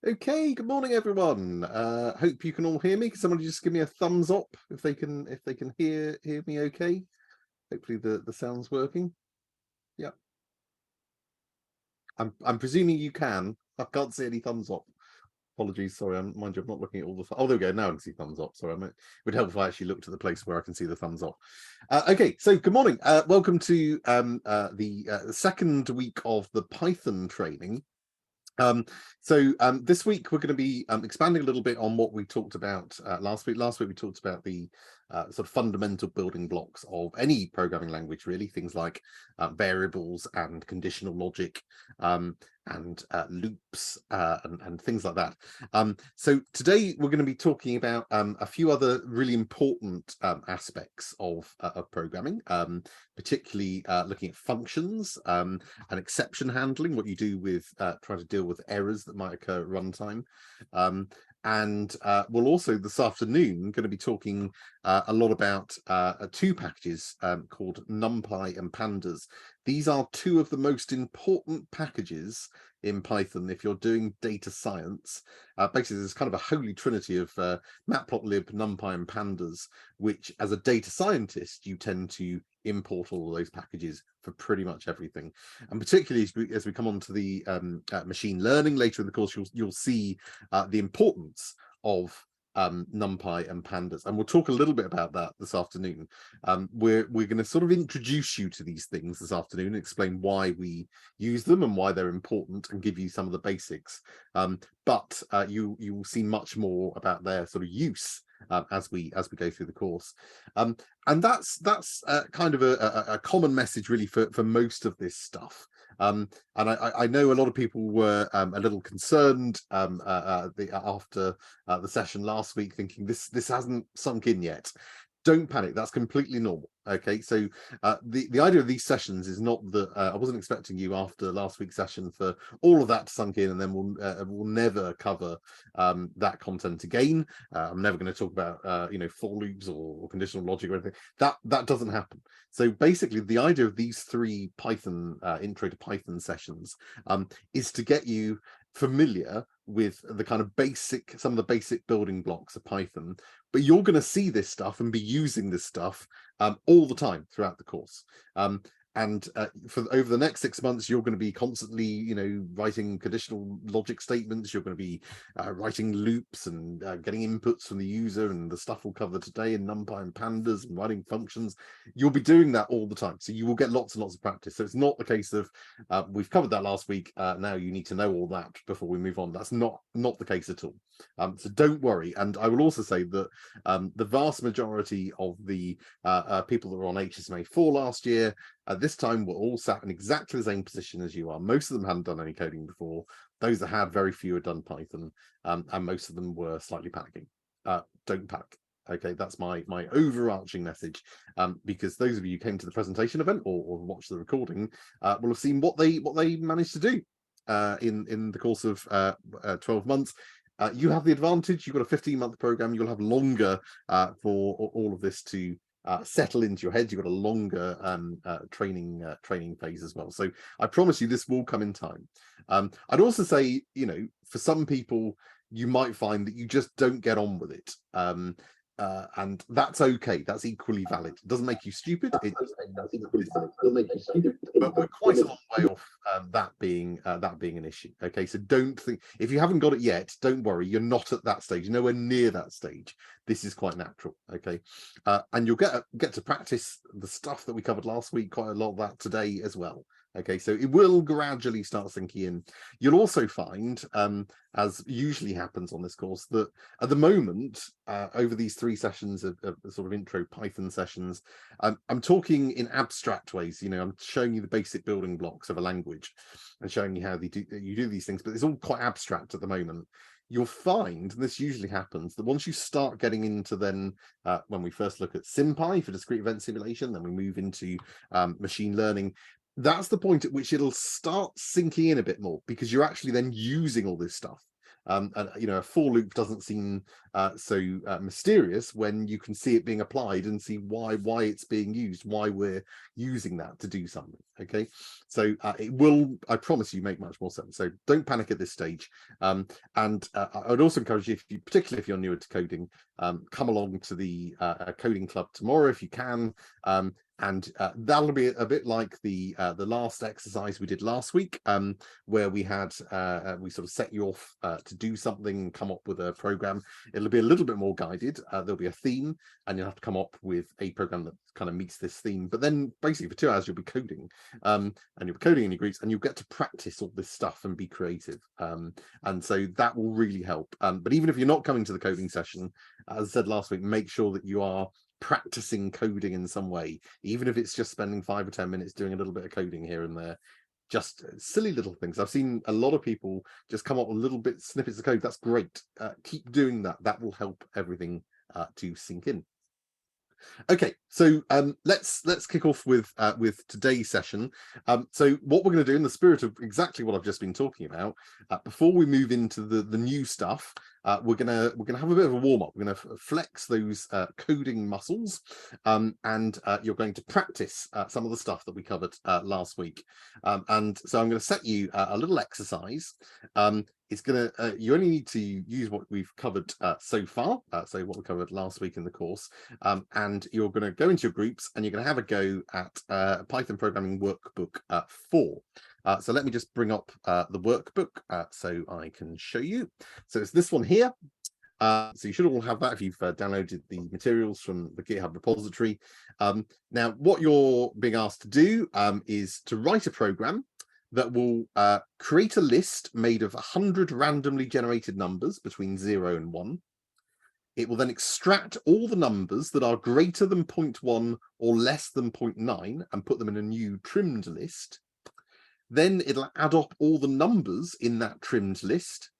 Okay, good morning, everyone. Hope you can all hear me. Can somebody just give me a thumbs up if they can hear me okay? Hopefully the sound's working. Yeah. I'm presuming you can. I can't see any thumbs up. Apologies, sorry, mind you, I'm not looking at all the oh, there we go, now I can see thumbs up. Sorry, it would help if I actually looked at the place where I can see the thumbs up. Okay, so good morning. Welcome to the second week of the Python training. This week we're going to be expanding a little bit on what we talked about last week. Last week we talked about the sort of fundamental building blocks of any programming language, really, things like variables and conditional logic, and loops, and things like that. So today we're going to be talking about a few other really important aspects of programming, particularly looking at functions and exception handling, what you do with trying to deal with errors that might occur at runtime. And we'll also this afternoon going to be talking a lot about two packages called NumPy and Pandas. These are two of the most important packages in Python if you're doing data science. Basically, there's kind of a holy trinity of matplotlib, NumPy and Pandas, which as a data scientist, you tend to import all of those packages for pretty much everything. And particularly as we come on to the machine learning later in the course, you'll see the importance of NumPy and Pandas, and we'll talk a little bit about that this afternoon. We're going to sort of introduce you to these things this afternoon and explain why we use them and why they're important, and give you some of the basics. But you will see much more about their sort of use as we go through the course. And that's kind of a common message really for most of this stuff. And I know a lot of people were a little concerned after the session last week, thinking this hasn't sunk in yet. Don't panic, that's completely normal. Okay, so the idea of these sessions is not that I wasn't expecting you after last week's session for all of that to sunk in, and then we'll never cover that content again. I'm never going to talk about for loops or conditional logic or anything. That doesn't happen. So basically, the idea of these three Python intro to Python sessions is to get you familiar with the kind of some of the basic building blocks of Python. But you're going to see this stuff and be using this stuff all the time throughout the course. And for over the next 6 months, you're going to be constantly, writing conditional logic statements. You're going to be writing loops and getting inputs from the user, and the stuff we'll cover today in NumPy and Pandas, and writing functions. You'll be doing that all the time, so you will get lots and lots of practice. So it's not the case of we've covered that last week. Now you need to know all that before we move on. That's not the case at all. So don't worry. And I will also say that the vast majority of the people that were on HSMA 4 last year, at this time, we're all sat in exactly the same position as you are. Most of them hadn't done any coding before. Those that had, very few had done Python, and most of them were slightly panicking. Don't panic. Okay, that's my overarching message, because those of you who came to the presentation event or watched the recording will have seen what they managed to do in the course of 12 months. You have the advantage. You've got a 15-month program. You'll have longer for all of this to settle into your head. You've got a longer training phase as well. So I promise you this will come in time. I'd also say, for some people, you might find that you just don't get on with it. And that's okay. That's equally valid. It doesn't make you stupid. It'll make you stupid. But we're quite a long way off that being an issue. Okay, so don't think, if you haven't got it yet, don't worry. You're not at that stage. You're nowhere near that stage. This is quite natural. Okay, and you'll get to practice the stuff that we covered last week. Quite a lot of that today as well. Okay, so it will gradually start sinking in. You'll also find, as usually happens on this course, that at the moment, over these 3 sessions of sort of intro Python sessions, I'm talking in abstract ways. I'm showing you the basic building blocks of a language and showing you how you do these things, but it's all quite abstract at the moment. You'll find, and this usually happens, that once you start getting into then, when we first look at SymPy for discrete event simulation, then we move into machine learning, that's the point at which it'll start sinking in a bit more, because you're actually then using all this stuff. And a for loop doesn't seem so mysterious when you can see it being applied and see why it's being used, why we're using that to do something. Okay, so it will, I promise you, make much more sense. So don't panic at this stage. And I would also encourage you, particularly if you're newer to coding, come along to the coding club tomorrow if you can. And that'll be a bit like the last exercise we did last week, where we had we sort of set you off to do something, come up with a program. It'll be a little bit more guided. There'll be a theme, and you'll have to come up with a program that kind of meets this theme. But then basically for 2 hours you'll be coding, and you'll be coding in your groups, and you'll get to practice all this stuff and be creative. And so that will really help. But even if you're not coming to the coding session, as I said last week, make sure that you are practicing coding in some way, even if it's just spending 5 or 10 minutes doing a little bit of coding here and there. Just silly little things. I've seen a lot of people just come up with little bit snippets of code. That's great. Keep doing that. That will help everything to sink in. Okay, so let's kick off with today's session. So what we're going to do, in the spirit of exactly what I've just been talking about, before we move into the new stuff, we're gonna have a bit of a warm up. We're going to flex those coding muscles, and you're going to practice some of the stuff that we covered last week. And so I'm going to set you a little exercise. It's gonna you only need to use what we've covered so far, so what we covered last week in the course, and you're going to go into your groups and you're going to have a go at Python Programming Workbook 4. So let me just bring up the workbook so I can show you. So it's this one here. So you should all have that if you've downloaded the materials from the GitHub repository. Now, what you're being asked to do is to write a program that will create a list made of 100 randomly generated numbers between 0 and 1. It will then extract all the numbers that are greater than 0.1 or less than 0.9 and put them in a new trimmed list. Then it'll add up all the numbers in that trimmed list.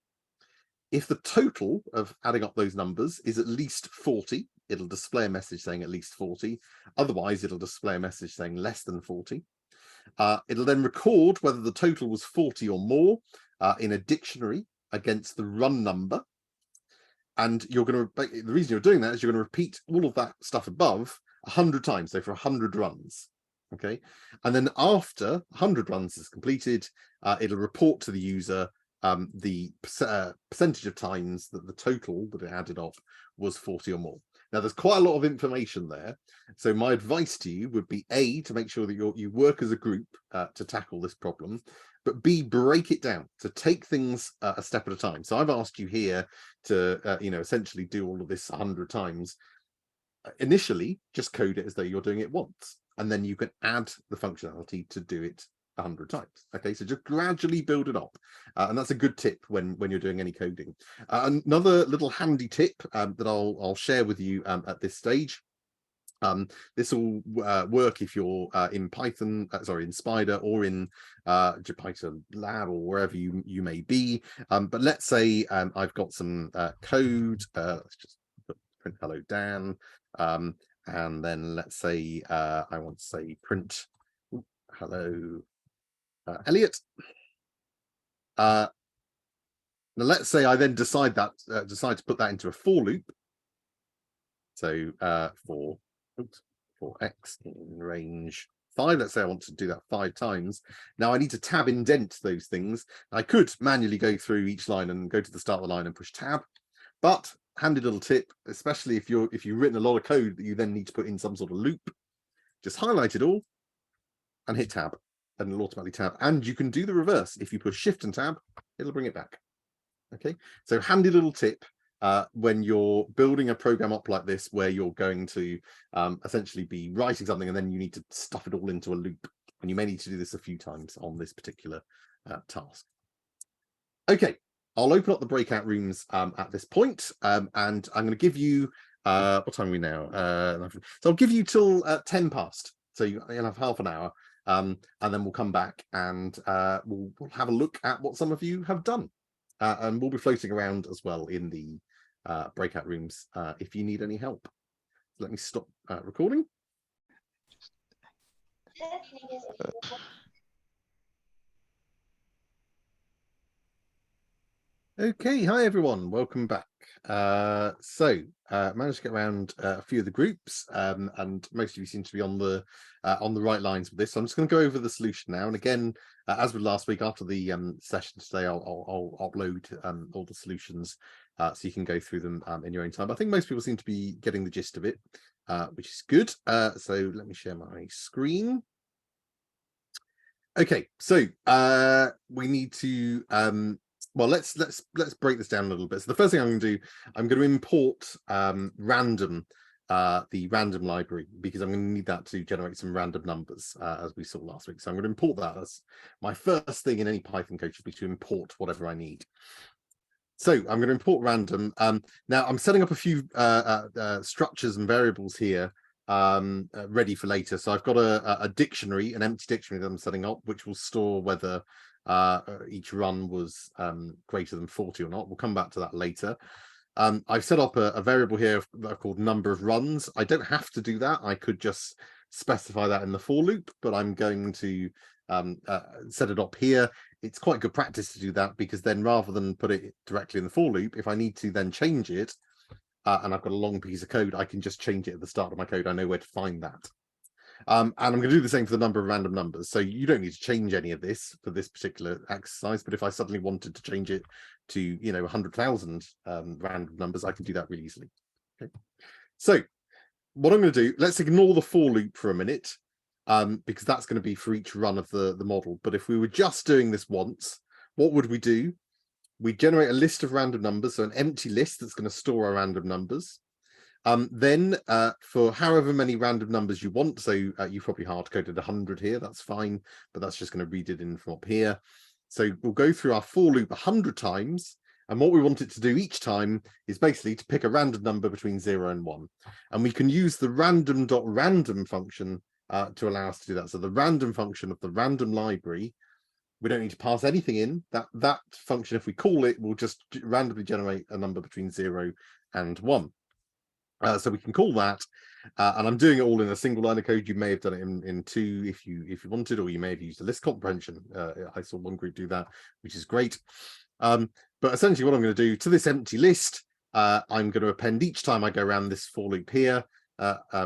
If the total of adding up those numbers is at least 40, it'll display a message saying at least 40. Otherwise, it'll display a message saying less than 40. It'll then record whether the total was 40 or more in a dictionary against the run number. And you're going to, the reason you're doing that is you're going to repeat all of that stuff above 100 times, so for 100 runs. Okay. And then after 100 runs is completed, it'll report to the user the percentage of times that the total that it added up was 40 or more. Now, there's quite a lot of information there. So my advice to you would be, A, to make sure that you work as a group to tackle this problem, but B, break it down, to take things a step at a time. So I've asked you here to, essentially do all of this 100 times. Initially, just code it as though you're doing it once, and then you can add the functionality to do it 100 times. Okay, so just gradually build it up, and that's a good tip when you're doing any coding. Another little handy tip that I'll share with you at this stage. This will work if you're in Python, in Spider, or in Jupyter Lab, or wherever you may be. But let's say I've got some code. Let's just print hello Dan, and then let's say I want to say print hello Elliot. Now let's say I then decide to put that into a for loop. So for x in range 5, let's say I want to do that 5 times. Now I need to tab indent those things. I could manually go through each line and go to the start of the line and push tab, but handy little tip, especially if you've written a lot of code that you then need to put in some sort of loop, just highlight it all and hit tab, and it'll automatically tab. And you can do the reverse. If you push shift and tab, it'll bring it back. Okay, so handy little tip when you're building a program up like this, where you're going to essentially be writing something and then you need to stuff it all into a loop, and you may need to do this a few times on this particular task. Okay, I'll open up the breakout rooms at this point, and I'm going to give you what time are we now? So I'll give you till 10 past, so you'll have half an hour, and then we'll come back and we'll have a look at what some of you have done, and we'll be floating around as well in the breakout rooms if you need any help. Let me stop recording. Okay, hi everyone, welcome back. Managed to get around a few of the groups, and most of you seem to be on the right lines with this. So I'm just going to go over the solution now. And again, as with last week, after the session today, I'll upload all the solutions so you can go through them in your own time. But I think most people seem to be getting the gist of it, which is good. So let me share my screen. Okay, so we need to well, let's break this down a little bit. So the first thing I'm going to do, I'm going to import random, the random library, because I'm going to need that to generate some random numbers, as we saw last week. So I'm going to import that. As my first thing in any Python code should be to import whatever I need. So I'm going to import random. Now I'm setting up a few structures and variables here ready for later. So I've got a dictionary, an empty dictionary that I'm setting up, which will store whether each run was greater than 40 or not. We'll come back to that later. I've set up a variable here that I've called number of runs. I don't have to do that. I could just specify that in the for loop, but I'm going to set it up here. It's quite good practice to do that, because then rather than put it directly in the for loop, if I need to then change it, and I've got a long piece of code, I can just change it at the start of my code. I know where to find that. And I'm going to do the same for the number of random numbers. So you don't need to change any of this for this particular exercise. But if I suddenly wanted to change it to, 100,000 random numbers, I can do that really easily. Okay. So what I'm going to do, let's ignore the for loop for a minute, because that's going to be for each run of the model. But if we were just doing this once, what would we do? We generate a list of random numbers, so an empty list that's going to store our random numbers. Then for however many random numbers you want, so you've probably hard-coded 100 here, that's fine, but that's just going to read it in from up here. So we'll go through our for loop 100 times, and what we want it to do each time is basically to pick a random number between 0 and 1. And we can use the random.random function to allow us to do that. So the random function of the random library, we don't need to pass anything in. That function, if we call it, will just randomly generate a number between 0 and 1. So we can call that, and I'm doing it all in a single line of code. You may have done it in two if you wanted, or you may have used a list comprehension. I saw one group do that, which is great. But essentially what I'm going to do to this empty list, I'm going to append each time I go around this for loop here,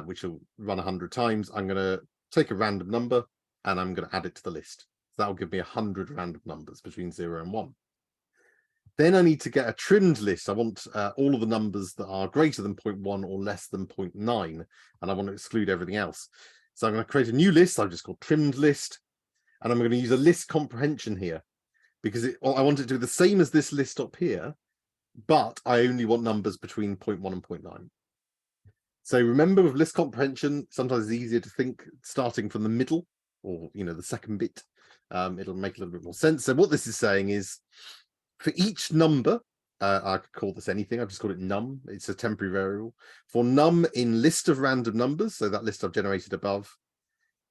which will run 100 times. I'm going to take a random number and I'm going to add it to the list. So that will give me 100 random numbers between 0 and 1. Then I need to get a trimmed list. I want all of the numbers that are greater than 0.1 or less than 0.9, and I want to exclude everything else. So I'm going to create a new list. I've just called trimmed list, and I'm going to use a list comprehension here, because I want it to do the same as this list up here, but I only want numbers between 0.1 and 0.9. So remember, with list comprehension, sometimes it's easier to think starting from the middle, or the second bit. It'll make a little bit more sense. So what this is saying is, for each number, I could call this anything. I've just called it num. It's a temporary variable. For num in list of random numbers, so that list I've generated above,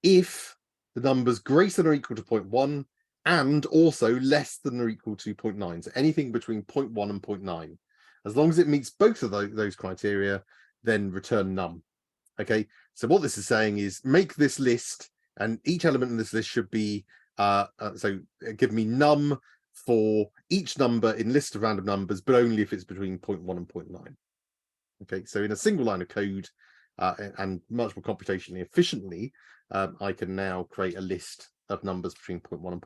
if the number's greater than or equal to 0.1 and also less than or equal to 0.9, so anything between 0.1 and 0.9, as long as it meets both of those criteria, then return num. Okay, so what this is saying is make this list, and each element in this list should be so give me num for each number in list of random numbers, but only if it's between 0.1 and 0.9. Okay, so in a single line of code, and much more computationally efficiently, I can now create a list of numbers between 0.1 and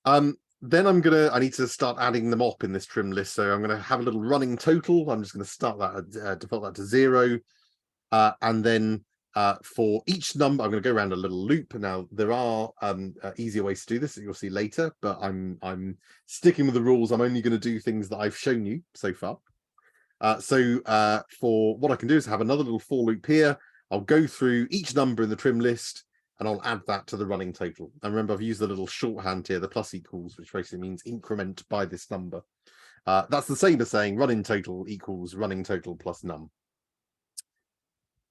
0.9. Then I need to start adding them up in this trim list. So I'm going to have a little running total. I'm just going to start that, default that to 0. And then for each number, I'm going to go around a little loop. Now, there are easier ways to do this that you'll see later, but I'm sticking with the rules. I'm only going to do things that I've shown you so far. For what I can do is have another little for loop here. I'll go through each number in the trim list, and I'll add that to the running total. And remember, I've used the little shorthand here, the plus equals, which basically means increment by this number. That's the same as saying running total equals running total plus num.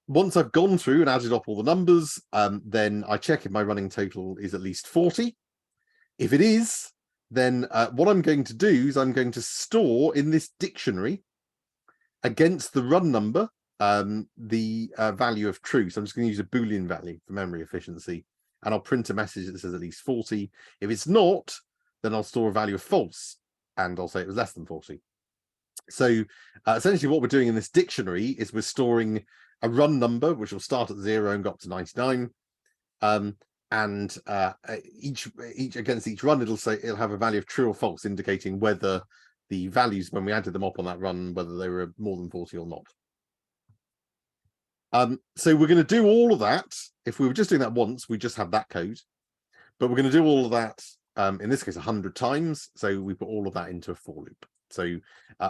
Once I've gone through and added up all the numbers, then I check if my running total is at least 40. If it is, then what I'm going to do is I'm going to store in this dictionary against the run number the value of true. So I'm just going to use a Boolean value for memory efficiency, and I'll print a message that says at least 40. If it's not, then I'll store a value of false, and I'll say it was less than 40. So essentially what we're doing in this dictionary is we're storing a run number, which will start at 0 and go up to 99. And each against each run, it'll have a value of true or false, indicating whether the values, when we added them up on that run, whether they were more than 40 or not. So we're going to do all of that. If we were just doing that once, we just have that code. But we're going to do all of that, in this case, 100 times. So we put all of that into a for loop. So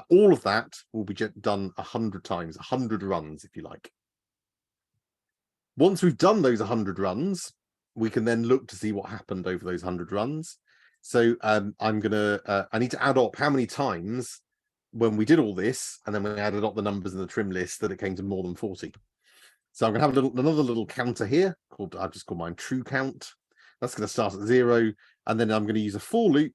all of that will be done 100 times, 100 runs, if you like. Once we've done those 100 runs, we can then look to see what happened over those 100 runs. So I need to add up how many times when we did all this, and then we added up the numbers in the trim list that it came to more than 40. So I'm going to have another little counter here called, I've just called mine true count. That's going to start at 0, and then I'm going to use a for loop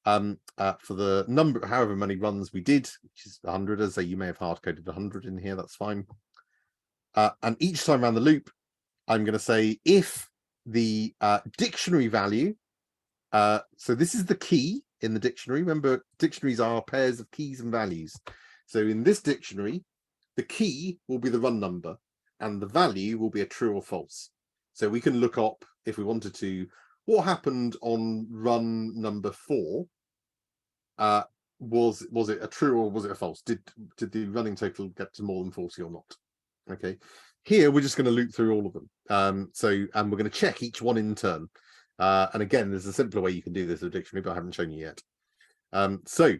for the number, however many runs we did, which is 100. As I say, you may have hard coded 100 in here. That's fine. And each time around the loop, I'm going to say if the dictionary value, so this is the key in the dictionary. Remember, dictionaries are pairs of keys and values. So in this dictionary, the key will be the run number, and the value will be a true or false. So we can look up, if we wanted to, what happened on run number 4. Was it a true or was it a false? Did the running total get to more than 40 or not? Okay. Here we're just going to loop through all of them. And we're going to check each one in turn. And again, there's a simpler way you can do this with a dictionary, but I haven't shown you yet. So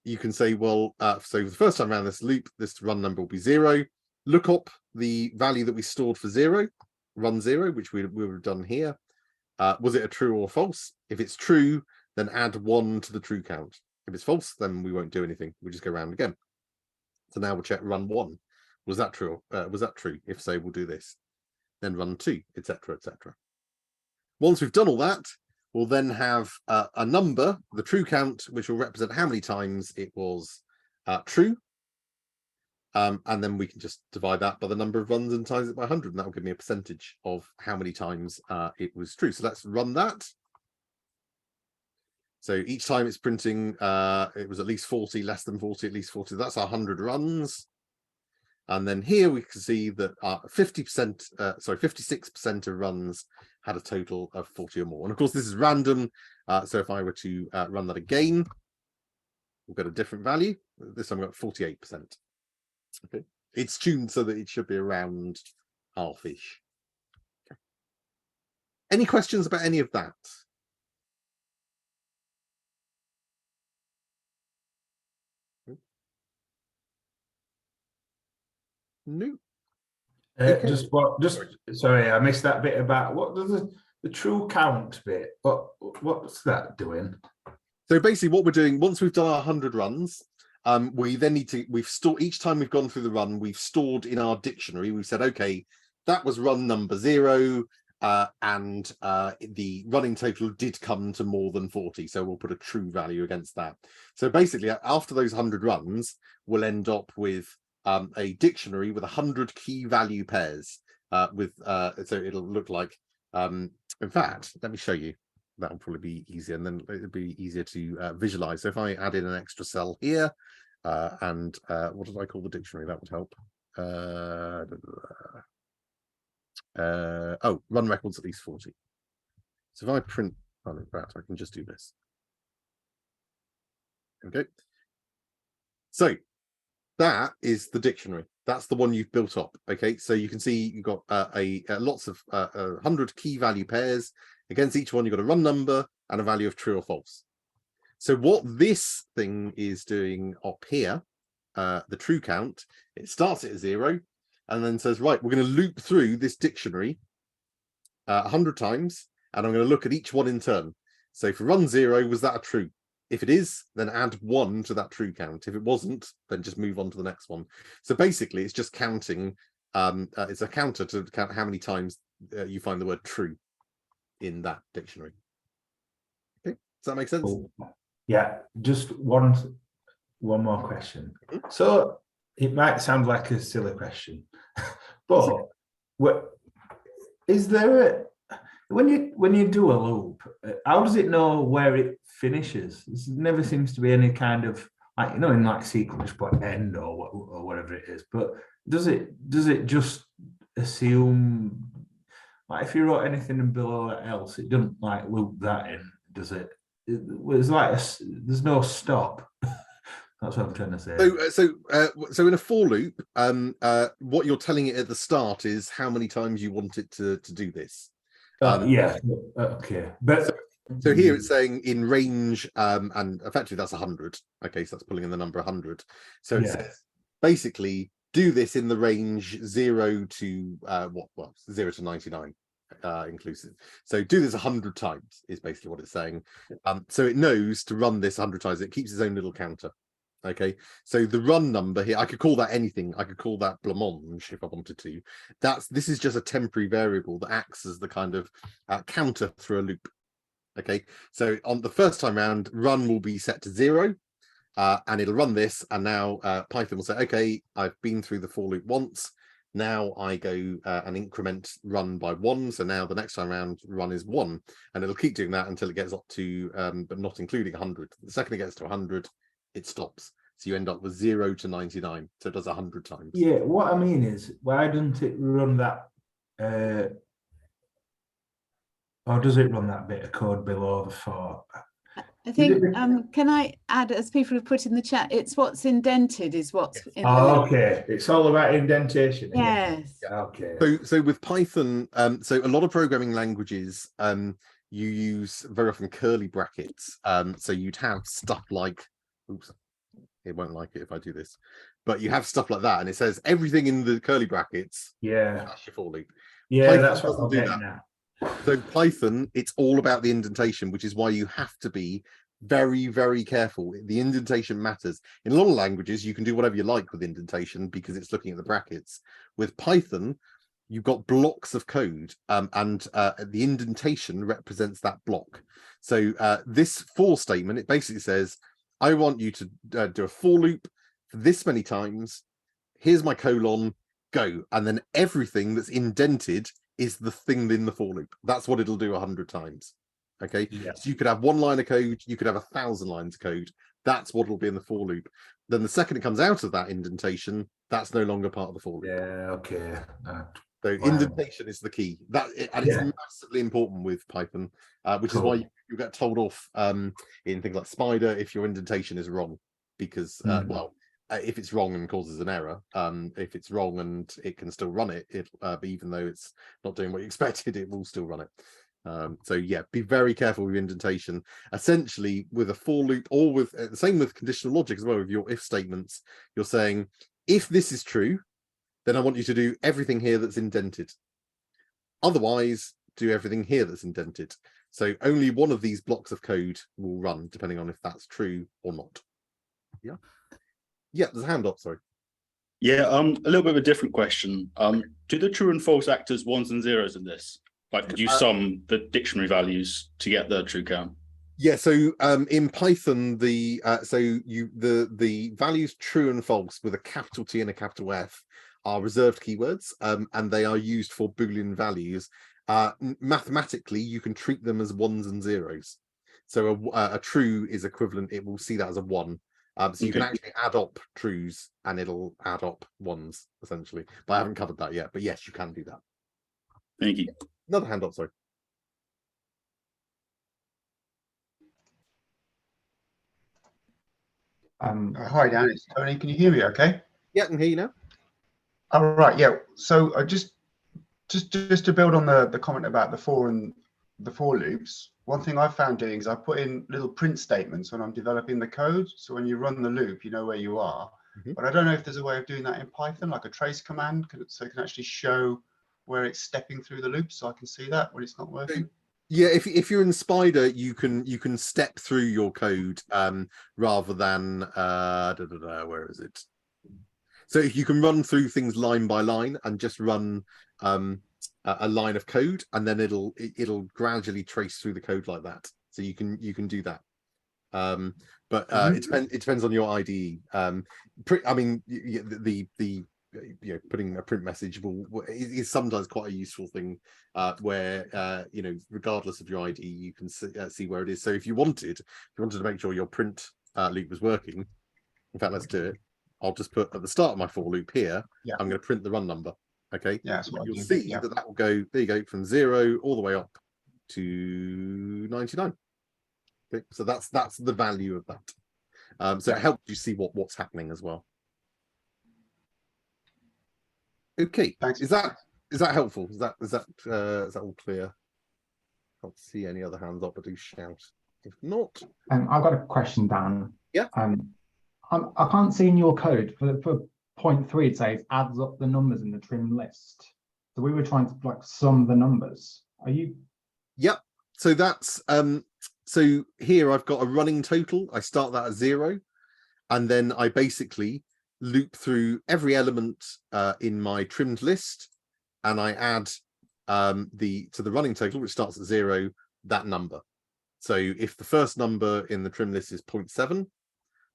you can say, well, so the first time around this loop, this run number will be 0. Look up the value that we stored for 0, run 0, which we would have done here. Was it a true or false? If it's true, then add 1 to the true count. If it's false, then we won't do anything. We just go around again. So now we'll check run 1. Was that true? Was that true? If so, we'll do this. Then run 2, etc., etc. Once we've done all that, we'll then have a number, the true count, which will represent how many times it was true. And then we can just divide that by the number of runs and times it by 100, and that will give me a percentage of how many times it was true. So let's run that. So each time it's printing, it was at least 40, less than 40, at least 40. That's our 100 runs. And then here we can see that 56% of runs had a total of 40 or more. And of course, this is random. So if I were to run that again, we'll get a different value. This time I've got 48%. Okay. It's tuned so that it should be around half-ish. Okay. Any questions about any of that? No. Okay. Sorry, I missed that bit about what does the true count bit. What's that doing? So basically, what we're doing once we've done our 100 runs, we then need to. We've stored each time we've gone through the run. We've stored in our dictionary. We've said, okay, that was run number 0, and the running total did come to more than 40. So we'll put a true value against that. So basically, after those 100 runs, we'll end up with a dictionary with 100 key value pairs. So it'll look like. In fact, let me show you. That'll probably be easier, and then it'll be easier to visualize. So if I add in an extra cell here, and what did I call the dictionary? That would help. Oh, run records at least 40. So if I print that, I can just do this. Okay. So that is the dictionary. That's the one you've built up. Okay, so you can see you've got lots of 100 key value pairs. Against each one, you've got a run number and a value of true or false. So what this thing is doing up here, the true count, it starts at 0 and then says, right, we're going to loop through this dictionary 100 times, and I'm going to look at each one in turn. So for run 0, was that a true? If it is, then add 1 to that true count. If it wasn't, then just move on to the next one. So basically, it's just counting. It's a counter to count how many times you find the word true in that dictionary. Okay, does that make sense? Yeah, just one more question. So it might sound like a silly question, but is there When you do a loop, how does it know where it finishes? There never seems to be any kind of, like, you know, in like SQL just put end or whatever it is. But does it just assume, like, if you wrote anything below else, it doesn't like loop that in, does it? It's like there's no stop. That's what I'm trying to say. So in a for loop, what you're telling it at the start is how many times you want it to do this. Yeah, okay. But so here it's saying in range, and effectively that's 100. Okay, so that's pulling in the number 100. So it says basically do this in the range 0 to 0 to 99 inclusive. So do this 100 times is basically what it's saying. So it knows to run this 100 times. It keeps its own little counter. Okay, so the run number here, I could call that anything. I could call that blancmange if I wanted to. This is just a temporary variable that acts as the kind of counter through a loop. Okay, so on the first time round, run will be set to 0, and it'll run this, and now Python will say, okay, I've been through the for loop once. Now I go and increment run by 1. So now the next time round, run is 1, and it'll keep doing that until it gets up to, but not including 100. The second it gets to 100, it stops. So you end up with 0 to 99. So it does 100 times. Yeah, what I mean is, why doesn't it run that, or does it run that bit of code below the for? I think, can I add, as people have put in the chat, it's what's indented is what's in the okay. It's all about indentation. Yes. Okay. So with Python, so a lot of programming languages, you use very often curly brackets. So you'd have stuff like, oops, it won't like it if I do this, but you have stuff like that, and it says everything in the curly brackets. Yeah. That's your for loop. Yeah, Python that's what doesn't I'm do getting that. at. So Python, it's all about the indentation, which is why you have to be very, very careful. The indentation matters. In a lot of languages, you can do whatever you like with indentation because it's looking at the brackets. With Python, you've got blocks of code, and the indentation represents that block. So this for statement, it basically says, I want you to do a for loop for this many times. Here's my colon, go. And then everything that's indented is the thing in the for loop. That's what it'll do 100 times. Okay, so you could have 1 line of code, you could have 1,000 lines of code. That's what will be in the for loop. Then the second it comes out of that indentation, that's no longer part of the for loop. Yeah, okay. So indentation is the key. And it's massively important with Python, which is why you get told off in things like Spider if your indentation is wrong, because if it's wrong and causes an error, if it's wrong and it can still run it, but even though it's not doing what you expected, it will still run it. So yeah, be very careful with indentation. Essentially, with a for loop, or with the same with conditional logic as well, with your if statements, you're saying if this is true, then I want you to do everything here that's indented. Otherwise, do everything here that's indented. So only one of these blocks of code will run, depending on if that's true or not. Yeah. Yeah, there's a hand up, sorry. Yeah, a little bit of a different question. Do the true and false act as 1s and 0s in this? Like, could you sum the dictionary values to get the true count? Yeah, so in Python, the values true and false with a capital T and a capital F are reserved keywords, and they are used for Boolean values. Mathematically, you can treat them as 1s and 0s. So a true is equivalent; it will see that as a 1. So you can actually add up trues, and it'll add up 1s essentially. But I haven't covered that yet. But yes, you can do that. Thank you. Another hand up, sorry. Hi Dan, it's Tony. Can you hear me okay? Yeah, I can hear you now. All right, yeah. So just to build on the comment about the for and the for loops, one thing I've found doing is I put in little print statements when I'm developing the code. So when you run the loop, you know where you are. But I don't know if there's a way of doing that in Python, like a trace command, so it can actually show where it's stepping through the loop, so I can see that when it's not working. Yeah, if you're in Spider, you can step through your code rather than where is it? So if you can run through things line by line and just run a line of code, and then it'll gradually trace through the code like that. So you can do that. But it depends on your IDE. I mean, the putting a print message is sometimes quite a useful thing, where regardless of your ID, you can see where it is. So if you wanted to make sure your print loop was working, in fact, let's do it. I'll just put at the start of my for loop here, I'm going to print the run number. Okay, you'll see that will go, there you go, from 0 all the way up to 99. Okay, so that's the value of that. So it helps you see what's happening as well. Okay, thanks. Is that helpful? Is that all clear? Can't see any other hands up, but do shout if not. I've got a question, Dan. Yeah. I can't see in your code for point 3, it says adds up the numbers in the trim list. So we were trying to like sum the numbers. Are you? Yep. So that's so here I've got a running total. I start that at 0, and then I basically loop through every element in my trimmed list, and I add to the running total, which starts at 0, that number. So if the first number in the trim list is 0.7,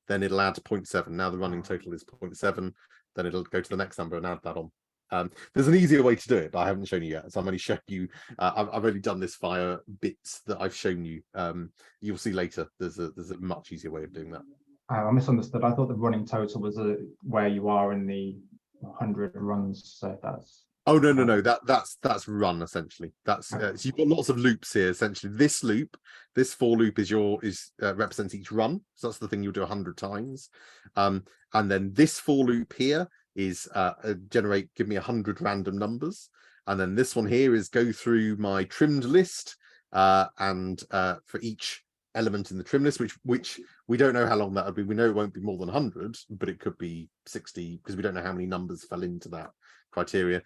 then it'll add 0.7. Now the running total is 0.7, then it'll go to the next number and add that on. There's an easier way to do it, but I haven't shown you yet. So I'm only showing you, I've only done this via bits that I've shown you. You'll see later, there's a much easier way of doing that. I misunderstood. I thought the running total was where you are in the 100 runs. So that's. Oh no, that's run essentially. That's so you've got lots of loops here. Essentially, this loop, this for loop represents each run. So that's the thing you'll do 100 times, and then this for loop here is give me 100 random numbers, and then this one here is go through my trimmed list, and for each element in the trim list, which we don't know how long that would be. We know it won't be more than 100, but it could be 60 because we don't know how many numbers fell into that criteria.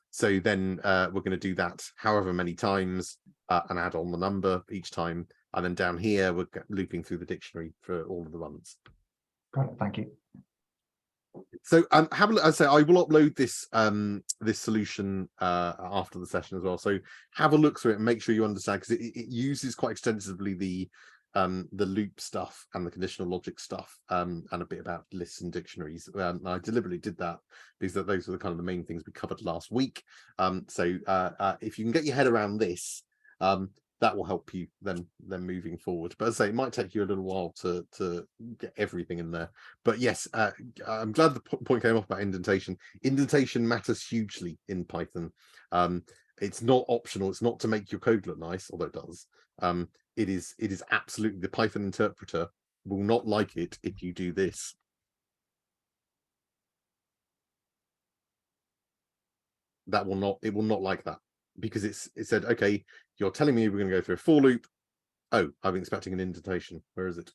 So then we're going to do that however many times and add on the number each time, and then down here we're looping through the dictionary for all of the runs. Got it. Thank you. So have a look. I say I will upload this this solution after the session as well. So have a look through it and make sure you understand, because it uses quite extensively the loop stuff and the conditional logic stuff, and a bit about lists and dictionaries. I deliberately did that because those are the kind of the main things we covered last week. So if you can get your head around this, that will help you then moving forward. But as I say, it might take you a little while to get everything in there. But yes, I'm glad the point came off about indentation. Indentation matters hugely in Python. It's not optional. It's not to make your code look nice, although it does. It is absolutely, the Python interpreter will not like it if you do this. It will not like that, because it said, okay, you're telling me we're going to go through a for loop. Oh, I'm expecting an indentation. Where is it?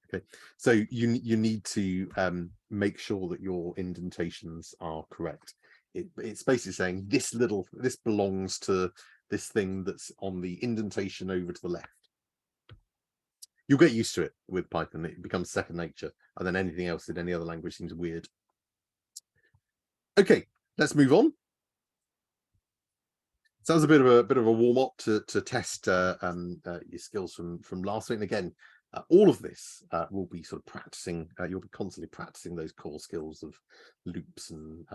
Okay, so you need to make sure that your indentations are correct. It's basically saying this belongs to this thing that's on the indentation over to the left. You'll get used to it with Python. It becomes second nature, and then anything else in any other language seems weird. Okay, let's move on. So that was a bit of a warm up to test your skills from last week. And again, all of this will be sort of practicing. You'll be constantly practicing those core skills of loops and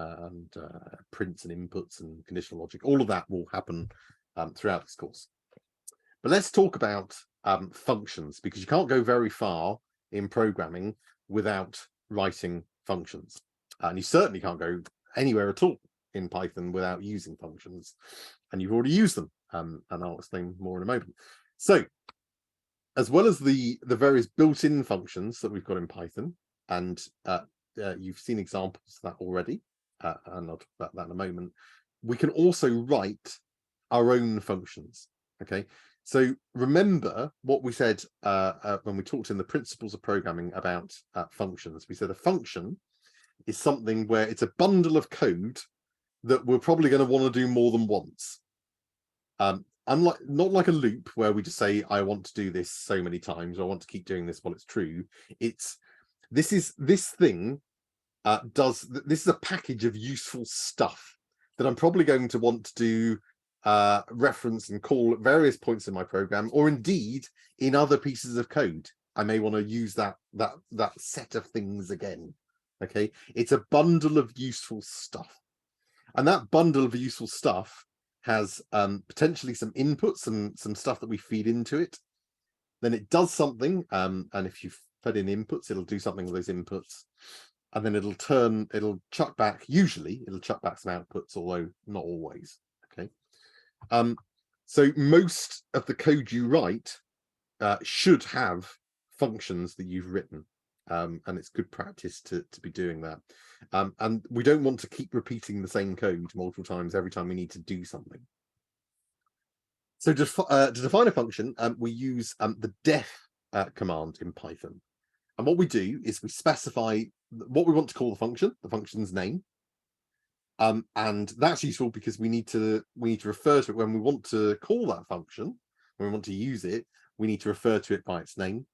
prints and inputs and conditional logic. All of that will happen throughout this course. But let's talk about functions, because you can't go very far in programming without writing functions, and you certainly can't go anywhere at all in Python without using functions, and you've already used them, and I'll explain more in a moment. So as well as the various built-in functions that we've got in Python, and you've seen examples of that already, and I'll talk about that in a moment, we can also write our own functions. Okay, so remember what we said when we talked in the principles of programming about functions. We said a function is something where it's a bundle of code that we're probably going to want to do more than once. Unlike, not like a loop where we just say, I want to do this so many times, or I want to keep doing this while it's true. This is a package of useful stuff that I'm probably going to want to do reference and call at various points in my program, or indeed in other pieces of code. I may want to use that set of things again. Okay, it's a bundle of useful stuff, and that bundle of useful stuff has potentially some inputs, some stuff that we feed into it. Then it does something, and if you fed in inputs, it'll do something with those inputs, and then it'll chuck back. Usually, it'll chuck back some outputs, although not always. Okay, so most of the code you write should have functions that you've written, and it's good practice to be doing that. And we don't want to keep repeating the same code multiple times every time we need to do something. So to define a function, we use the def command in Python. And what we do is we specify what we want to call the function's name. And that's useful because we need to refer to it when we want to call that function, when we want to use it, we need to refer to it by its name.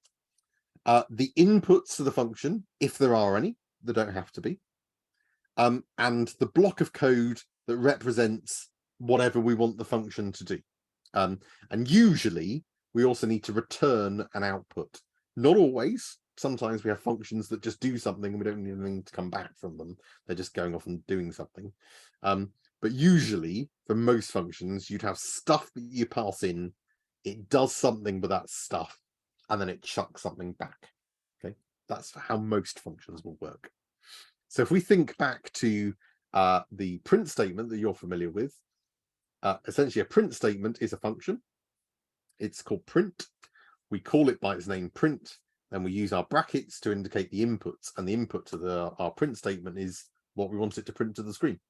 The inputs to the function, if there are any, there don't have to be. And the block of code that represents whatever we want the function to do. And usually we also need to return an output. Not always. Sometimes we have functions that just do something and we don't need anything to come back from them. They're just going off and doing something. But usually for most functions, you'd have stuff that you pass in. It does something with that stuff, and then it chucks something back. Okay, that's how most functions will work. So if we think back to the print statement that you're familiar with, essentially a print statement is a function. It's called print. We call it by its name, print. Then we use our brackets to indicate the inputs, and the input to our print statement is what we want it to print to the screen.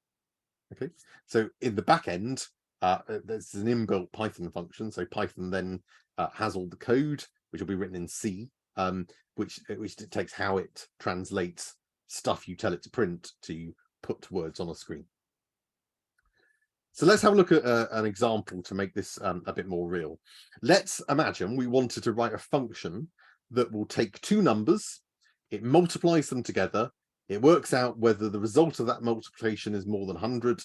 Okay, so in the back end, there's an inbuilt Python function. So Python then has all the code, which will be written in C, which takes how it translates stuff you tell it to print to put words on a screen. So let's have a look at an example to make this a bit more real. Let's imagine we wanted to write a function that will take two numbers, it multiplies them together, it works out whether the result of that multiplication is more than 100,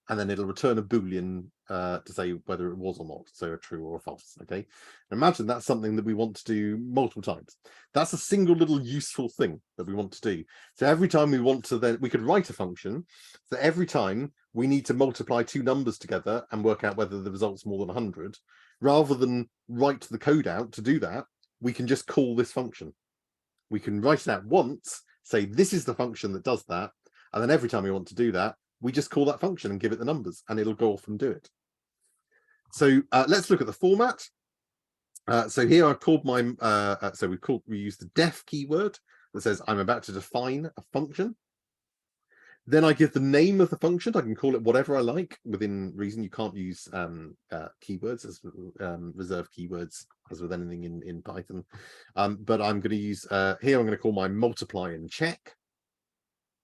and then it'll return a Boolean to say whether it was or not, so a true or a false. Okay, imagine that's something that we want to do multiple times. That's a single little useful thing that we want to do. So every time we want to, then we could write a function that every time we need to multiply two numbers together and work out whether the result's more than 100, rather than write the code out to do that, we can just call this function. We can write it out once, say this is the function that does that, and then every time we want to do that, we just call that function and give it the numbers, and it'll go off and do it. So let's look at the format. So here I've called my we use the def keyword that says I'm about to define a function. Then I give the name of the function. I can call it whatever I like within reason. You can't use keywords as reserved keywords as with anything in Python. But I'm going to use here. I'm going to call my multiply and check,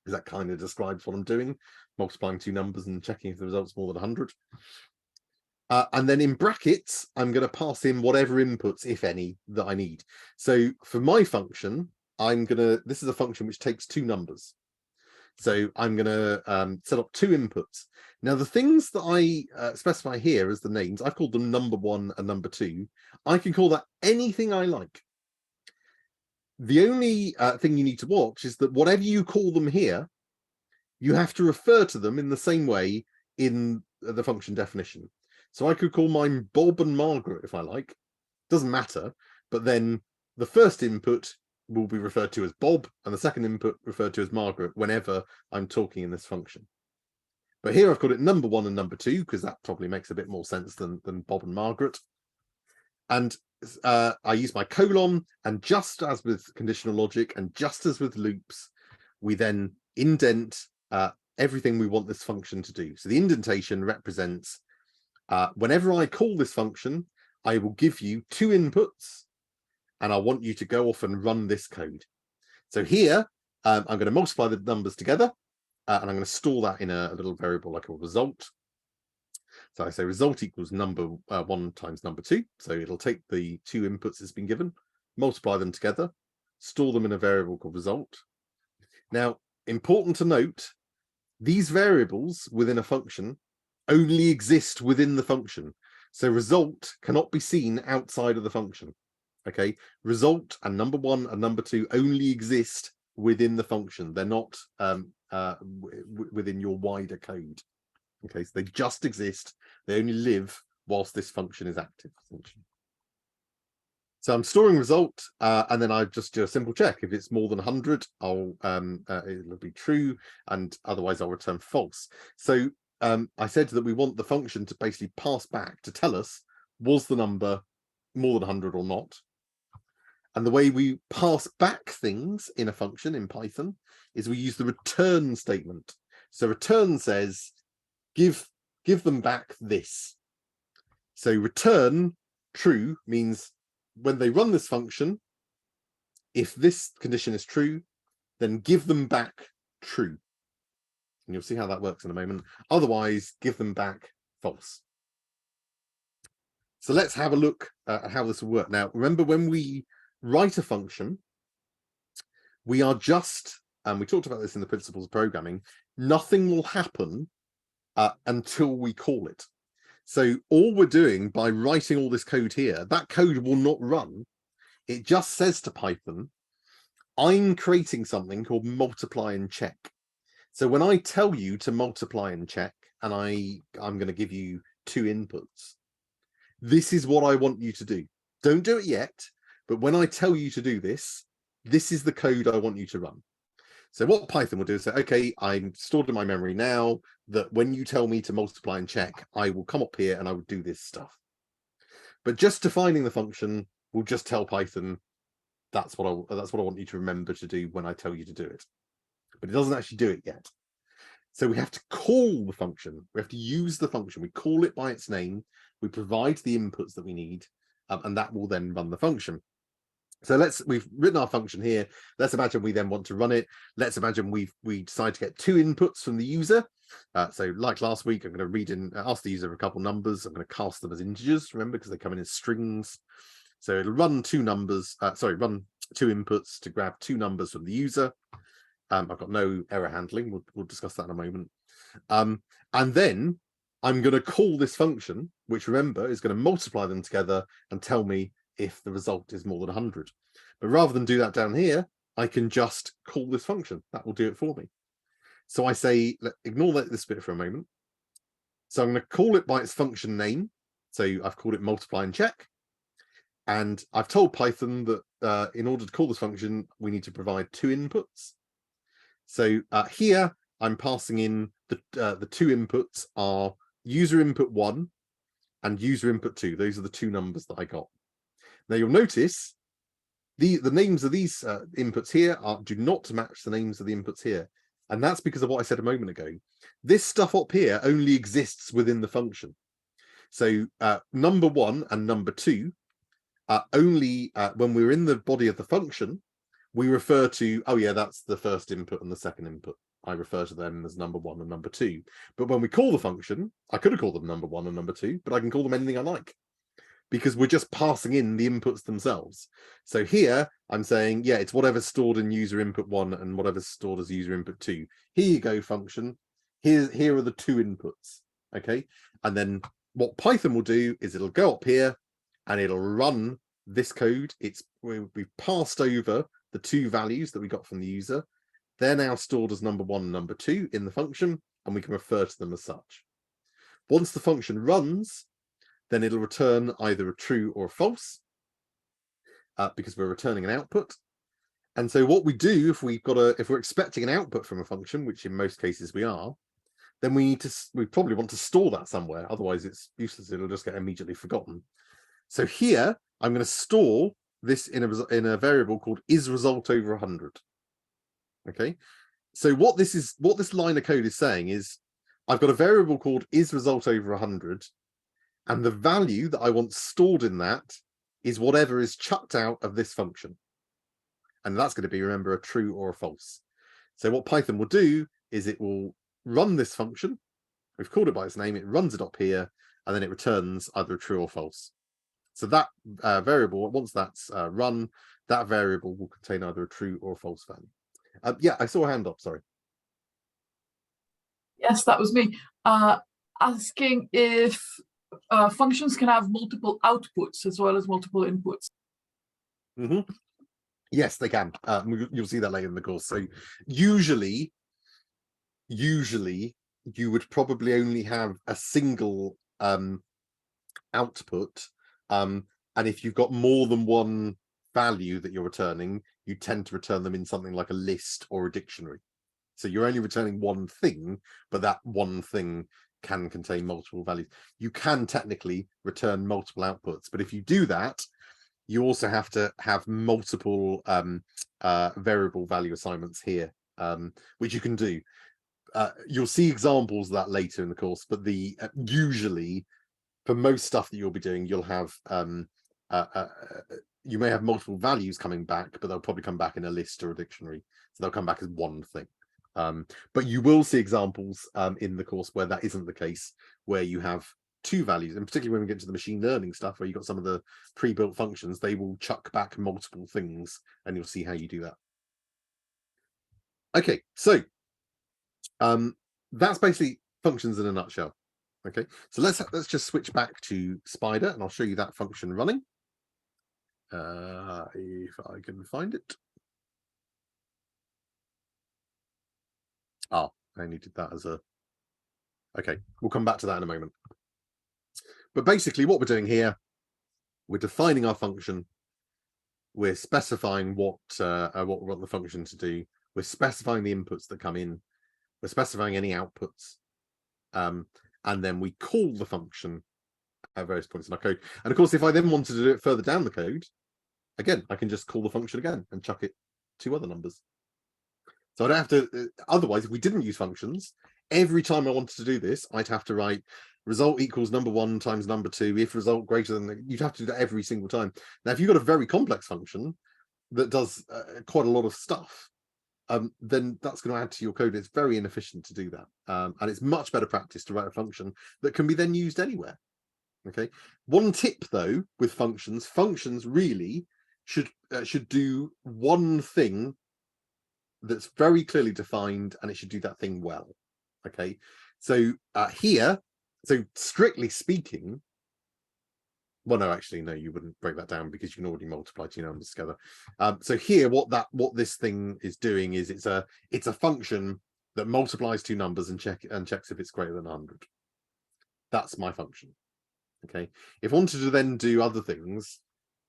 because that kind of describes what I'm doing, multiplying two numbers and checking if the result's more than 100. And then in brackets, I'm going to pass in whatever inputs, if any, that I need. So for my function, this is a function which takes two numbers. So I'm going to set up two inputs. Now, the things that I specify here as the names, I've called them number 1 and number 2. I can call that anything I like. The only thing you need to watch is that whatever you call them here, you have to refer to them in the same way in the function definition. So I could call mine Bob and Margaret if I like. Doesn't matter. But then the first input will be referred to as Bob, and the second input referred to as Margaret whenever I'm talking in this function. But here I've got it number 1 and number 2, because that probably makes a bit more sense than Bob and Margaret. And I use my colon, and just as with conditional logic and just as with loops, we then indent everything we want this function to do. So the indentation represents whenever I call this function, I will give you two inputs, and I want you to go off and run this code. So here, I'm going to multiply the numbers together, and I'm going to store that in a little variable like a result. So I say result equals number 1 times number 2. So it'll take the two inputs that's been given, multiply them together, store them in a variable called result. Now, important to note, these variables within a function only exist within the function. So result cannot be seen outside of the function. Okay, result and number 1 and number 2 only exist within the function. They're not within your wider code. Okay, so they just exist. They only live whilst this function is active, essentially. So I'm storing result, and then I just do a simple check. If it's more than 100, I'll it'll be true, and otherwise I'll return false. So I said that we want the function to basically pass back to tell us, was the number more than 100 or not? And the way we pass back things in a function in Python is we use the return statement. So return says, give them back this. So return true means when they run this function, if this condition is true, then give them back true. And you'll see how that works in a moment. Otherwise, give them back false. So let's have a look at how this will work. Now, remember, when we write a function, we are just, and we talked about this in the principles of programming, nothing will happen until we call it. So all we're doing by writing all this code here, that code will not run. It just says to Python, I'm creating something called multiply and check. So when I tell you to multiply and check, and I'm going to give you 2 inputs, this is what I want you to do. Don't do it yet, but when I tell you to do this, this is the code I want you to run. So what Python will do is say, okay, I'm stored in my memory now that when you tell me to multiply and check, I will come up here and I will do this stuff. But just defining the function will just tell Python that's what I want you to remember to do when I tell you to do it. But it doesn't actually do it yet. So we have to call the function. We have to use the function. We call it by its name. We provide the inputs that we need, and that will then run the function. So we've written our function here. Let's imagine we then want to run it. Let's imagine we decide to get 2 inputs from the user. So like last week, I'm going to read in, ask the user for a couple numbers. I'm going to cast them as integers, remember, because they come in as strings. So it'll run 2 numbers, run 2 inputs to grab 2 numbers from the user. I've got no error handling. We'll discuss that in a moment. And then I'm going to call this function, which remember is going to multiply them together and tell me if the result is more than 100. But rather than do that down here, I can just call this function. That will do it for me. So I say, ignore this bit for a moment. So I'm going to call it by its function name. So I've called it multiply and check. And I've told Python that in order to call this function, we need to provide 2 inputs. So here I'm passing in the 2 inputs are user input 1 and user input 2. Those are the 2 numbers that I got. Now you'll notice the names of these inputs here do not match the names of the inputs here. And that's because of what I said a moment ago. This stuff up here only exists within the function. So number 1 and number 2 only when we're in the body of the function, we refer to, oh yeah, that's the first input and the second input. I refer to them as number 1 and number 2. But when we call the function, I could have called them number 1 and number 2, but I can call them anything I like, because we're just passing in the inputs themselves. So here I'm saying, yeah, it's whatever's stored in user input 1 and whatever's stored as user input 2. Here you go, function. Here are the 2 inputs. Okay. And then what Python will do is it'll go up here and it'll run this code. We've passed over the 2 values that we got from the user. They're now stored as number 1 and number 2 in the function, and we can refer to them as such. Once the function runs, then it'll return either a true or a false, because we're returning an output. And so what we do if we're expecting an output from a function, which in most cases we are, then we probably want to store that somewhere. Otherwise it's useless. It'll just get immediately forgotten. So here I'm going to store this in a variable called isResultOver100. Okay. So what this line of code is saying is I've got a variable called isResultOver100. And the value that I want stored in that is whatever is chucked out of this function. And that's going to be, remember, a true or a false. So what Python will do is it will run this function. We've called it by its name. It runs it up here, and then it returns either a true or false. So that variable, once that's run, that variable will contain either a true or a false value. Yeah, I saw a hand up, sorry. Yes, that was me. Asking if functions can have multiple outputs as well as multiple inputs. Mm-hmm. Yes, they can. You'll see that later in the course. So usually you would probably only have a single output, and if you've got more than one value that you're returning, you tend to return them in something like a list or a dictionary. So you're only returning one thing, but that one thing can contain multiple values. You can technically return multiple outputs, but if you do that, you also have to have multiple variable value assignments here, which you can do. You'll see examples of that later in the course, but the usually for most stuff that you'll be doing, you'll have you may have multiple values coming back, but they'll probably come back in a list or a dictionary, so they'll come back as one thing. But you will see examples in the course where that isn't the case, where you have two values, and particularly when we get to the machine learning stuff, where you've got some of the pre-built functions, they will chuck back multiple things, and you'll see how you do that. Okay, so that's basically functions in a nutshell. Okay, so let's just switch back to Spider, and I'll show you that function running. If I can find it. I only did that as a. Okay, we'll come back to that in a moment. But basically, what we're doing here, we're defining our function. We're specifying what we want the function to do. We're specifying the inputs that come in. We're specifying any outputs. And then we call the function at various points in our code. And of course, if I then wanted to do it further down the code, again, I can just call the function again and chuck it two other numbers. So I don't have to, otherwise, if we didn't use functions, every time I wanted to do this, I'd have to write result equals number1 times number2, if result greater than, you'd have to do that every single time. Now, if you've got a very complex function that does quite a lot of stuff, then that's going to add to your code. It's very inefficient to do that. And it's much better practice to write a function that can be then used anywhere. Okay. One tip though, with functions really should do one thing that's very clearly defined, and it should do that thing well. Okay. So here, so strictly speaking, well, no, actually, no, you wouldn't break that down because you can already multiply two numbers together. So here, what this thing is doing is it's a function that multiplies two numbers and checks if it's greater than 100. That's my function. Okay. If I wanted to then do other things,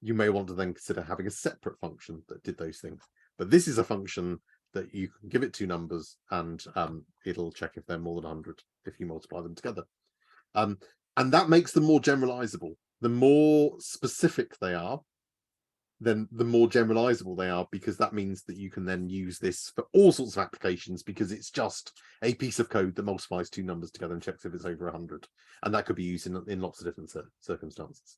you may want to then consider having a separate function that did those things. But this is a function that you can give it two numbers, and it'll check if they're more than 100 if you multiply them together. And that makes them more generalizable. The more specific they are, then the more generalizable they are, because that means that you can then use this for all sorts of applications, because it's just a piece of code that multiplies two numbers together and checks if it's over 100. And that could be used in lots of different circumstances.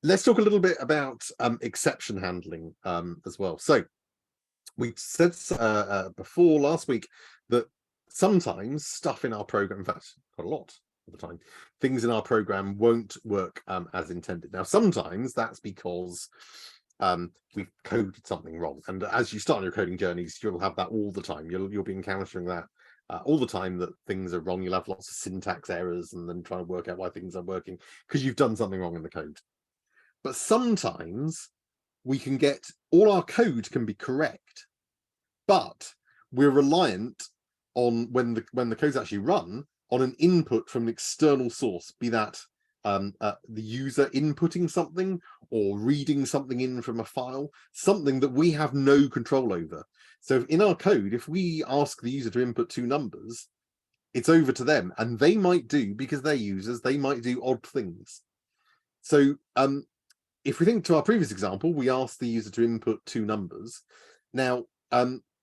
Let's talk a little bit about exception handling as well. So we said before last week that sometimes stuff in our program, in fact, quite a lot of the time, things in our program won't work as intended. Now, sometimes that's because we've coded something wrong. And as you start on your coding journeys, you'll have that all the time. You'll be encountering that all the time, that things are wrong. You'll have lots of syntax errors and then try to work out why things are working because you've done something wrong in the code. But sometimes we can get, all our code can be correct, but we're reliant on when the code's actually run on an input from an external source, be that the user inputting something or reading something in from a file, something that we have no control over. So in our code, if we ask the user to input two numbers, it's over to them, and they might do, because they're users, they might do odd things. So if we think to our previous example, we asked the user to input two numbers. Now,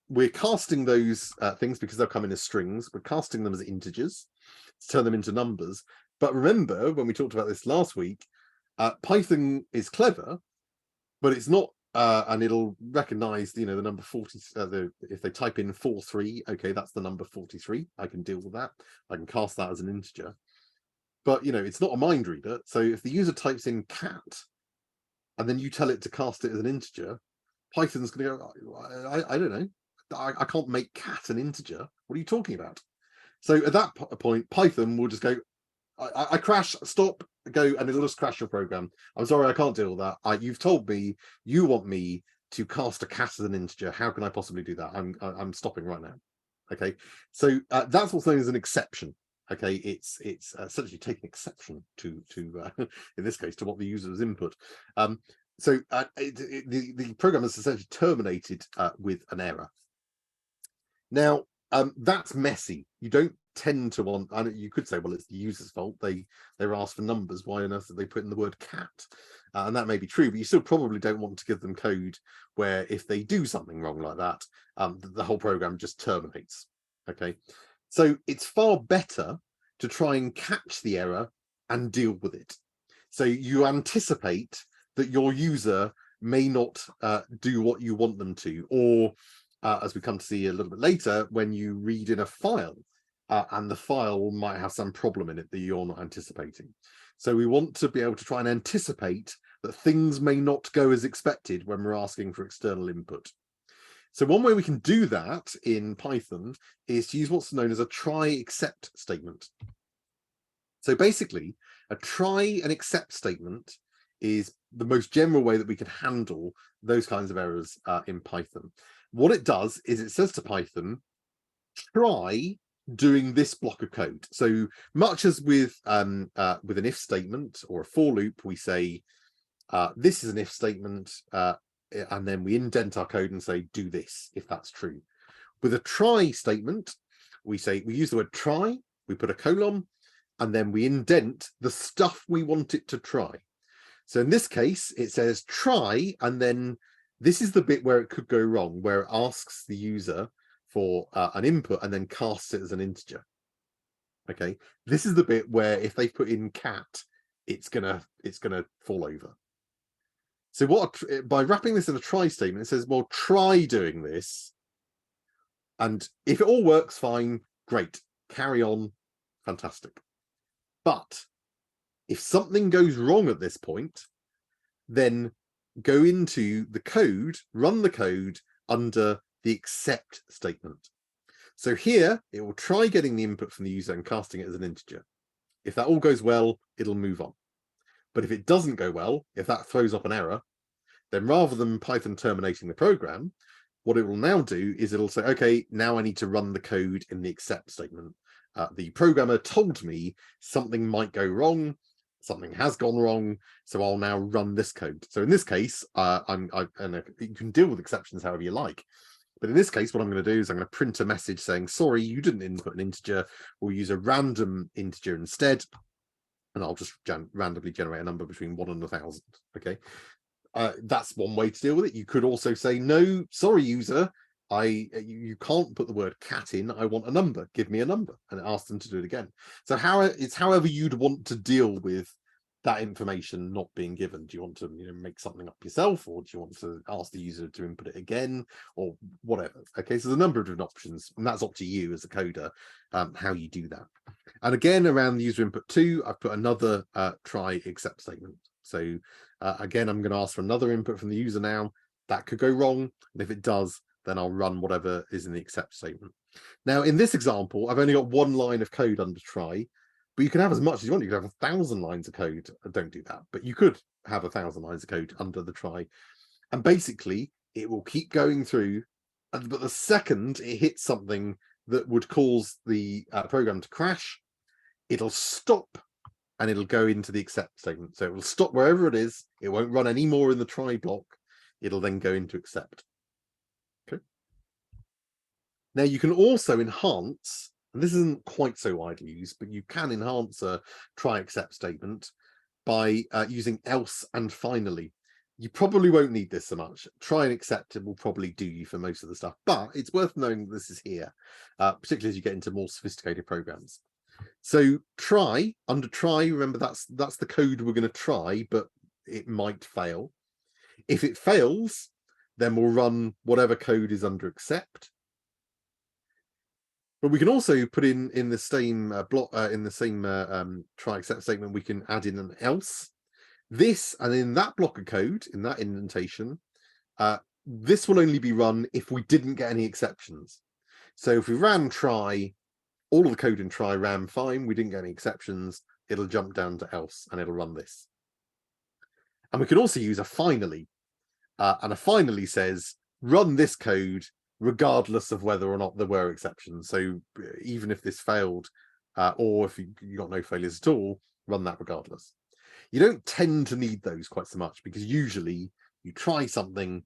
we're casting those things because they'll come in as strings. We're casting them as integers to turn them into numbers. But remember, when we talked about this last week, Python is clever, but it's not, and it'll recognize, the number 40. If they type in 43, okay, that's the number 43. I can deal with that. I can cast that as an integer. But it's not a mind reader. So if the user types in cat, and then you tell it to cast it as an integer, Python's going to go, I don't know. I can't make cat an integer. What are you talking about? So at that point, Python will just go, I crash, stop, go and it'll just crash your program. I'm sorry, I can't deal with that. You've told me you want me to cast a cat as an integer. How can I possibly do that? I'm stopping right now. Okay, so that's what's known as an exception. Okay, it's essentially taking exception to in this case to what the user has input. So the program is essentially terminated with an error. Now that's messy. You don't tend to want, and you could say, well, it's the user's fault. They're asked for numbers. Why on earth did they put in the word cat? And that may be true, but you still probably don't want to give them code where if they do something wrong like that, the whole program just terminates. Okay, so it's far better to try and catch the error and deal with it. So you anticipate that your user may not do what you want them to, or as we come to see a little bit later, when you read in a file and the file might have some problem in it that you're not anticipating. So we want to be able to try and anticipate that things may not go as expected when we're asking for external input. So one way we can do that in Python is to use what's known as a try except statement. So basically, a try and except statement is the most general way that we can handle those kinds of errors in Python. What it does is it says to Python, try doing this block of code. So much as with an if statement or a for loop, we say this is an if statement, and then we indent our code and say do this if that's true. With a try statement, we use the word try, we put a colon, and then we indent the stuff we want it to try. So in this case, it says try, and then this is the bit where it could go wrong, where it asks the user for an input and then casts it as an integer. Okay, this is the bit where if they put in cat, it's gonna fall over. So by wrapping this in a try statement, it says, well, try doing this, and if it all works fine, great, carry on, fantastic. But if something goes wrong at this point, then go into the code, run the code under the except statement. So here it will try getting the input from the user and casting it as an integer. If that all goes well, it'll move on. But if it doesn't go well, if that throws up an error, then rather than Python terminating the program, what it will now do is it'll say, okay, now I need to run the code in the except statement. The programmer told me something might go wrong, something has gone wrong, so I'll now run this code. So in this case, you can deal with exceptions however you like. But in this case, what I'm going to do is I'm going to print a message saying, sorry, you didn't input an integer. We'll use a random integer instead. And I'll just randomly generate a number between 1 and 1,000. Okay. That's one way to deal with it. You could also say, no, sorry, user, you can't put the word cat in. I want a number. Give me a number, and ask them to do it again. So it's however you'd want to deal with that information not being given. Do you want to make something up yourself, or do you want to ask the user to input it again, or whatever? Okay, so there's a number of different options, and that's up to you as a coder how you do that. And again, around the user input too, I've put another try except statement. So again, I'm going to ask for another input from the user now. That could go wrong, and if it does, then I'll run whatever is in the except statement. Now, in this example, I've only got one line of code under try, but you can have as much as you want. You could have 1,000 lines of code. Don't do that, but you could have 1,000 lines of code under the try. And basically, it will keep going through, but the second it hits something that would cause the program to crash, it'll stop and it'll go into the except statement. So it will stop wherever it is. It won't run any more in the try block. It'll then go into accept. Okay. Now you can also enhance, and this isn't quite so widely used, but you can enhance a try except statement by using else and finally. You probably won't need this so much. Try and accept it will probably do you for most of the stuff, but it's worth knowing that this is here, particularly as you get into more sophisticated programs. So under try, remember that's the code we're going to try, but it might fail. If it fails, then we'll run whatever code is under accept. But we can also put in the same block in the same try except statement. We can add in an else. This, and in that block of code, in that indentation, this will only be run if we didn't get any exceptions. So if we ran try, all of the code in try ran fine, we didn't get any exceptions, it'll jump down to else and it'll run this. And we can also use a finally, and a finally says run this code regardless of whether or not there were exceptions. So even if this failed, or if you got no failures at all, run that regardless. You don't tend to need those quite so much, because usually you try something,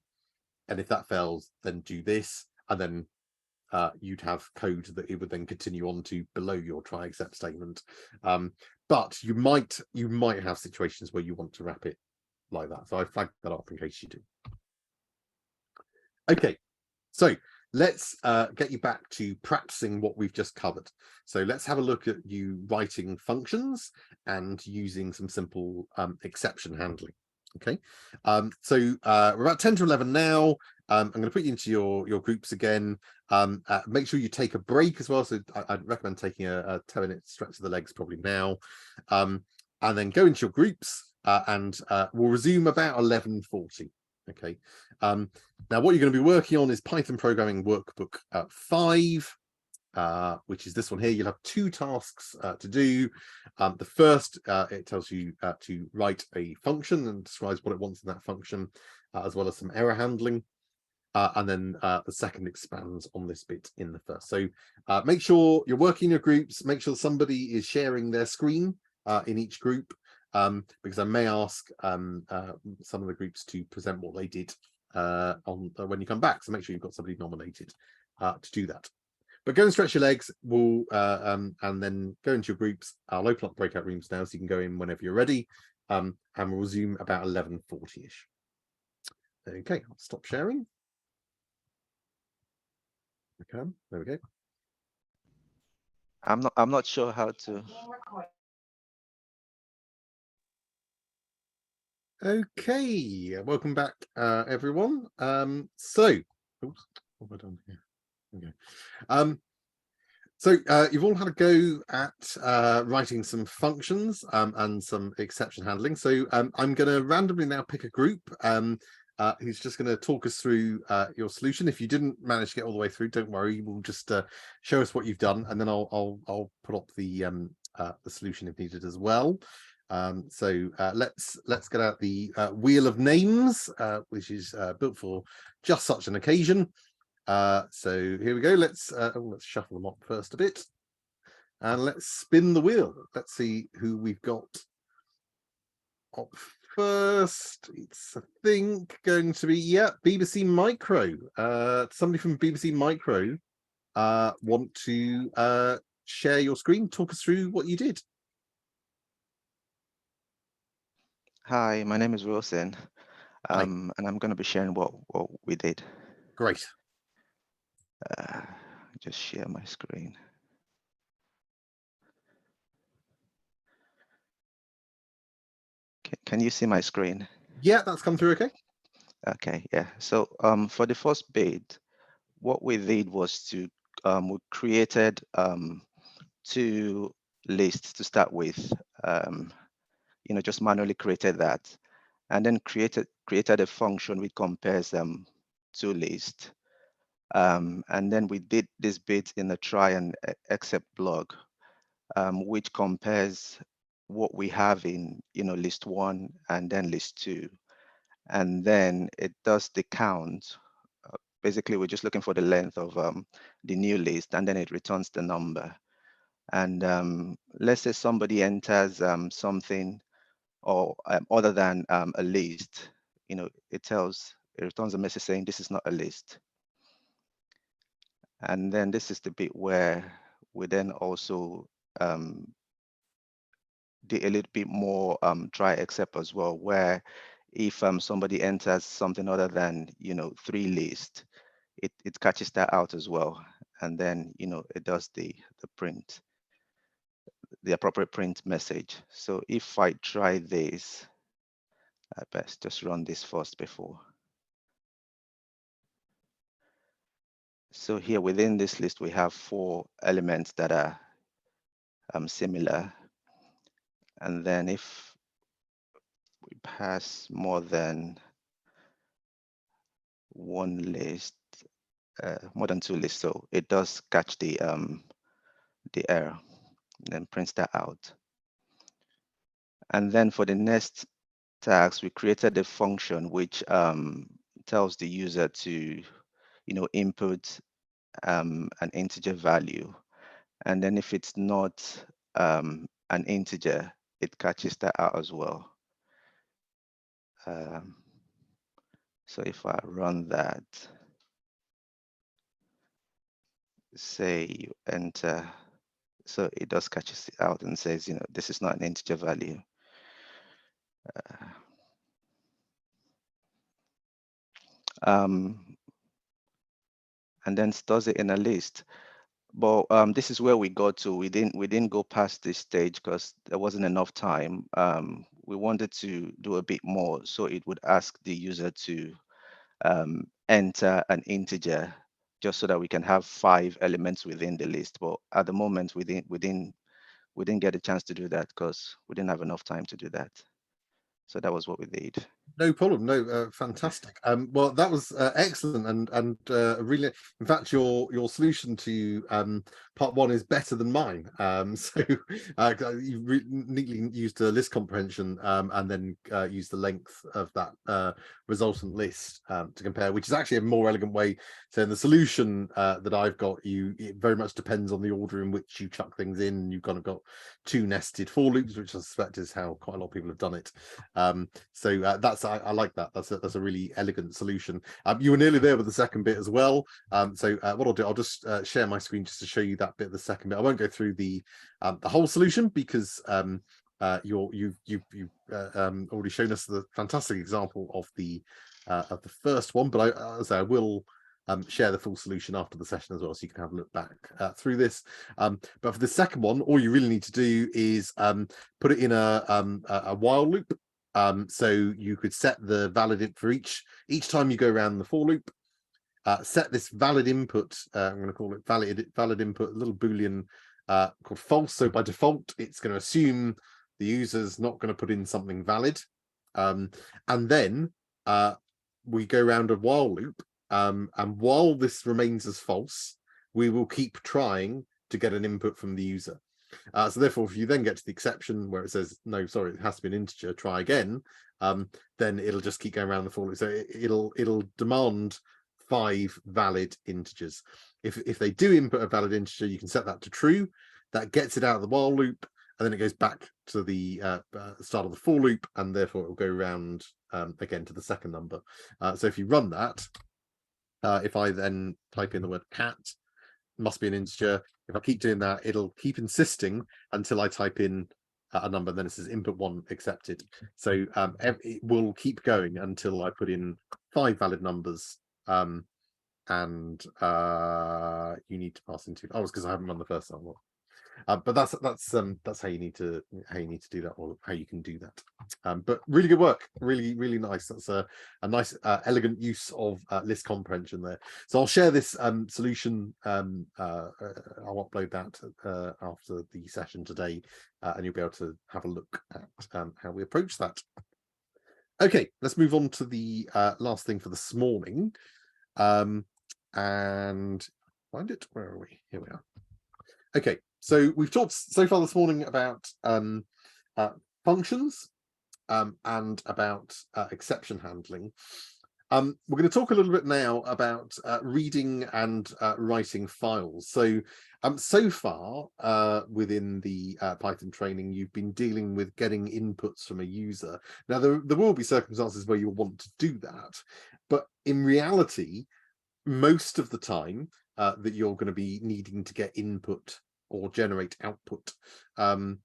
and if that fails, then do this, and then you'd have code that it would then continue on to below your try except statement. But you might have situations where you want to wrap it like that. So I flagged that up in case you do. Okay, so let's get you back to practicing what we've just covered. So let's have a look at you writing functions and using some simple exception handling. Okay, so we're about 10 to 11 now. I'm going to put you into your groups again. Make sure you take a break as well. So I'd recommend taking a 10-minute stretch of the legs probably now, and then go into your groups, and we'll resume about 11:40. Okay. Now what you're going to be working on is Python Programming Workbook 5, which is this one here. You'll have 2 tasks to do. The first, it tells you to write a function and describes what it wants in that function, as well as some error handling. And then the second expands on this bit in the first. So make sure you're working in your groups. Make sure somebody is sharing their screen in each group, because I may ask some of the groups to present what they did when you come back. So make sure you've got somebody nominated to do that. But go and stretch your legs. We'll and then go into your groups. I'll open up breakout rooms now, so you can go in whenever you're ready, and we'll resume about 11:40ish. Okay, I'll stop sharing. Okay, there we go. I'm not sure how to. Okay, welcome back, everyone. So, oops, what have I done here? Okay. So you've all had a go at writing some functions and some exception handling. So I'm going to randomly now pick a group who's just going to talk us through your solution. If you didn't manage to get all the way through, don't worry. We'll just show us what you've done, and then I'll put up the solution if needed as well. So let's get out the wheel of names, which is built for just such an occasion. So here we go. Let's shuffle them up first a bit, and let's spin the wheel. Let's see who we've got up first. It's, I think, going to be BBC Micro. Somebody from BBC Micro want to share your screen, talk us through what you did. Hi, my name is Wilson, and I'm going to be sharing what we did. Great. Just share my screen. Can you see my screen? Yeah, that's come through okay. Okay, yeah. So for the first bit, what we did was to we created 2 lists to start with. Just manually created that, and then created a function which compares 2 lists. And then we did this bit in the try and except block, which compares what we have in list 1 and then list 2, and then it does the count. Basically, we're just looking for the length of the new list, and then it returns the number. And let's say somebody enters something or other than a list, it returns a message saying this is not a list. And then this is the bit where we then also did a little bit more try except as well, where if somebody enters something other than 3 list, it catches that out as well, and then it does the print, the appropriate print message. So if I try this, I best just run this first before. So here within this list, we have 4 elements that are similar. And then if we pass more than 1 list, more than 2 lists, so it does catch the the error, then prints that out. And then for the next task, we created a function which tells the user to, input an integer value. And then if it's not an integer, it catches that out as well. So if I run that, say you enter, so it does catches it out and says, this is not an integer value. And then stores it in a list. But this is where we got to. We didn't go past this stage because there wasn't enough time. We wanted to do a bit more, so it would ask the user to enter an integer, just so that we can have 5 elements within the list. But at the moment, we didn't get a chance to do that because we didn't have enough time to do that. So that was what we did. No problem. No, fantastic. Well, that was excellent, and really, in fact, your solution to part 1 is better than mine. So you neatly used a list comprehension and then used the length of that resultant list to compare, which is actually a more elegant way. So in the solution that I've got, it very much depends on the order in which you chuck things in. You've kind of got 2 nested for loops, which I suspect is how quite a lot of people have done it. So that's I like that. That's a really elegant solution. You were nearly there with the second bit as well. So what I'll do, I'll just share my screen just to show you that bit of the second bit. I won't go through the whole solution because you've already shown us the fantastic example of the first one. But I will share the full solution after the session as well, so you can have a look back through this. But for the second one, all you really need to do is put it in a while loop. So you could set the valid for each time you go around the for loop. Set this valid input. I'm going to call it valid input, a little boolean called false. So by default, it's going to assume the user's not going to put in something valid, and then we go around a while loop. And while this remains as false, we will keep trying to get an input from the user. So therefore, if you then get to the exception where it says, no, sorry, it has to be an integer, try again, then it'll just keep going around the for loop. So it'll demand 5 valid integers. If they do input a valid integer, you can set that to true. That gets it out of the while loop, and then it goes back to the start of the for loop, and therefore it will go around again to the second number. So if you run that, if I then type in the word cat, must be an integer. If I keep doing that, it'll keep insisting until I type in a number, then it says input 1 accepted. So it will keep going until I put in 5 valid numbers, and you need to pass into. Oh, it's because I haven't run the first one. But that's how you need to do that, or how you can do that. But really good work, really nice. That's a nice elegant use of list comprehension there. So I'll share this solution. I'll upload that after the session today, and you'll be able to have a look at how we approach that. Okay, let's move on to the last thing for this morning, and find it. Where are we? Here we are. Okay. So we've talked so far this morning about functions and about exception handling. We're going to talk a little bit now about reading and writing files. So so far within the Python training, you've been dealing with getting inputs from a user. Now, there will be circumstances where you'll want to do that, but in reality, most of the time that you're going to be needing to get input or generate output in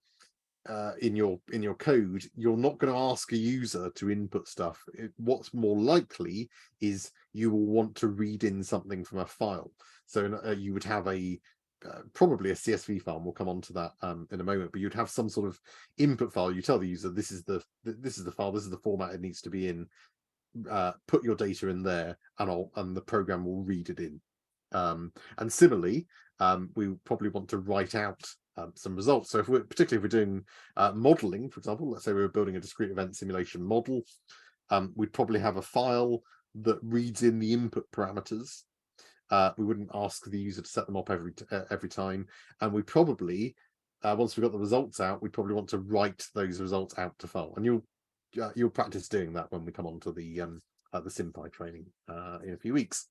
your code, you're not going to ask a user to input stuff. What's more likely is you will want to read in something from a file. So you would have probably a CSV file. We'll come on to that in a moment, but you'd have some sort of input file. You tell the user, this is the file, this is the format it needs to be in. Put your data in there, and the program will read it in. And similarly, we probably want to write out some results. So particularly if we're doing modeling, for example, let's say we were building a discrete event simulation model, we'd probably have a file that reads in the input parameters, We wouldn't ask the user to set them up every time, and we probably once we've got the results out, we probably want to write those results out to file, and you'll practice doing that when we come on to the SymPy training in a few weeks.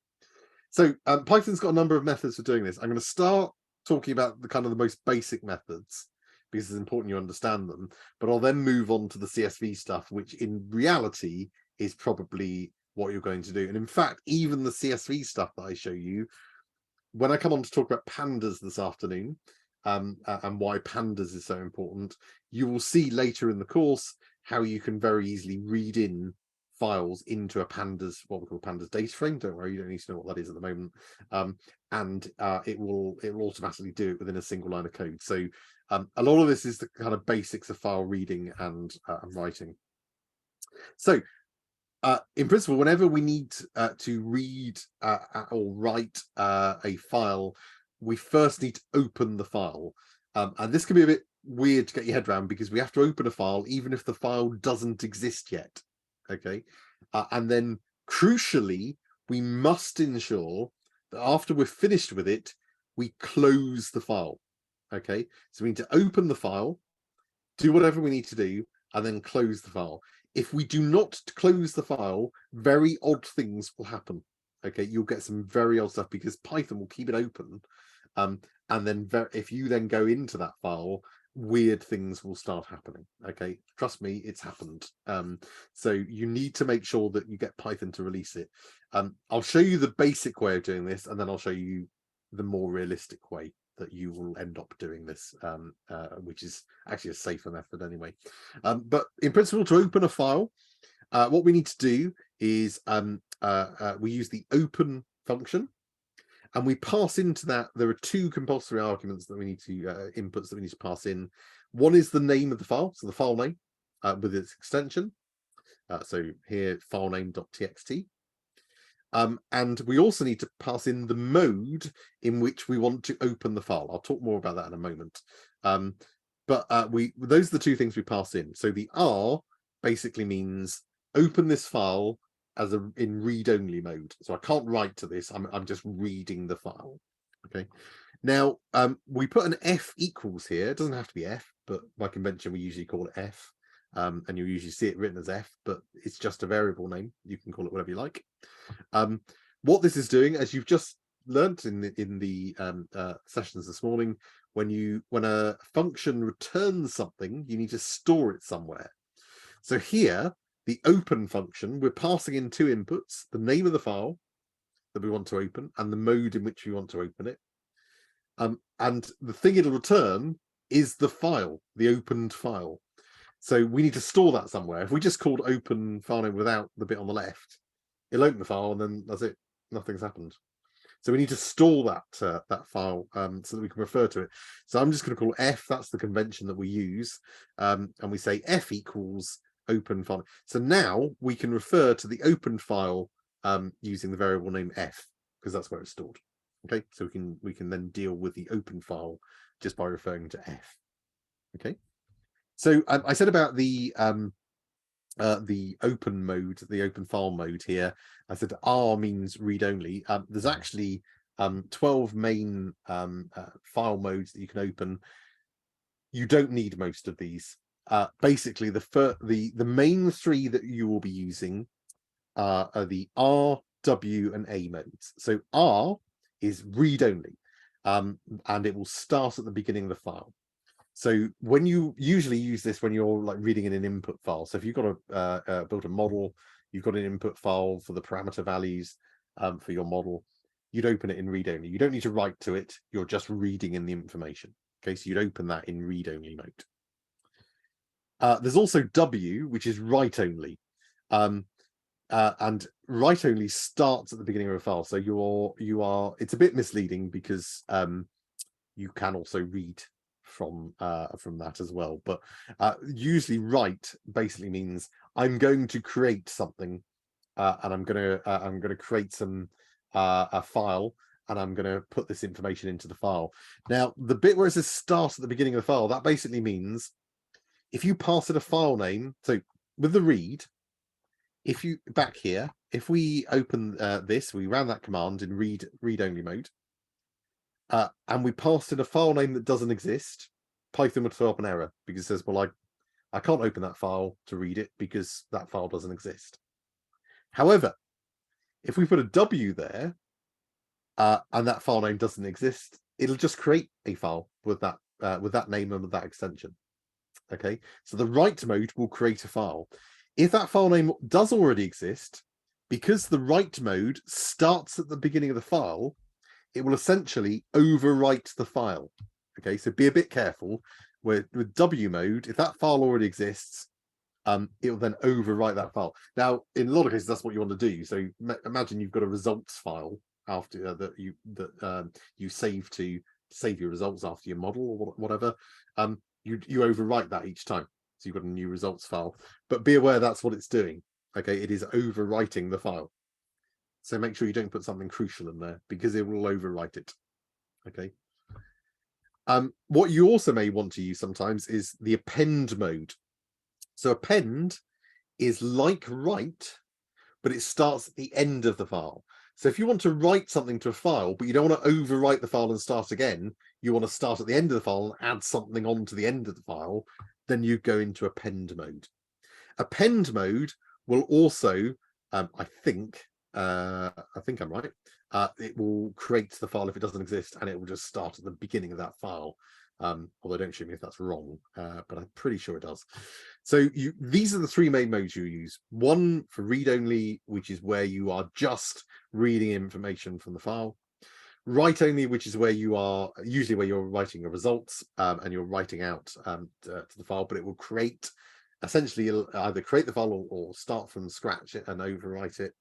So Python's got a number of methods for doing this. I'm going to start talking about the kind of the most basic methods because it's important you understand them, but I'll then move on to the CSV stuff, which in reality is probably what you're going to do. And in fact, even the CSV stuff that I show you, when I come on to talk about pandas this afternoon, and why pandas is so important, you will see later in the course how you can very easily read in files into a pandas, what we call pandas data frame. Don't worry, you don't need to know what that is at the moment. And it will automatically do it within a single line of code. So a lot of this is the kind of basics of file reading and writing. So in principle, whenever we need to read or write a file, we first need to open the file. And this can be a bit weird to get your head around because we have to open a file even if the file doesn't exist yet. Okay. And then crucially, we must ensure that after we're finished with it, we close the file. Okay. So we need to open the file, do whatever we need to do, and then close the file. If we do not close the file, very odd things will happen. Okay, you'll get some very odd stuff because Python will keep it open. And then if you then go into that file, weird things will start happening. Okay, trust me, it's happened. So you need to make sure that you get Python to release it. I'll show you the basic way of doing this, and then I'll show you the more realistic way that you will end up doing this, which is actually a safer method anyway. But in principle, to open a file, what we need to do is we use the open function, and we pass into that. There are two compulsory arguments that we need to inputs that we need to pass in. One is the name of the file, so the file name with its extension. So here, filename.txt. And we also need to pass in the mode in which we want to open the file. I'll talk more about that in a moment. But those are the two things we pass in. So the R basically means open this file as in read-only mode. So I can't write to this. I'm just reading the file. Okay. Now we put an F equals here. It doesn't have to be F, but by convention we usually call it F. And you usually see it written as F, but it's just a variable name. You can call it whatever you like. What this is doing, as you've just learnt in the sessions this morning, when a function returns something, you need to store it somewhere. So here, the open function, we're passing in two inputs: the name of the file that we want to open and the mode in which we want to open it. And the thing it'll return is the file, the opened file. So we need to store that somewhere. If we just called open file name without the bit on the left, it'll open the file and then that's it. Nothing's happened. So we need to store that file so that we can refer to it. So I'm just going to call F. That's the convention that we use, and we say F equals open file. So now we can refer to the open file using the variable name F because that's where it's stored. Okay, so we can then deal with the open file just by referring to F. Okay. So I said about the open mode, the open file mode here. I said R means read only. There's actually 12 main file modes that you can open. You don't need most of these. Basically, the main three that you will be using are the R, W, and A modes. So R is read only, and it will start at the beginning of the file. So when you usually use this when you're like reading in an input file. So if you've got to build a model, you've got an input file for the parameter values for your model, you'd open it in read only. You don't need to write to it. You're just reading in the information. Okay, so you'd open that in read only mode. There's also W, which is write only. And write only starts at the beginning of a file. So it's a bit misleading because you can also read from that as well, but usually write basically means I'm going to create something and I'm going to create some a file, and I'm going to put this information into the file. Now the bit where it says start at the beginning of the file, that basically means if you pass it a file name, so with the read, if you back here, if we open this, we ran that command in read-only mode, and we passed in a file name that doesn't exist, Python would throw up an error because it says, well, I can't open that file to read it because that file doesn't exist. However, if we put a W there, and that file name doesn't exist, it'll just create a file with that name and with that extension. Okay, so the write mode will create a file. If that file name does already exist, because the write mode starts at the beginning of the file, it will essentially overwrite the file. Okay, so be a bit careful with W mode. If that file already exists, it will then overwrite that file. Now, in a lot of cases, that's what you want to do. So imagine you've got a results file after that you save your results after your model or whatever. You overwrite that each time. So you've got a new results file, but be aware that's what it's doing. Okay, it is overwriting the file. So make sure you don't put something crucial in there because it will overwrite it. Okay. What you also may want to use sometimes is the append mode. So append is like write, but it starts at the end of the file. So if you want to write something to a file, but you don't want to overwrite the file and start again, you want to start at the end of the file and add something on to the end of the file, then you go into append mode. Append mode will also, I think I'm right, it will create the file if it doesn't exist, and it will just start at the beginning of that file. Although don't shoot me if that's wrong, but I'm pretty sure it does. So these are the three main modes you use. One for read only, which is where you are just reading information from the file. Write only, which is where you are usually where you're writing your results and you're writing out to the file, but it will create, essentially it'll either create the file or start from scratch and overwrite it.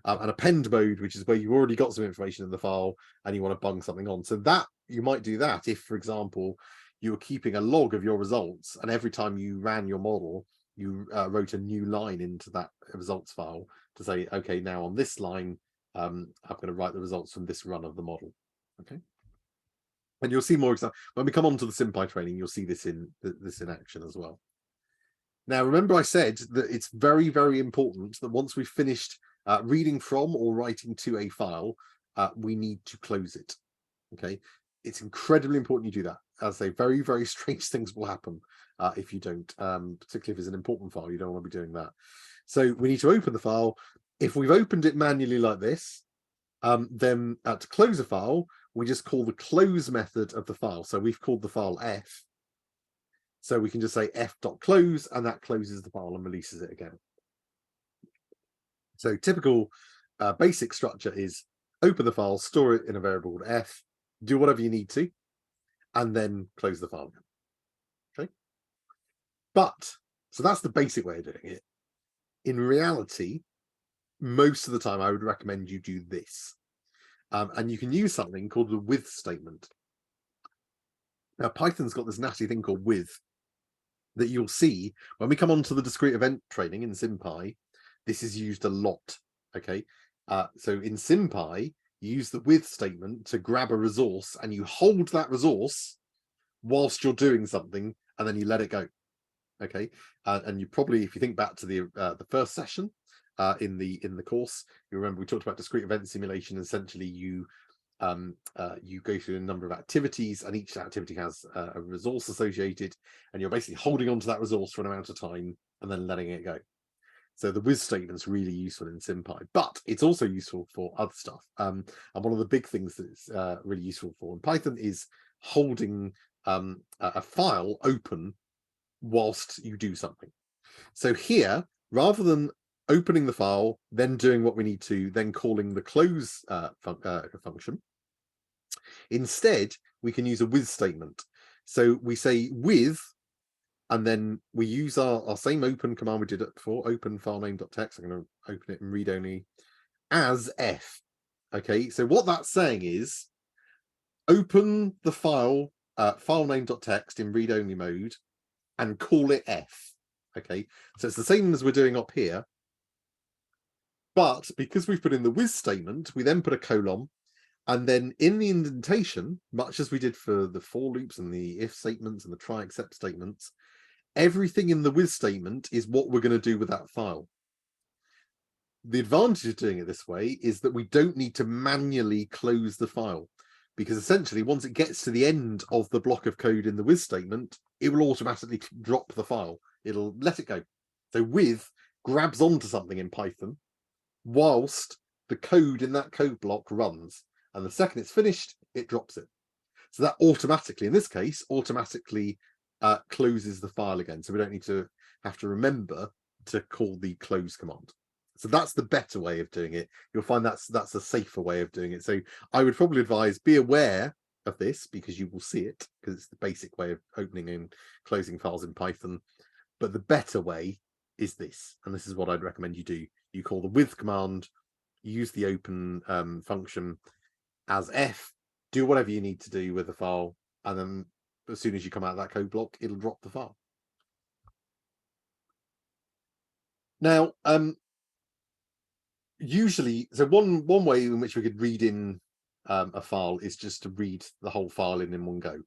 And append mode, which is where you've already got some information in the file and you want to bung something on. So that you might do that if, for example, you were keeping a log of your results, and every time you ran your model, you wrote a new line into that results file to say, okay, now on this line, I'm going to write the results from this run of the model. Okay. And you'll see more examples when we come on to the SymPy training. You'll see this in action as well. Now, remember I said that it's very, very important that once we've finished reading from or writing to a file, we need to close it. Okay, it's incredibly important you do that. As I say, very, very strange things will happen if you don't, particularly if it's an important file. You don't want to be doing that. So we need to open the file. If we've opened it manually like this, then to close a file, we just call the close method of the file. So we've called the file f. So we can just say f.close, and that closes the file and releases it again. So typical basic structure is open the file, store it in a variable called f, do whatever you need to, and then close the file again. Okay. But, so that's the basic way of doing it. In reality, most of the time I would recommend you do this. And you can use something called the with statement. Now, Python's got this nasty thing called with that you'll see when we come on to the discrete event training in SymPy. This is used a lot. Okay, so in SymPy, you use the with statement to grab a resource, and you hold that resource whilst you're doing something, and then you let it go. Okay, and you probably, if you think back to the first session in the course, you remember we talked about discrete event simulation. Essentially, you go through a number of activities, and each activity has a resource associated, and you're basically holding on to that resource for an amount of time and then letting it go. So the with statement is really useful in SymPy, but it's also useful for other stuff. And one of the big things that's really useful for in Python is holding a file open whilst you do something. So here, rather than opening the file, then doing what we need to, then calling the close function, instead, we can use a with statement. So we say with, and then we use our same open command we did it before, open filename.txt. I'm going to open it and read only as f. Okay, so what that's saying is open the file filename.txt in read only mode and call it f. Okay, so it's the same as we're doing up here, but because we've put in the with statement, we then put a colon, and then in the indentation, much as we did for the for loops and the if statements and the try except statements, everything in the with statement is what we're going to do with that file. The advantage of doing it this way is that we don't need to manually close the file, because essentially once it gets to the end of the block of code in the with statement, it will automatically drop the file. It'll let it go. So with grabs onto something in Python whilst the code in that code block runs, and the second it's finished, it drops it. So that automatically, in this case, automatically closes the file again. So we don't need to have to remember to call the close command. So that's the better way of doing it. You'll find that's a safer way of doing it. So I would probably advise be aware of this, because you will see it, because it's the basic way of opening and closing files in Python. But the better way is this, and this is what I'd recommend you do. You call the with command, use the open function as F, do whatever you need to do with the file, and then as soon as you come out of that code block, it'll drop the file. Now, usually, so one way in which we could read in a file is just to read the whole file in one go.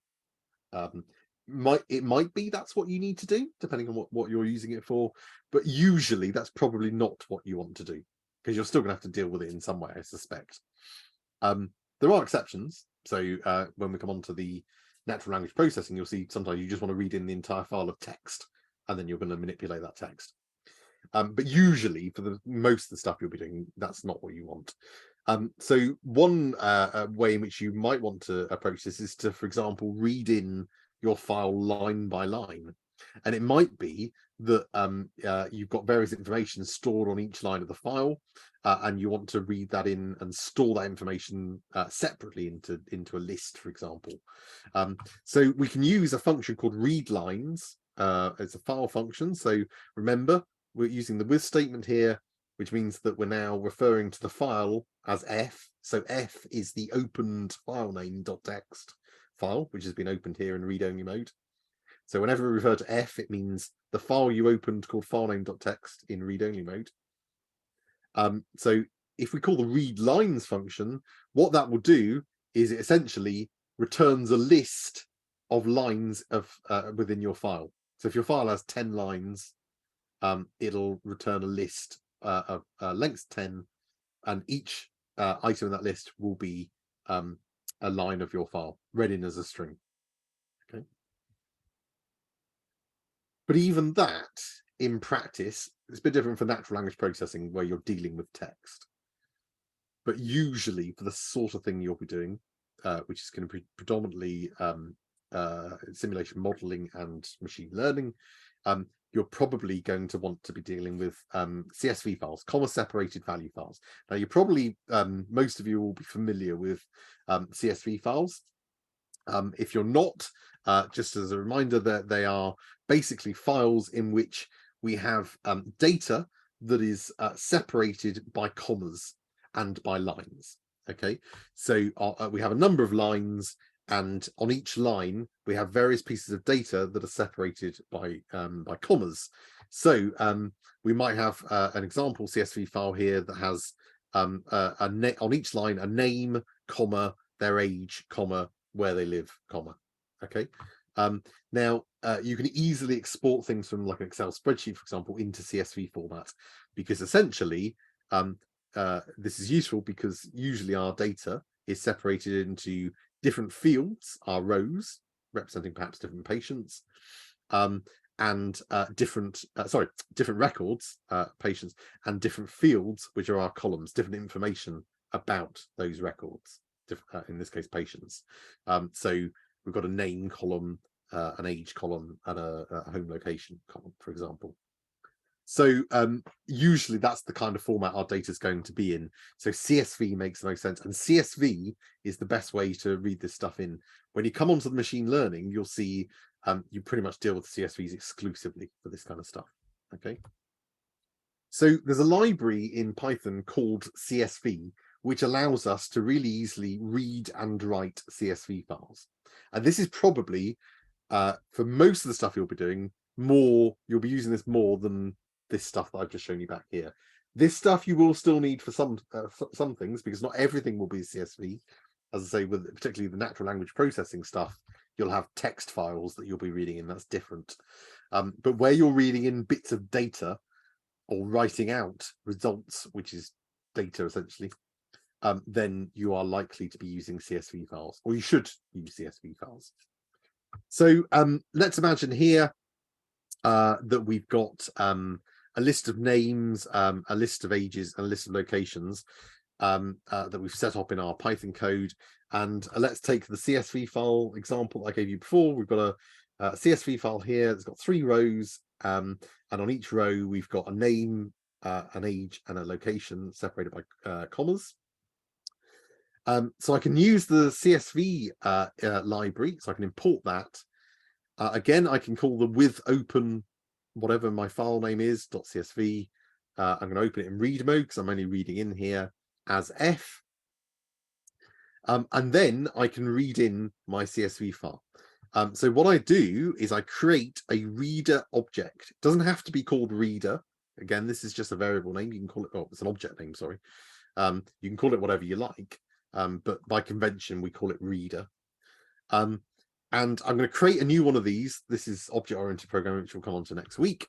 It might be that's what you need to do, depending on what you're using it for, but usually that's probably not what you want to do, because you're still going to have to deal with it in some way, I suspect. There are exceptions. So when we come on to the natural language processing, you'll see sometimes you just want to read in the entire file of text, and then you're going to manipulate that text. But usually for the most of the stuff you'll be doing, that's not what you want. So one way in which you might want to approach this is to, for example, read in your file line by line. And it might be that you've got various information stored on each line of the file, and you want to read that in and store that information separately into a list, for example. So we can use a function called readLines. It's a file function. So remember, we're using the with statement here, which means that we're now referring to the file as F. So F is the opened file name.txt file, which has been opened here in read-only mode. So whenever we refer to F, it means the file you opened called filename.txt in read-only mode. So if we call the readLines function, what that will do is it essentially returns a list of lines of within your file. So if your file has 10 lines, it'll return a list of length 10, and each item in that list will be a line of your file, read in as a string. Okay. But even that, in practice, it's a bit different for natural language processing, where you're dealing with text. But usually for the sort of thing you'll be doing, which is going to be predominantly simulation modeling and machine learning, you're probably going to want to be dealing with CSV files, comma separated value files. Now, you probably, most of you will be familiar with CSV files. If you're not, just as a reminder, that they are basically files in which we have data that is separated by commas and by lines. Okay, so we have a number of lines, and on each line we have various pieces of data that are separated by commas. So we might have an example CSV file here that has on each line a name, comma, their age, comma, where they live, comma. Okay. Now you can easily export things from like an Excel spreadsheet, for example, into CSV format, because essentially this is useful because usually our data is separated into different fields, our rows representing perhaps different patients, and different records, patients, and different fields, which are our columns, different information about those records, in this case patients. So we've got a name column, an age column, and a home location column, for example. So usually that's the kind of format our data is going to be in. So CSV makes the most sense, and CSV is the best way to read this stuff in. When you come onto the machine learning, you'll see you pretty much deal with CSVs exclusively for this kind of stuff. Okay. So there's a library in Python called CSV, which allows us to really easily read and write CSV files. And this is probably, for most of the stuff you'll be doing, you'll be using this more than this stuff that I've just shown you back here. This stuff you will still need for some things, because not everything will be CSV. As I say, with particularly the natural language processing stuff, you'll have text files that you'll be reading in. That's different. But where you're reading in bits of data, or writing out results, which is data essentially, then you are likely to be using CSV files, or you should use CSV files. So let's imagine here that we've got a list of names, a list of ages, and a list of locations that we've set up in our Python code. And let's take the CSV file example I gave you before. We've got a CSV file here. It's got 3 rows, and on each row we've got a name, an age, and a location separated by commas. So I can use the CSV library, so I can import that. Again, I can call the with open whatever my file name is .csv. I'm going to open it in read mode because I'm only reading in here as F. And then I can read in my CSV file. So what I do is I create a reader object. It doesn't have to be called reader. Again, this is just a variable name. You can call it, oh, it's an object name, sorry. You can call it whatever you like. But by convention, we call it reader. And I'm going to create a new one of these. This is object-oriented programming, which we'll come on to next week.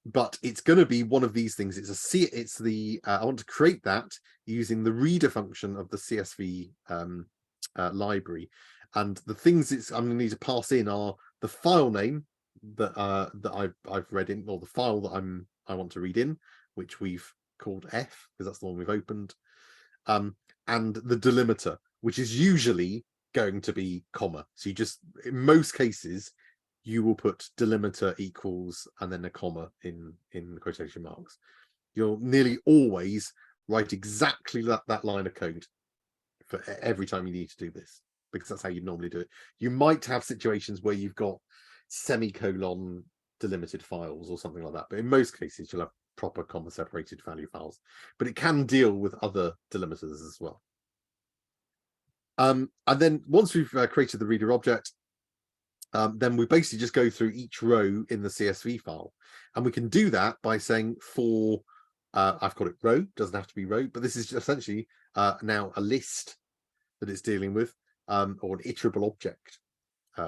But it's going to be one of these things. I want to create that using the reader function of the CSV library. And the things I'm going to need to pass in are the file name that I've read in, or the file that I want to read in, which we've called F because that's the one we've opened. And the delimiter, which is usually going to be comma. So you just, in most cases, you will put delimiter equals and then a comma in quotation marks. You'll nearly always write exactly that line of code for every time you need to do this, because that's how you normally do it. You might have situations where you've got semicolon delimited files or something like that, but in most cases you'll have proper comma separated value files, but it can deal with other delimiters as well. And then once we've created the reader object, then we basically just go through each row in the CSV file, and we can do that by saying for I've called it row, doesn't have to be row, but this is essentially now a list that it's dealing with, or an iterable object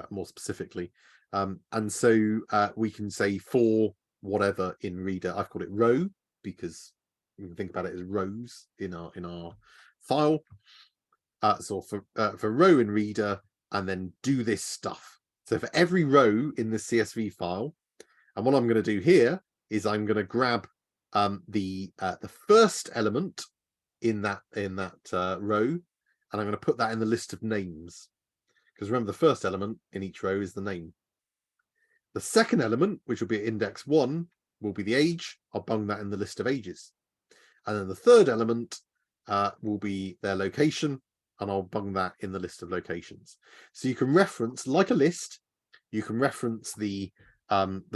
more specifically. And so we can say for whatever in reader. I've called it row because you can think about it as rows in our file. So for row in reader, and then do this stuff. So for every row in the CSV file, and what I'm going to do here is I'm going to grab the first element in that row, and I'm going to put that in the list of names, because remember the first element in each row is the name. The second element, which will be at index 1, will be the age. I'll bung that in the list of ages. And then the third element will be their location, and I'll bung that in the list of locations. So you can reference, like a list, you can reference the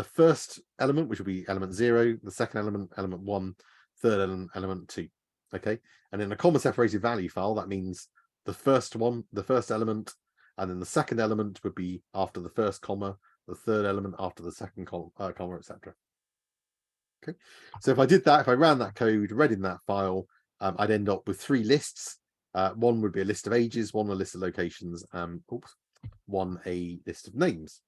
first element, which will be element 0, the second element, element 1, third element, element 2. Okay, and in a comma separated value file, that means the first one, the first element, and then the second element would be after the first comma, the third element after the second comma, etc. Okay, so if I did that, if I ran that code, read in that file, I'd end up with 3 lists. One would be a list of ages, one a list of locations, one a list of names.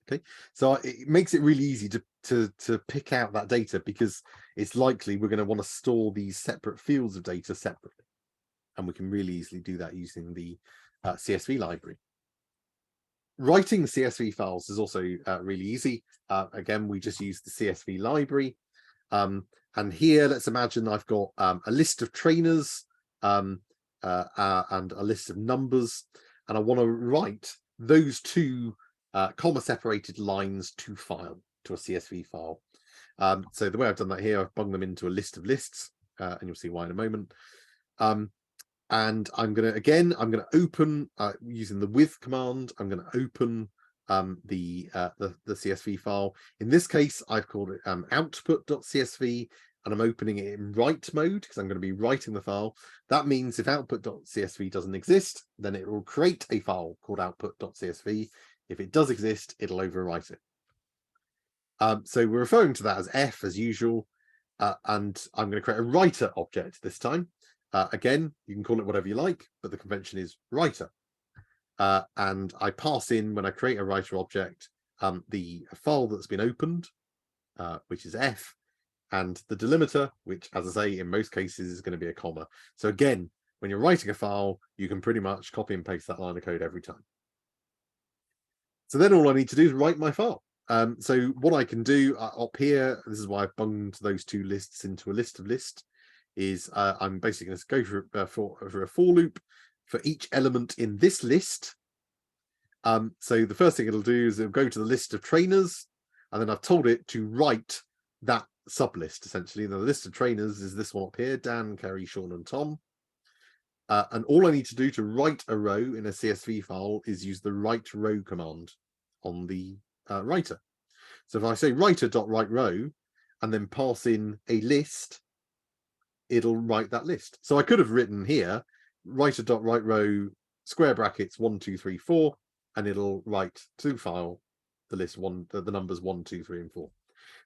Okay, so it makes it really easy to pick out that data, because it's likely we're going to want to store these separate fields of data separately, and we can really easily do that using the CSV library. Writing CSV files is also really easy. Again, we just use the CSV library, and here let's imagine I've got a list of trainers and a list of numbers, and I want to write those 2 comma separated lines to a CSV file. So the way I've done that here, I've bunged them into a list of lists, and you'll see why in a moment. And I'm going to open using the with command. I'm going to open the CSV file. In this case, I've called it output.csv, and I'm opening it in write mode because I'm going to be writing the file. That means if output.csv doesn't exist, then it will create a file called output.csv. If it does exist, it'll overwrite it. So we're referring to that as F as usual, and I'm going to create a writer object this time. Again, you can call it whatever you like, but the convention is writer. And I pass in, when I create a writer object, the file that's been opened, which is F, and the delimiter, which, as I say, in most cases is going to be a comma. So again, when you're writing a file, you can pretty much copy and paste that line of code every time. So then all I need to do is write my file. So what I can do up here, this is why I've bunged those two lists into a list of lists, is I'm basically going to go for a for loop for each element in this list. So the first thing it'll do is it'll go to the list of trainers, and then I've told it to write that sublist, essentially. The list of trainers is this one up here, Dan, Kerry, Sean, and Tom. And all I need to do to write a row in a CSV file is use the write row command on the writer. So if I say writer.write row and then pass in a list, it'll write that list. So I could have written here writer.write row square brackets 1, 2, 3, 4, and it'll write to file the list the numbers 1, 2, 3, and 4.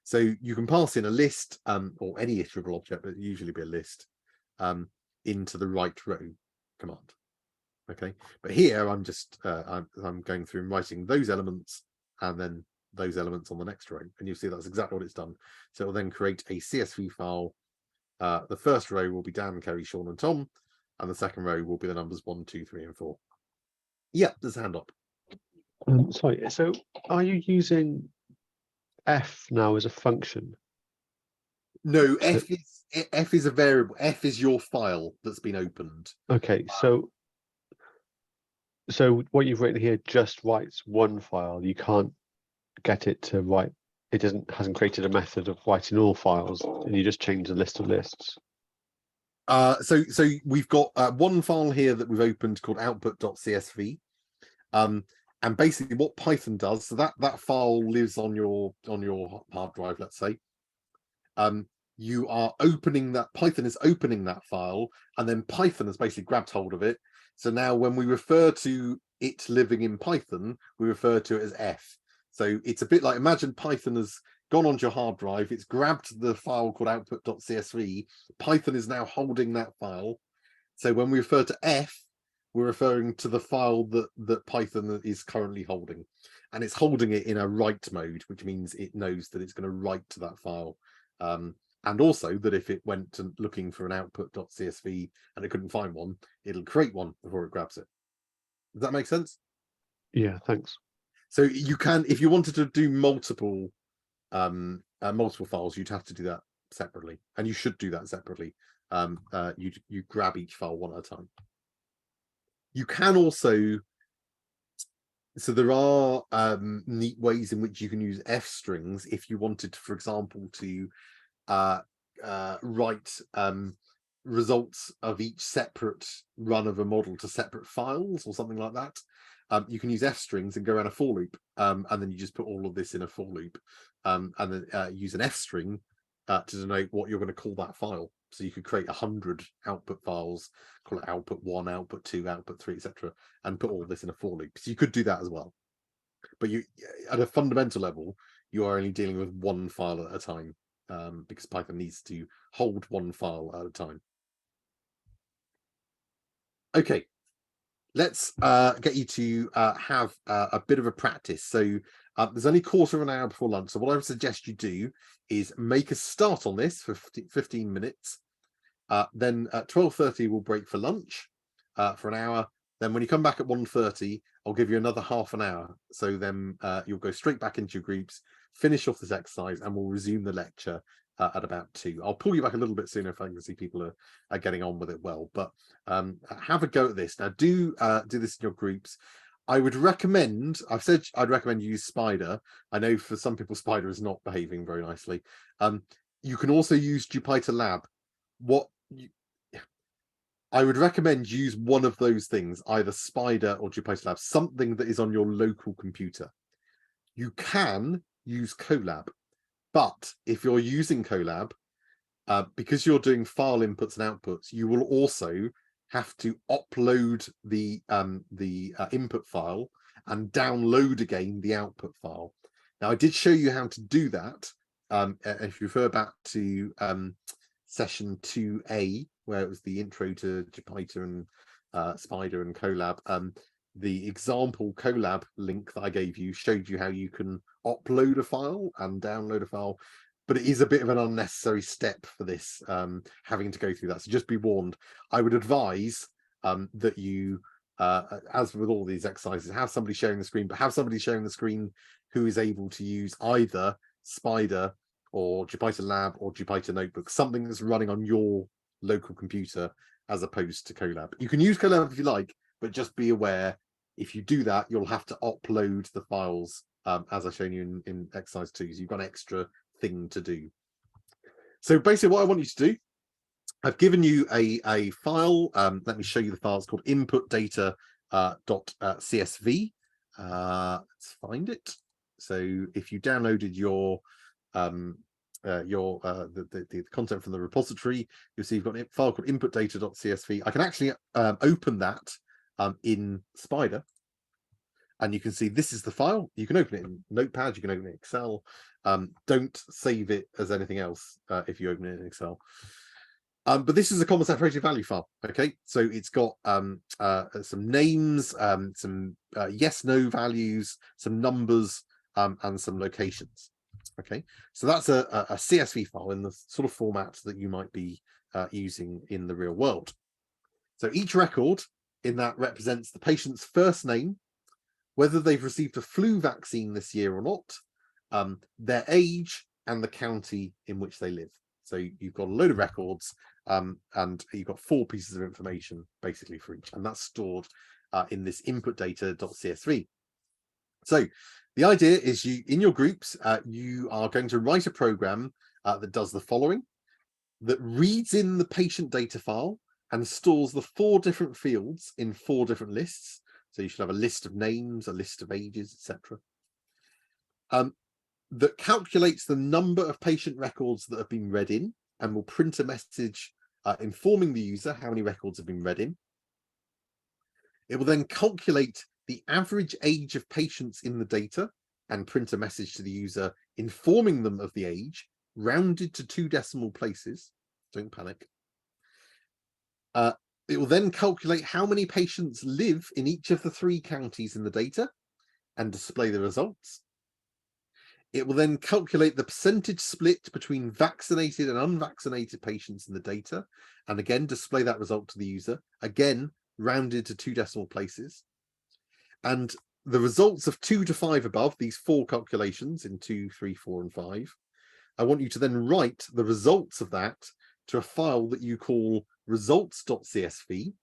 So you can pass in a list or any iterable object, but usually be a list, into the write row command. Okay, but here I'm just I'm going through and writing those elements and then those elements on the next row, and you'll see that's exactly what it's done. So it will then create a CSV file. The first row will be Dan, Kerry, Sean, and Tom, and the second row will be the numbers 1, 2, 3, and 4. Yeah, there's a hand up. Sorry, so are you using F now as a function? No, F is a variable. F is your file that's been opened. Okay, so what you've written here just writes one file. You can't get it to write. It hasn't created a method of writing all files, and you just change the list of lists. So we've got one file here that we've opened called output.csv. And basically what Python does, so that file lives on your hard drive, let's say. You are opening that, Python is opening that file, and then Python has basically grabbed hold of it. So now when we refer to it living in Python, we refer to it as F. So it's a bit like, imagine Python has gone onto your hard drive, it's grabbed the file called output.csv, Python is now holding that file. So when we refer to F, we're referring to the file that Python is currently holding, and it's holding it in a write mode, which means it knows that it's going to write to that file. And also that if it went to looking for an output.csv and it couldn't find one, it'll create one before it grabs it. Does that make sense? Yeah, thanks. So you can, if you wanted to do multiple files, you'd have to do that separately, and you should do that separately. You grab each file one at a time. You can also, so there are neat ways in which you can use F strings if you wanted, for example, to write results of each separate run of a model to separate files or something like that. You can use F strings and go around a for loop, and then you just put all of this in a for loop, and then use an F string to denote what you're going to call that file. So you could create 100 output files, call it output 1, output 2, output 3, etc., and put all this in a for loop. So you could do that as well. But you, at a fundamental level, you are only dealing with one file at a time, because Python needs to hold one file at a time. Okay, let's get you to have a bit of a practice. So there's only a quarter of an hour before lunch. So what I would suggest you do is make a start on this for 15 minutes. Then at 12:30, we'll break for lunch for an hour. Then when you come back at 1:30, I'll give you another half an hour. So then you'll go straight back into your groups, finish off this exercise, and we'll resume the lecture at about 2. I'll pull you back a little bit sooner if I can see people are getting on with it well. But have a go at this. Now do this in your groups. I would recommend, I've said I'd recommend you use Spider. I know for some people Spider is not behaving very nicely. You can also use Jupyter Lab. I would recommend use one of those things, either Spider or Jupyter Lab, something that is on your local computer. You can use Colab, but if you're using Colab, because you're doing file inputs and outputs, you will also have to upload the input file and download again the output file. Now, I did show you how to do that. If you refer back to session 2A, where it was the intro to Jupyter and Spider and Colab, the example Colab link that I gave you showed you how you can upload a file and download a file, but it is a bit of an unnecessary step for this, having to go through that. So just be warned. I would advise that you, as with all these exercises, have somebody sharing the screen, but have somebody sharing the screen who is able to use either Spider or Jupyter Lab or Jupyter Notebook, something that's running on your local computer as opposed to Colab. You can use Colab if you like, but just be aware, if you do that, you'll have to upload the files, as I've shown you in exercise 2. So you've got an extra thing to do. So basically what I want you to do, I've given you a file. Let me show you the file. It's called input data .csv. Let's find it. So if you downloaded the content from the repository, you'll see you've got a file called input data.csv. I can actually open that in Spider, and you can see this is the file. You can open it in Notepad, you can open it in Excel. Don't save it as anything else if you open it in Excel. But this is a common separated value file. Okay, so it's got some names, some yes/no values, some numbers, and some locations. Okay, so that's a CSV file in the sort of format that you might be using in the real world. So each record in that represents the patient's first name, whether they've received a flu vaccine this year or not, their age, and the county in which they live. So you've got a load of records, and you've got 4 pieces of information basically for each, and that's stored in this input data.csv. So the idea is, you in your groups, you are going to write a program that does the following: that reads in the patient data file and stores the 4 different fields in 4 different lists. So you should have a list of names, a list of ages, etc. That calculates the number of patient records that have been read in and will print a message informing the user how many records have been read in. It will then calculate the average age of patients in the data and print a message to the user informing them of the age, rounded to 2 decimal places. Don't panic. It will then calculate how many patients live in each of the 3 counties in the data and display the results. It will then calculate the percentage split between vaccinated and unvaccinated patients in the data, and again display that result to the user, again rounded to 2 decimal places. And the results of 2 to 5 above, these 4 calculations in 2, 3, 4, and 5, I want you to then write the results of that to a file that you call results.csv,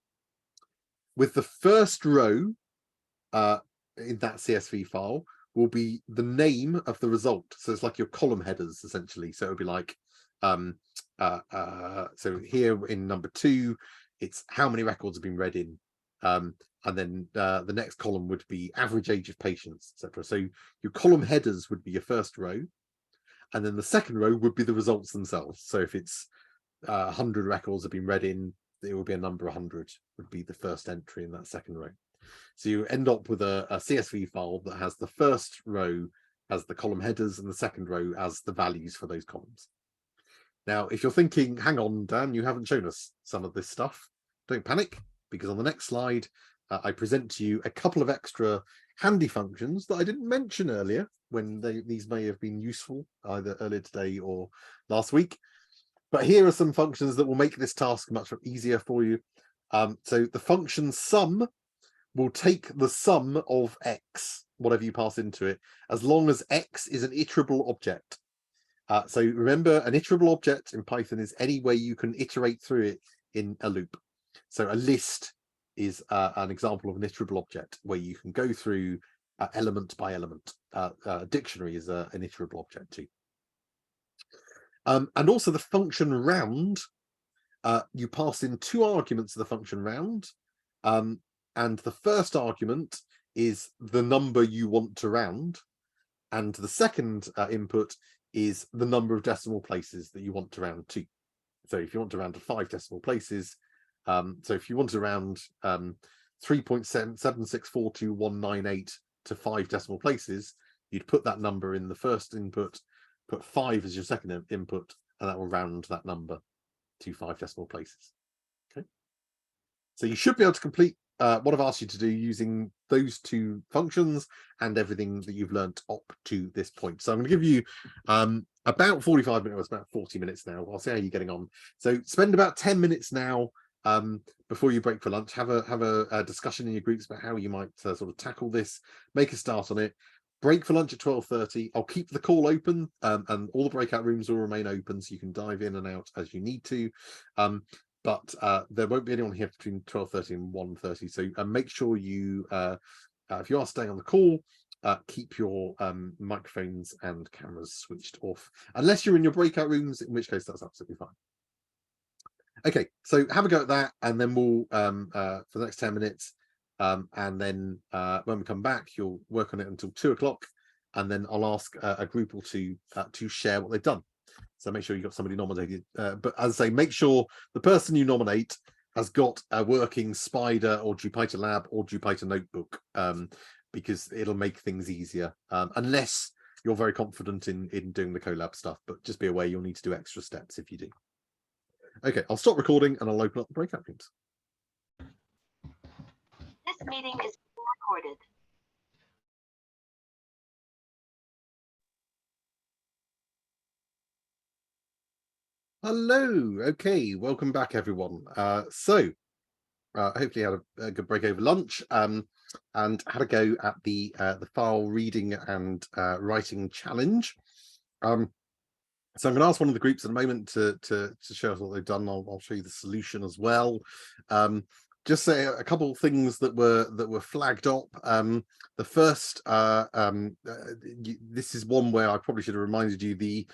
with the first row in that CSV file will be the name of the result. So it's like your column headers essentially. So it would be like, so here in number 2, it's how many records have been read in. And then the next column would be average age of patients, etc. So your column headers would be your first row. And then the second row would be the results themselves. So if it's 100 records have been read in, it will be a number 100 would be the first entry in that second row. So you end up with a CSV file that has the first row as the column headers and the second row as the values for those columns. Now, if you're thinking, hang on, Dan, you haven't shown us some of this stuff, don't panic, because on the next slide, I present to you a couple of extra handy functions that I didn't mention earlier, when these may have been useful either earlier today or last week. But here are some functions that will make this task much easier for you. So the function sum will take the sum of x, whatever you pass into it, as long as x is an iterable object. So remember, an iterable object in Python is any way you can iterate through it in a loop. So a list is an example of an iterable object where you can go through element by element. A dictionary is an iterable object too. And also the function round, you pass in 2 arguments to the function round. And the first argument is the number you want to round. And the second input is the number of decimal places that you want to round to. So if you want to round to 5 decimal places, so if you want to round 3.77642.198 to 5 decimal places, you'd put that number in the first input, put 5 as your second input, and that will round that number to 5 decimal places. Okay. So you should be able to complete what I've asked you to do using those two functions and everything that you've learned up to this point. So I'm going to give you about 45 minutes, about 40 minutes now. I'll see how you're getting on. So spend about 10 minutes now before you break for lunch. Have a discussion in your groups about how you might sort of tackle this. Make a start on it. Break for lunch at 12:30. I'll keep the call open and all the breakout rooms will remain open, so you can dive in and out as you need to. But there won't be anyone here between 12:30 and 1:30. So make sure you, if you are staying on the call, keep your microphones and cameras switched off, unless you're in your breakout rooms, in which case that's absolutely fine. Okay, so have a go at that, and then we'll for the next 10 minutes. And then when we come back, you'll work on it until 2 o'clock, and then I'll ask a group or two to share what they've done. So make sure you've got somebody nominated. But as I say, make sure the person you nominate has got a working Spider or Jupyter Lab or Jupyter Notebook, because it'll make things easier, unless you're very confident in doing the collab stuff. But just be aware you'll need to do extra steps if you do. Okay, I'll stop recording and I'll open up the breakout rooms. This meeting is recorded. Hello. Okay, welcome back, everyone. So hopefully you had a good break over lunch, and had a go at the file reading and writing challenge. So I'm going to ask one of the groups in a moment to show us what they've done. I'll show you the solution as well. Just say a couple of things that were flagged up. The first, this is one where I probably should have reminded you, the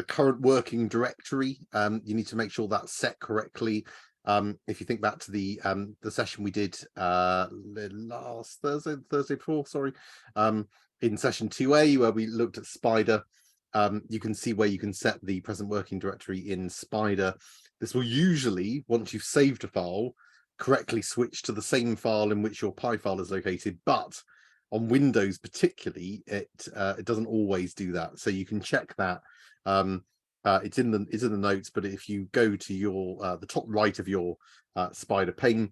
current working directory. You need to make sure that's set correctly. If you think back to the session we did last Thursday before, sorry, in session 2A, where we looked at Spider. You can see where you can set the present working directory in Spider. This will usually, once you've saved a file, correctly switch to the same file in which your Pi file is located, but on Windows particularly, it doesn't always do that. So you can check that. It's in the notes, but if you go to your the top right of your Spider pane,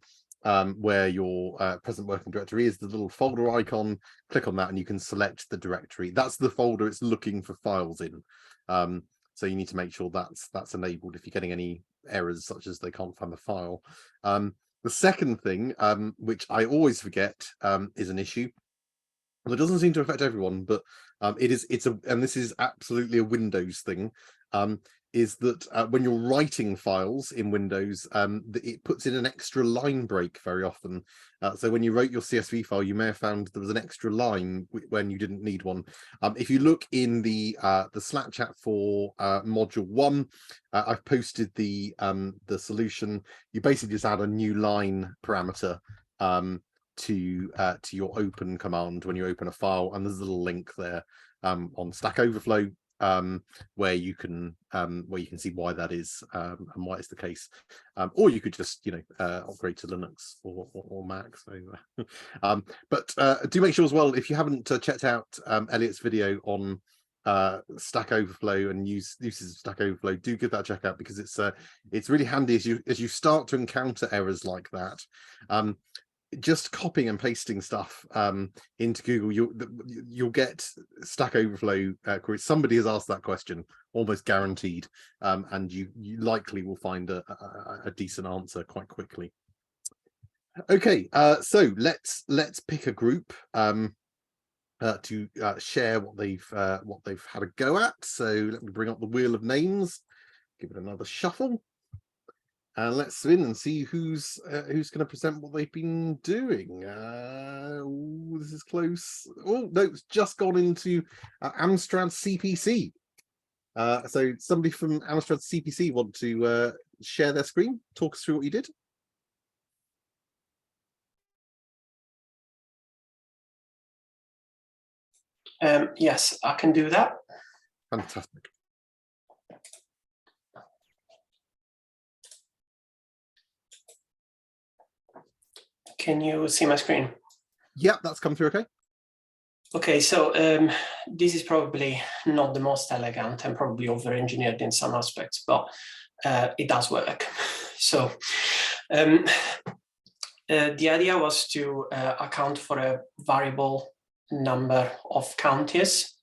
where your present working directory is, the little folder icon, click on that and you can select the directory. That's the folder it's looking for files in. So you need to make sure that's enabled if you're getting any errors such as they can't find the file. The second thing, which I always forget, is an issue. Well, it doesn't seem to affect everyone, but and this is absolutely a Windows thing, is that when you're writing files in Windows, it puts in an extra line break very often. So when you wrote your CSV file, you may have found there was an extra line when you didn't need one. If you look in the Slack chat for module 1, I've posted the solution. You basically just add a new line parameter to your open command when you open a file, and there's a little link there on Stack Overflow, where you can see why that is, and why it's the case. Or you could just upgrade to Linux or Mac. So but do make sure as well, if you haven't checked out Elliot's video on Stack Overflow and uses of Stack Overflow, do give that a check out, because it's really handy as you start to encounter errors like that. Just copying and pasting stuff into Google, you'll get Stack Overflow queries. Somebody has asked that question, almost guaranteed, and you likely will find a decent answer quite quickly. Okay, so let's pick a group to share what they've had a go at. So let me bring up the wheel of names, give it another shuffle. And let's spin and see who's going to present what they've been doing. Ooh, this is close. Oh no, it's just gone into Amstrad CPC. So somebody from Amstrad CPC want to share their screen, talk us through what you did. Yes, I can do that. Fantastic. Can you see my screen? Yeah, that's come through okay. Okay, so this is probably not the most elegant and probably over-engineered in some aspects, but it does work. So The idea was to account for a variable number of counties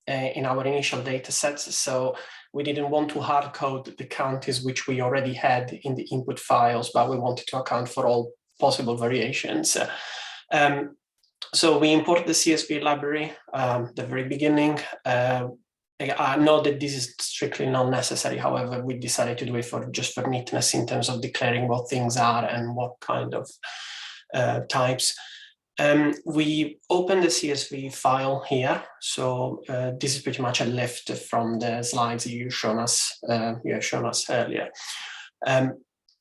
in our initial data sets. So we didn't want to hard code the counties which we already had in the input files, but we wanted to account for all possible variations. So we import the CSV library at the very beginning. I know that this is strictly not necessary. However, we decided to do it just for neatness in terms of declaring what things are and what kind of types. We open the CSV file here. So this is pretty much a lift from the slides you have shown us earlier.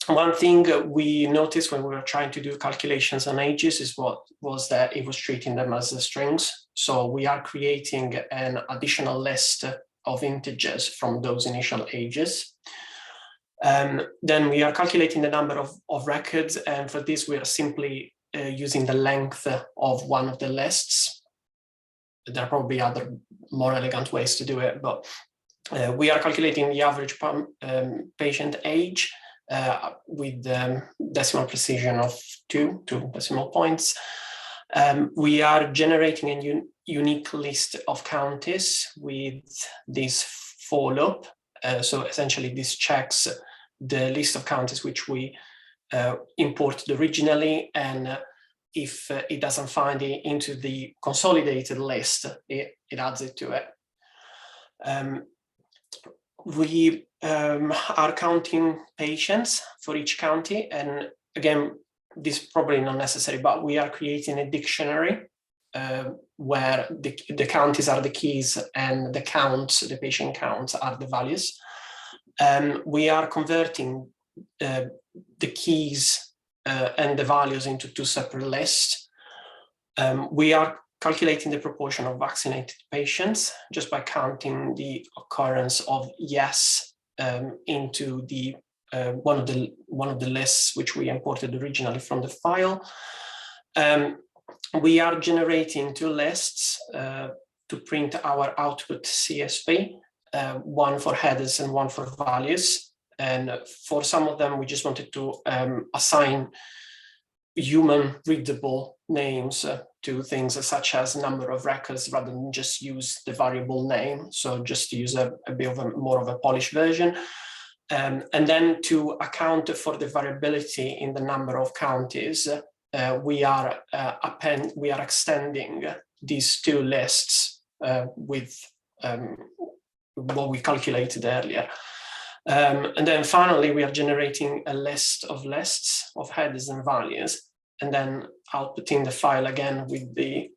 One thing we noticed when we were trying to do calculations on ages was that it was treating them as strings. So we are creating an additional list of integers from those initial ages. Then we are calculating the number of records, and for this we are simply using the length of one of the lists. There are probably other more elegant ways to do it, but we are calculating the average patient age with decimal precision of 2 decimal points. We are generating a unique list of counties with this for loop. So essentially this checks the list of counties which we imported originally, and if it doesn't find it into the consolidated list, it adds it to it. We are counting patients for each county, and again, this is probably not necessary, but we are creating a dictionary where the counties are the keys and the counts, the patient counts, are the values. We are converting the keys and the values into 2 separate lists. We are calculating the proportion of vaccinated patients just by counting the occurrence of yes into the one of the lists which we imported originally from the file. We are generating 2 lists to print our output CSV, one for headers and one for values. And for some of them, we just wanted to assign human readable names to things such as number of records rather than just use the variable name. So just to use a bit of more of a polished version. And then to account for the variability in the number of counties, we are extending these 2 lists with what we calculated earlier. And then finally, we are generating a list of lists of headers and values, and then outputting the file again with the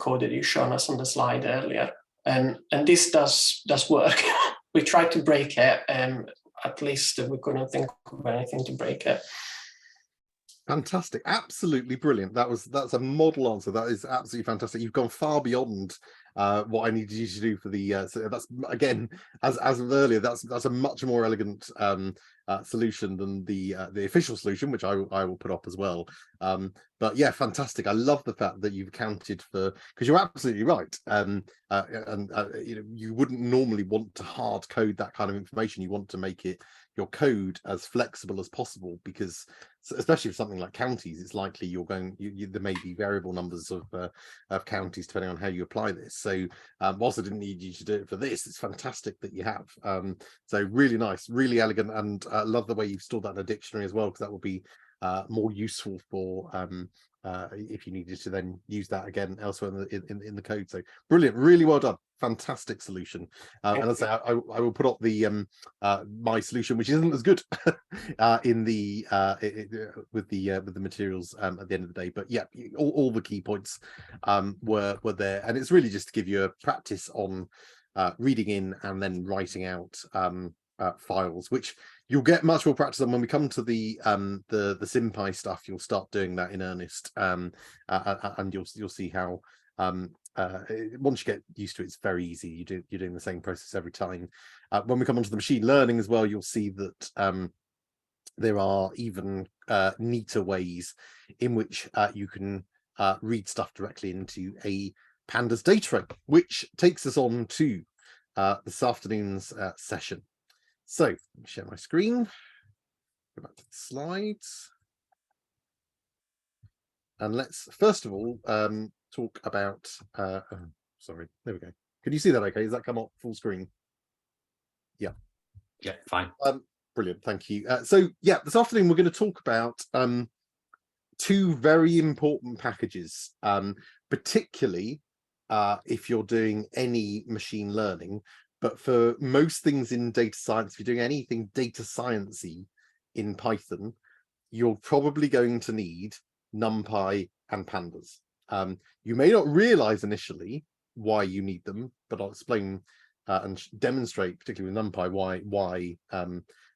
code that you've shown us on the slide earlier. And this does work. We tried to break it, and at least we couldn't think of anything to break it. Fantastic, absolutely brilliant. That's a model answer. That is absolutely fantastic. You've gone far beyond what I needed you to do for the so that's, again, as of earlier, that's a much more elegant solution than the official solution, which I will put up as well. But yeah, fantastic. I love the fact that you've accounted for, because you're absolutely right. You wouldn't normally want to hard code that kind of information. You want to make it your code as flexible as possible, because especially for something like counties, it's likely there may be variable numbers of counties depending on how you apply this. So whilst I didn't need you to do it for this, it's fantastic that you have. So really nice, really elegant, and I love the way you've stored that in a dictionary as well, because that will be more useful for if you needed to then use that again elsewhere in the code. So brilliant, really well done, fantastic solution. And as I say, I will put up the my solution, which isn't as good in the with the materials at the end of the day. But yeah, all the key points were there, and it's really just to give you a practice on reading in and then writing out files, which you'll get much more practice on when we come to the SymPy stuff. You'll start doing that in earnest, and you'll see how once you get used to it, it's very easy. You're doing the same process every time. When we come onto the machine learning as well, you'll see that there are even neater ways in which you can read stuff directly into a Pandas data frame, which takes us on to this afternoon's session. So let me share my screen, go back to the slides. And let's first of all talk about. Sorry, there we go. Can you see that? Okay, does that come up full screen? Yeah. Yeah, fine. Brilliant, thank you. So yeah, this afternoon we're going to talk about two very important packages, particularly if you're doing any machine learning. But for most things in data science, if you're doing anything data sciencey in Python, you're probably going to need NumPy and Pandas. You may not realize initially why you need them, but I'll explain and demonstrate, particularly with NumPy, why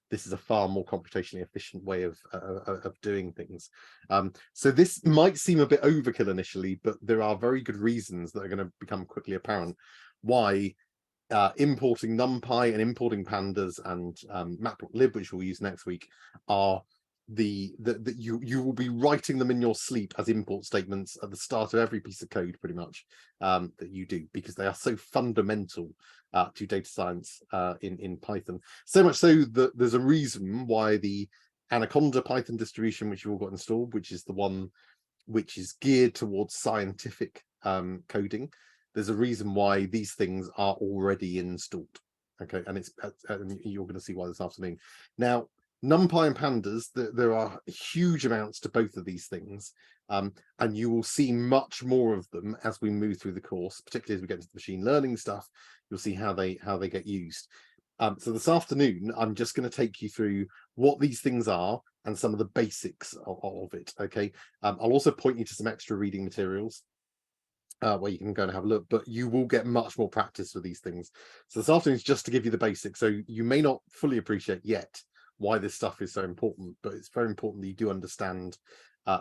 this is a far more computationally efficient way of doing things. So this might seem a bit overkill initially, but there are very good reasons that are going to become quickly apparent why importing NumPy and importing Pandas and Matplotlib, which we'll use next week, are you will be writing them in your sleep as import statements at the start of every piece of code, pretty much, that you do, because they are so fundamental to data science in Python. So much so that there's a reason why the Anaconda Python distribution, which you've all got installed, which is the one which is geared towards scientific coding, there's a reason why these things are already installed. Okay, and you're going to see why this afternoon. Now, NumPy and Pandas, there are huge amounts to both of these things, and you will see much more of them as we move through the course, particularly as we get into the machine learning stuff. You'll see how they get used. So this afternoon, I'm just going to take you through what these things are and some of the basics of it. Okay, I'll also point you to some extra reading materials where you can go and have a look, but you will get much more practice with these things. So this afternoon is just to give you the basics. So you may not fully appreciate yet why this stuff is so important, but it's very important that you do understand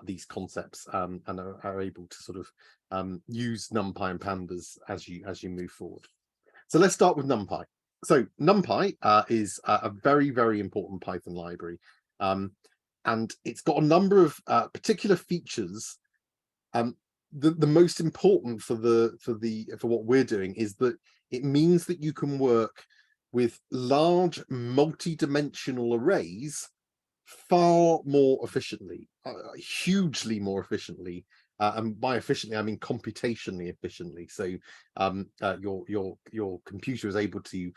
these concepts and are able to sort of use NumPy and Pandas as you move forward. So let's start with NumPy. So NumPy is a very, very important Python library, and it's got a number of particular features. The most important for what we're doing is that it means that you can work with large multi-dimensional arrays far more efficiently, hugely more efficiently, and by efficiently I mean computationally efficiently. So your computer is able to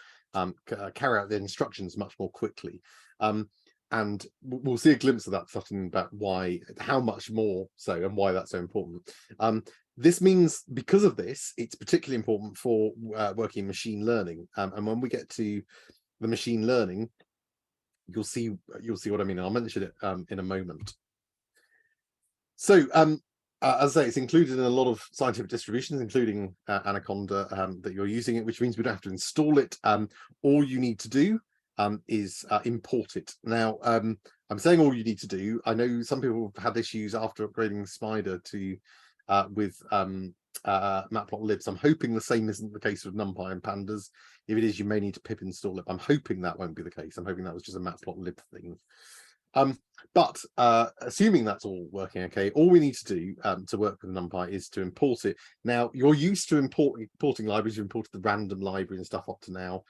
carry out the instructions much more quickly, and we'll see a glimpse of that something about how much more so, and why that's so important. This means, because of this, it's particularly important for working in machine learning. And when we get to the machine learning, you'll see what I mean. I'll mention it in a moment. So, as I say, it's included in a lot of scientific distributions, including Anaconda, that you're using it, which means we don't have to install it. All you need to do is import it. Now, I'm saying all you need to do. I know some people have had issues after upgrading Spider to with Matplotlib. So I'm hoping the same isn't the case with NumPy and Pandas. If it is, you may need to pip install it. I'm hoping that won't be the case. I'm hoping that was just a Matplotlib thing. But assuming that's all working okay, all we need to do to work with NumPy is to import it. Now, you're used to importing libraries. You've imported the random library and stuff up to now.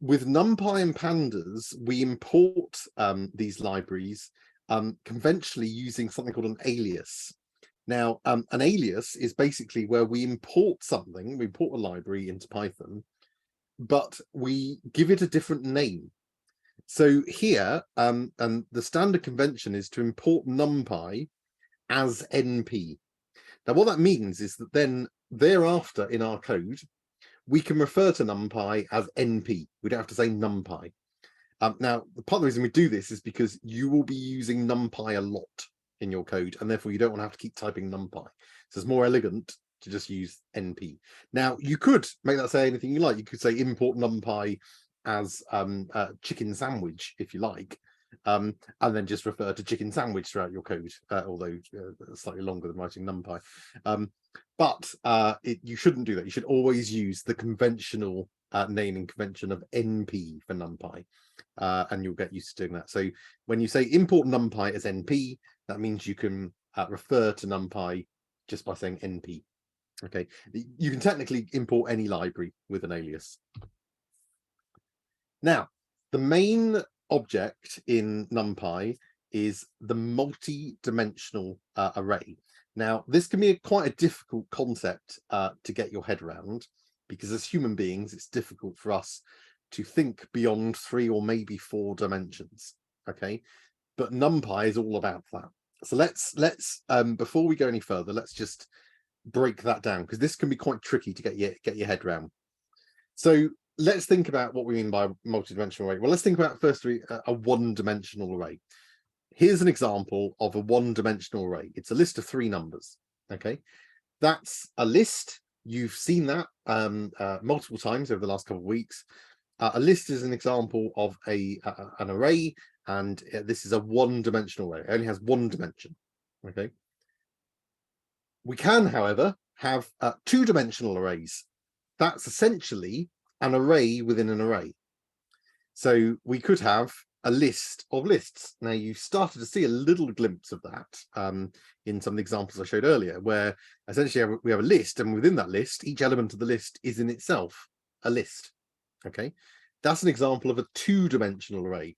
With NumPy and Pandas, we import these libraries conventionally using something called an alias. Now, an alias is basically where we import something, we import a library into Python, but we give it a different name. So here, and the standard convention is to import NumPy as NP. Now, what that means is that then thereafter in our code, we can refer to NumPy as NP. We don't have to say NumPy. Now, the part of the reason we do this is because you will be using NumPy a lot in your code, and therefore you don't want to have to keep typing NumPy. So it's more elegant to just use NP. Now, you could make that say anything you like. You could say import NumPy as chicken sandwich, if you like, and then just refer to chicken sandwich throughout your code, although slightly longer than writing NumPy. But you shouldn't do that. You should always use the conventional naming convention of NP for NumPy, and you'll get used to doing that. So when you say import NumPy as NP, that means you can refer to NumPy just by saying NP. Okay, you can technically import any library with an alias. Now, the main object in NumPy is the multi-dimensional array. Now, this can be quite a difficult concept to get your head around, because as human beings, it's difficult for us to think beyond 3 or maybe 4 dimensions. Okay, but NumPy is all about that. So let's before we go any further, let's just break that down, because this can be quite tricky to get your head around. So let's think about what we mean by multi-dimensional array. Well, let's think about firstly a one-dimensional array. Here's an example of a one-dimensional array. It's a list of 3 numbers. Okay, that's a list. You've seen that multiple times over the last couple of weeks. A list is an example of an array, and this is a one-dimensional array. It only has 1 dimension. Okay. We can, however, have 2-dimensional arrays. That's essentially an array within an array. So we could have a list of lists. Now, you started to see a little glimpse of that in some of the examples I showed earlier, where essentially we have a list, and within that list, each element of the list is in itself a list. Okay, that's an example of a 2-dimensional array,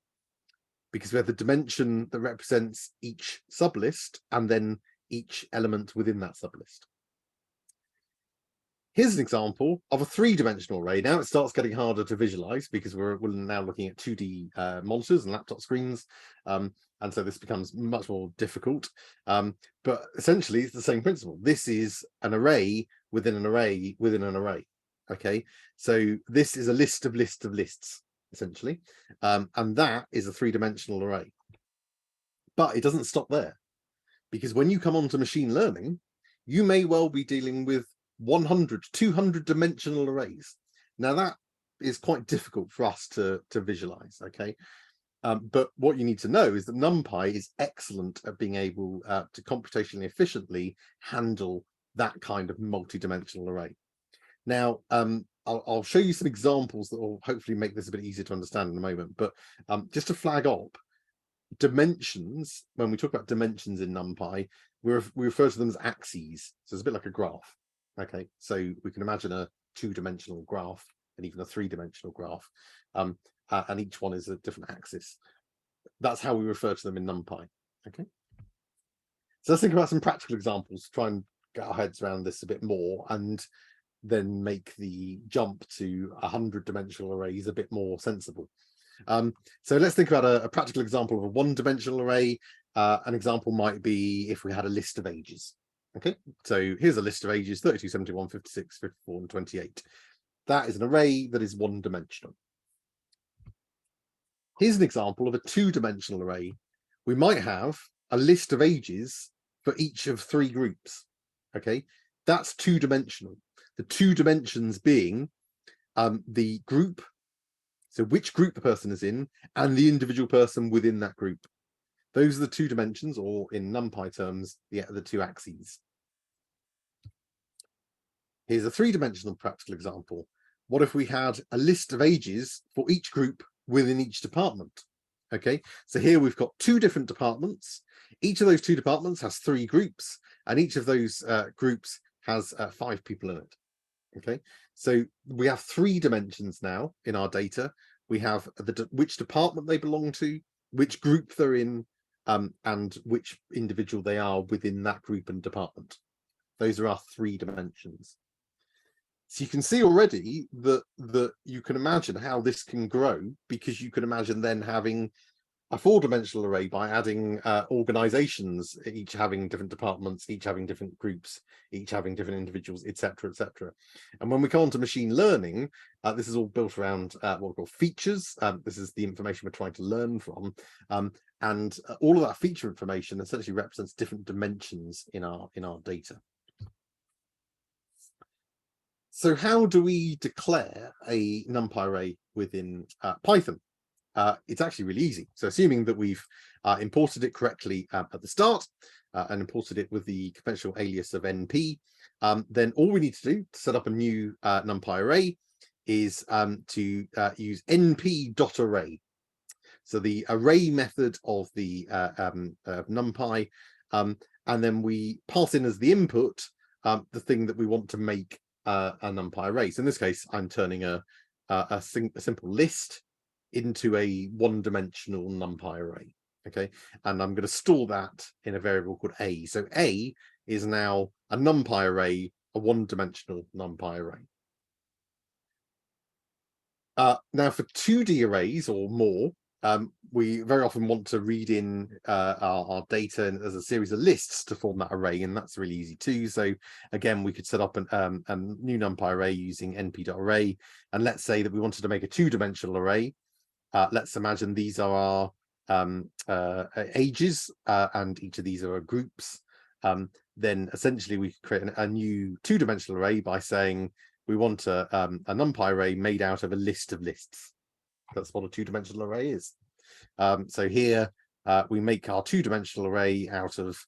because we have the dimension that represents each sublist and then each element within that sublist. Here's an example of a 3-dimensional array. Now it starts getting harder to visualize, because we're now looking at 2D monitors and laptop screens, and so this becomes much more difficult. But essentially, it's the same principle. This is an array within an array within an array. Okay, so this is a list of lists, essentially, and that is a 3-dimensional array. But it doesn't stop there, because when you come on to machine learning, you may well be dealing with 100, 200 dimensional arrays. Now that is quite difficult for us to visualize. Okay, but what you need to know is that NumPy is excellent at being able to computationally efficiently handle that kind of multi-dimensional array. Now, I'll show you some examples that will hopefully make this a bit easier to understand in a moment, but just to flag up, dimensions, when we talk about dimensions in NumPy, we refer to them as axes. So it's a bit like a graph. Okay, so we can imagine a 2-dimensional graph and even a 3-dimensional graph, and each one is a different axis. That's how we refer to them in NumPy. Okay, so let's think about some practical examples to try and get our heads around this a bit more, and then make the jump to 100-dimensional arrays a bit more sensible. So let's think about a practical example of a 1-dimensional array. An example might be if we had a list of ages. Okay, so here's a list of ages: 32, 71, 56, 54, and 28. That is an array that is 1-dimensional. Here's an example of a 2-dimensional array. We might have a list of ages for each of 3 groups. Okay, that's 2-dimensional. The 2 dimensions being the group, so which group the person is in, and the individual person within that group. Those are the 2 dimensions, or in NumPy terms, the 2 axes. Here's a 3-dimensional practical example. What if we had a list of ages for each group within each department? Okay, so here we've got 2 different departments. Each of those 2 departments has 3 groups, and each of those groups has 5 people in it. Okay, so we have 3 dimensions now in our data. We have which department they belong to, which group they're in, and which individual they are within that group and department. Those are our 3 dimensions. So you can see already that you can imagine how this can grow, because you can imagine then having a 4-dimensional array by adding organizations, each having different departments, each having different groups, each having different individuals, etc., etc. And when we come on to machine learning, this is all built around what we call features. This is the information we're trying to learn from, and all of that feature information essentially represents different dimensions in our data. So how do we declare a NumPy array within Python? It's actually really easy. So assuming that we've imported it correctly at the start and imported it with the conventional alias of NP, then all we need to do to set up a new NumPy array is to use np.array. So the array method of the NumPy, and then we pass in as the input the thing that we want to make a NumPy array. So in this case, I'm turning a simple list into a 1-dimensional NumPy array. Okay, and I'm going to store that in a variable called a. So a is now a NumPy array, a one-dimensional NumPy array. Now for 2D arrays or more, we very often want to read in our data as a series of lists to form that array, and that's really easy too. So again, we could set up a new NumPy array using np.array, and let's say that we wanted to make a two-dimensional array. Let's imagine these are our ages, and each of these are our groups. Then essentially we could create a new two-dimensional array by saying we want a NumPy array made out of a list of lists. That's what a two-dimensional array is. So here we make our two-dimensional array out of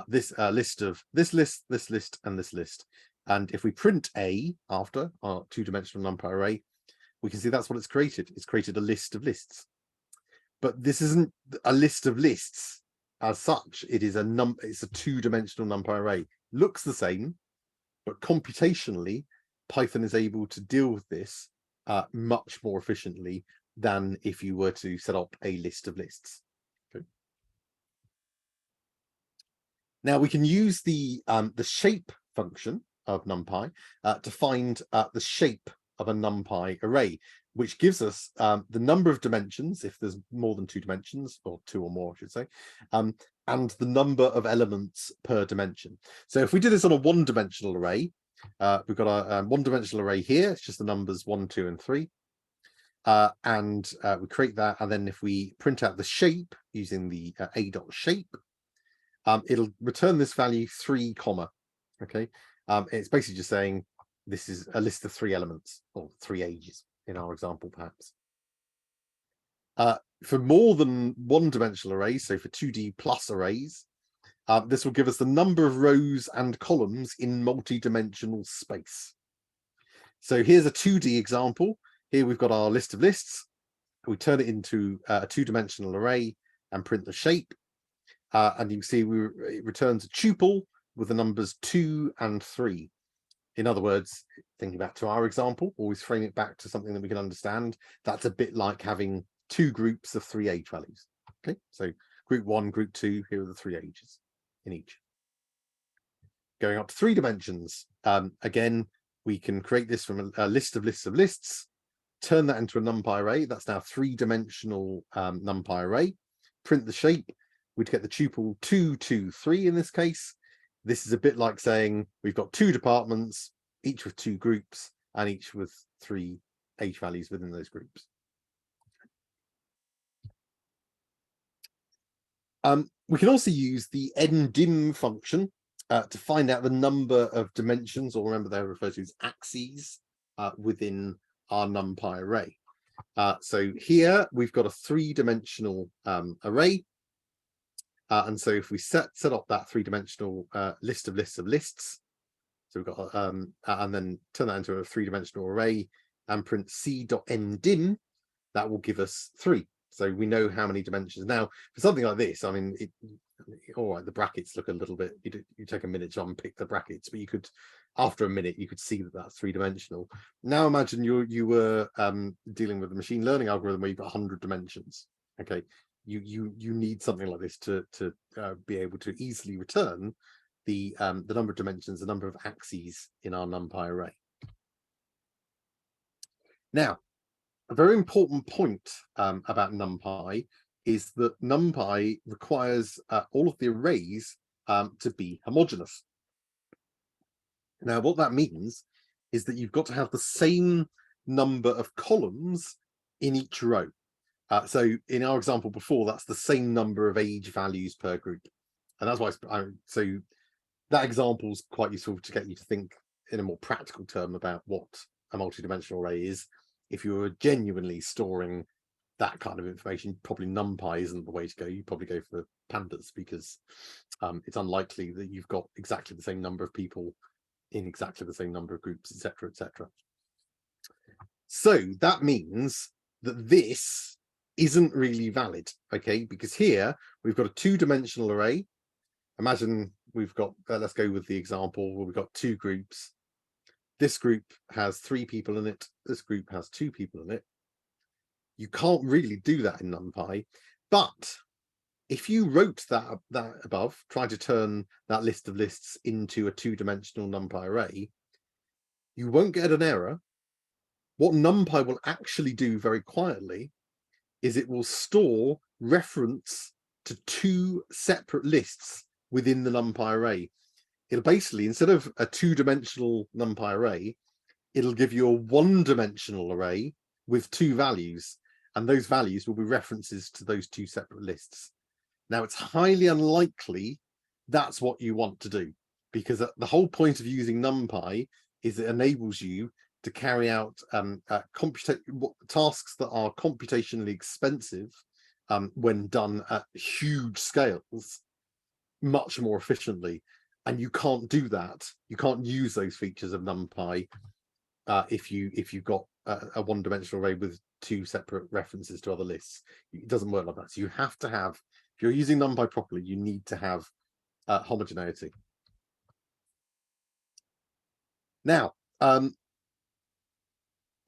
this list of this list, this list, and this list. And if we print a after our two-dimensional NumPy array, we can see that's what it's created. It's created a list of lists. But this isn't a list of lists as such. It is it's a two-dimensional NumPy array. Looks the same, but computationally, Python is able to deal with this much more efficiently than if you were to set up a list of lists. Okay. Now we can use the shape function of NumPy to find the shape of a NumPy array, which gives us the number of dimensions, if there's more than two dimensions, or two or more, I should say, and the number of elements per dimension. So if we do this on a one-dimensional array, we've got a one-dimensional array here. It's just the numbers 1, 2, and 3. And we create that. And then if we print out the shape using the a.shape, it'll return this value 3, okay. It's basically just saying this is a list of 3 elements, or 3 ages in our example, perhaps. For more than one-dimensional arrays, so for 2D plus arrays, this will give us the number of rows and columns in multi-dimensional space. So here's a 2D example. Here we've got our list of lists. We turn it into a two-dimensional array and print the shape. And you can see it returns a tuple with the numbers 2 and 3. In other words, thinking back to our example, always frame it back to something that we can understand. That's a bit like having 2 groups of 3 age values. Okay, so group 1, group 2, here are the 3 ages in each. Going up to 3 dimensions, again, we can create this from a list of lists, turn that into a NumPy array. That's now 3-dimensional NumPy array. Print the shape, we'd get the tuple 2, 2, 3 in this case. This is a bit like saying we've got 2 departments, each with 2 groups, and each with 3 age values within those groups. We can also use the ndim function to find out the number of dimensions, or remember they're referred to as axes, within our NumPy array. So here we've got a 3-dimensional array. And so if we set up that 3-dimensional list of lists, so we've got and then turn that into a 3-dimensional array and print c.ndim, that will give us 3. So we know how many dimensions. Now, for something like this, I mean, all right, the brackets look a little bit, you take a minute to unpick the brackets, but you could, after a minute, you could see that that's 3-dimensional. Now imagine you were dealing with a machine learning algorithm where you've got 100 dimensions. Okay, you need something like this to be able to easily return the number of dimensions, the number of axes in our NumPy array. Now, a very important point about NumPy is that NumPy requires all of the arrays to be homogeneous. Now, what that means is that you've got to have the same number of columns in each row. So in our example before, that's the same number of age values per group. And that's why, so that example is quite useful to get you to think in a more practical term about what a multi-dimensional array is. If you were genuinely storing that kind of information, probably NumPy isn't the way to go. You probably go for Pandas, because it's unlikely that you've got exactly the same number of people in exactly the same number of groups, etc., etc. So that means that this isn't really valid, okay? Because here we've got a 2-dimensional array. Imagine we've got, let's go with the example where we've got 2 groups. This group has 3 people in it. This group has 2 people in it. You can't really do that in NumPy, but If you wrote that above, try to turn that list of lists into a 2-dimensional NumPy array, you won't get an error. What NumPy will actually do very quietly is it will store reference to 2 separate lists within the NumPy array. It'll basically, instead of a 2-dimensional NumPy array, it'll give you a 1-dimensional array with 2 values, and those values will be references to those 2 separate lists. Now, it's highly unlikely that's what you want to do, because the whole point of using NumPy is it enables you to carry out tasks that are computationally expensive when done at huge scales much more efficiently. And you can't do that. You can't use those features of NumPy if you've got a 1-dimensional array with 2 separate references to other lists. It doesn't work like that. So you have to have, if you're using NumPy properly, you need to have homogeneity. Now,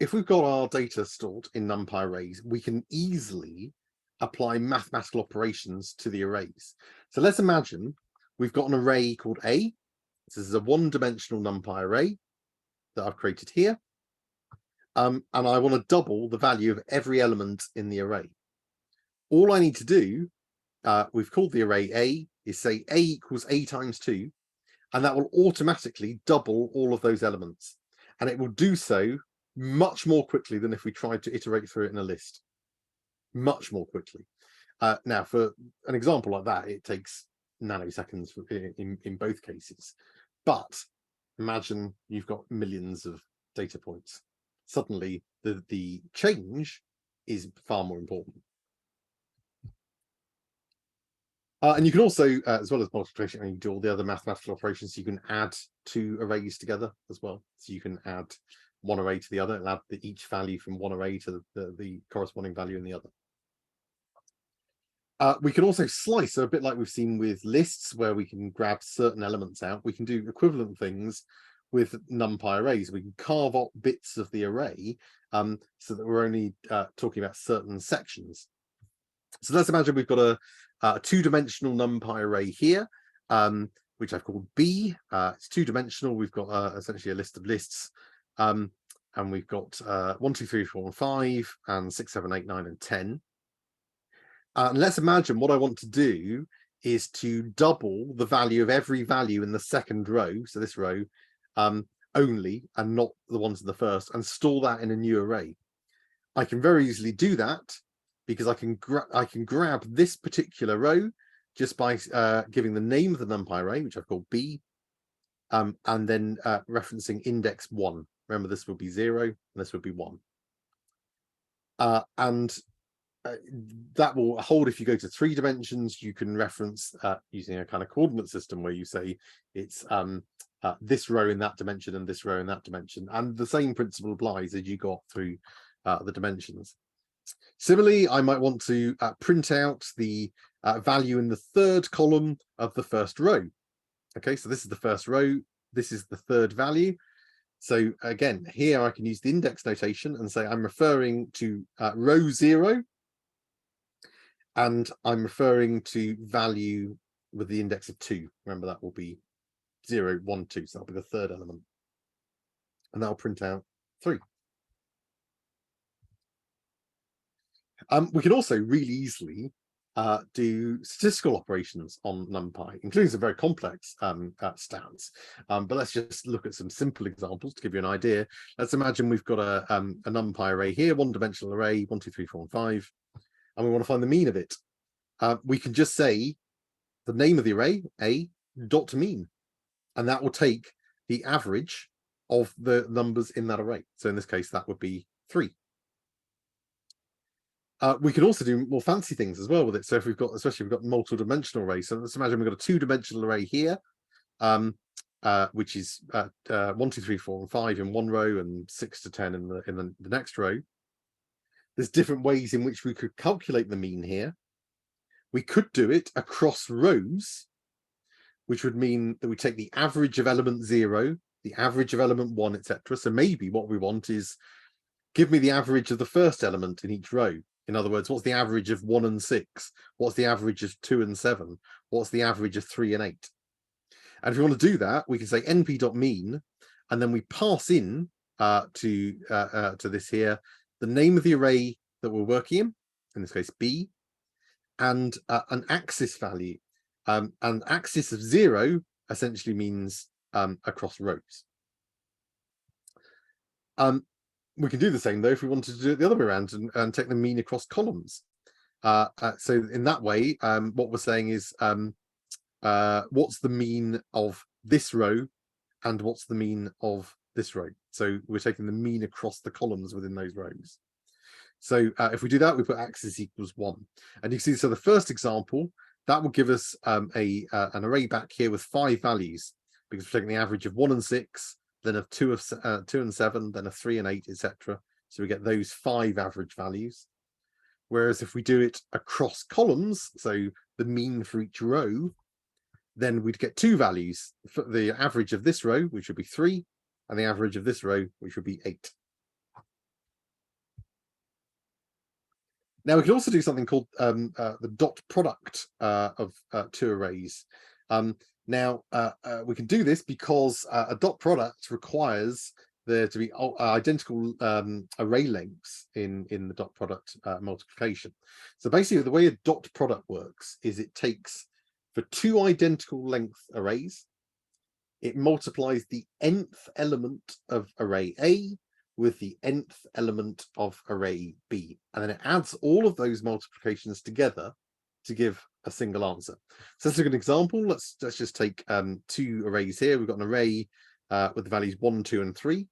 if we've got our data stored in NumPy arrays, we can easily apply mathematical operations to the arrays. So let's imagine we've got an array called A. This is a 1-dimensional NumPy array that I've created here. And I want to double the value of every element in the array. All I need to do, we've called the array A, is say A equals A times 2, and that will automatically double all of those elements. And it will do so much more quickly than if we tried to iterate through it in a list. Much more quickly. Now, for an example like that, it takes nanoseconds in both cases. But imagine you've got millions of data points. Suddenly, the change is far more important. And you can also, as well as multiplication, you do all the other mathematical operations. You can add 2 arrays together as well. So you can add one array to the other and add each value from one array to the corresponding value in the other. We can also slice, so a bit like we've seen with lists, where we can grab certain elements out. We can do equivalent things with NumPy arrays. We can carve out bits of the array so that we're only talking about certain sections. So let's imagine we've got a 2-dimensional NumPy array here, which I've called B. It's 2-dimensional. We've got essentially a list of lists, and we've got 1, 2, 3, 4, and 5, and 6, 7, 8, 9, and 10. And let's imagine what I want to do is to double the value of every value in the second row, so this row only, and not the ones in the first, and store that in a new array. I can very easily do that because I can grab this particular row just by giving the name of the NumPy array, which I've called B, and then referencing index 1. Remember, this will be 0 and this will be 1. That will hold if you go to 3 dimensions. You can reference using a kind of coordinate system where you say it's this row in that dimension and this row in that dimension, and the same principle applies as you got through the dimensions. Similarly, I might want to print out the value in the 3rd column of the first row. Okay, so this is the first row, this is the 3rd value. So again, here I can use the index notation and say I'm referring to row 0, and I'm referring to value with the index of 2. Remember, that will be 0, 1, 2, so that'll be the 3rd element. And that'll print out 3. We can also really easily do statistical operations on NumPy, including some very complex stats. But let's just look at some simple examples to give you an idea. Let's imagine we've got a NumPy array here, 1-dimensional array, 1, 2, 3, 4, and 5, and we want to find the mean of it. We can just say the name of the array, a dot mean, and that will take the average of the numbers in that array. So in this case, that would be 3. We can also do more fancy things as well with it. So if we've got, especially if we've got multiple dimensional arrays. So let's imagine we've got a 2-dimensional array here, which is 1, 2, 3, 4, and 5 in one row, and 6 to 10 in the next row. There's different ways in which we could calculate the mean here. We could do it across rows, which would mean that we take the average of element 0, the average of element 1, etc. So maybe what we want is give me the average of the first element in each row. In other words, what's the average of 1 and 6? What's the average of 2 and 7? What's the average of 3 and 8? And if we want to do that, we can say np.mean, and then we pass in to this here the name of the array that we're working in this case B, and an axis value. An axis of 0 essentially means across rows. We can do the same though if we wanted to do it the other way around and take the mean across columns. So in that way, what we're saying is what's the mean of this row and what's the mean of this row. So we're taking the mean across the columns within those rows. So if we do that, we put axis equals 1. And you can see, so the first example, that will give us an array back here with 5 values, because we're taking the average of 1 and 6, then of 2 and 7, then of 3 and 8, etc. So we get those 5 average values. Whereas if we do it across columns, so the mean for each row, then we'd get 2 values, for the average of this row, which would be 3, and the average of this row, which would be 8. Now we can also do something called the dot product of 2 arrays. Now we can do this because a dot product requires there to be identical array lengths in the dot product multiplication. So basically the way a dot product works is it takes, for 2 identical length arrays, it multiplies the nth element of array A with the nth element of array B, and then it adds all of those multiplications together to give a single answer. So let's look at an example. Let's just take 2 arrays here. We've got an array with the values 1, 2, and 3,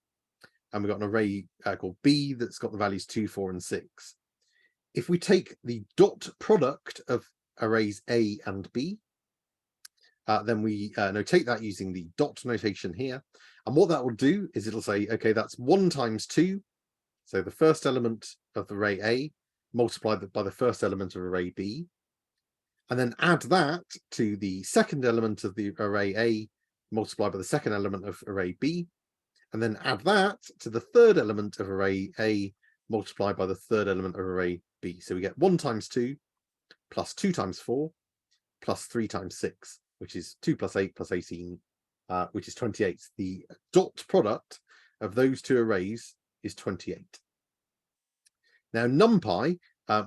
and we've got an array called B that's got the values 2, 4, and 6. If we take the dot product of arrays A and B, then we notate that using the dot notation here. And what that will do is it'll say, okay, that's 1 times 2. So the first element of the array A multiplied by the first element of array B. And then add that to the second element of the array A multiplied by the second element of array B. And then add that to the third element of array A multiplied by the third element of array B. So we get 1 times 2 plus 2 times 4 plus 3 times 6, which is 2 plus 8 plus 18, which is 28. The dot product of those 2 arrays is 28. Now NumPy,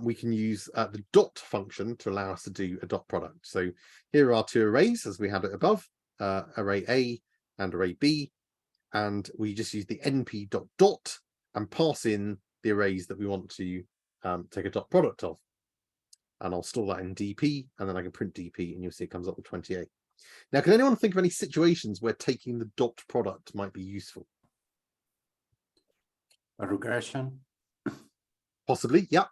we can use the dot function to allow us to do a dot product. So here are 2 arrays as we had it above, array A and array B, and we just use the np.dot and pass in the arrays that we want to take a dot product of. And I'll store that in DP, and then I can print DP, and you'll see it comes up with 28. Now, can anyone think of any situations where taking the dot product might be useful? A regression? Possibly, yeah.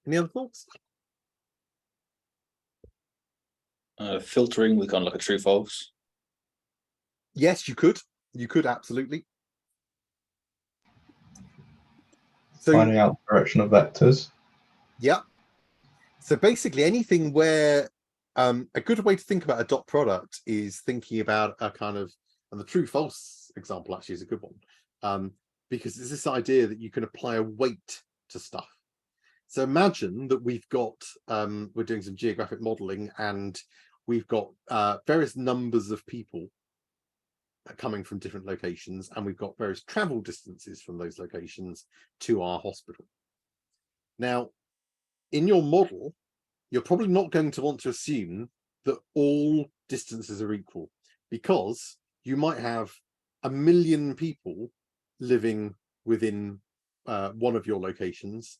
Any other thoughts? Filtering with kind of like a true false. Yes, you could. You could absolutely. So, finding out the direction of vectors. Yeah. So basically anything where a good way to think about a dot product is thinking about a kind of, and the true false example actually is a good one, because it's this idea that you can apply a weight to stuff. So imagine that we've got, we're doing some geographic modeling, and we've got various numbers of people coming from different locations, and we've got various travel distances from those locations to our hospital. Now, in your model, you're probably not going to want to assume that all distances are equal, because you might have 1 million people living within one of your locations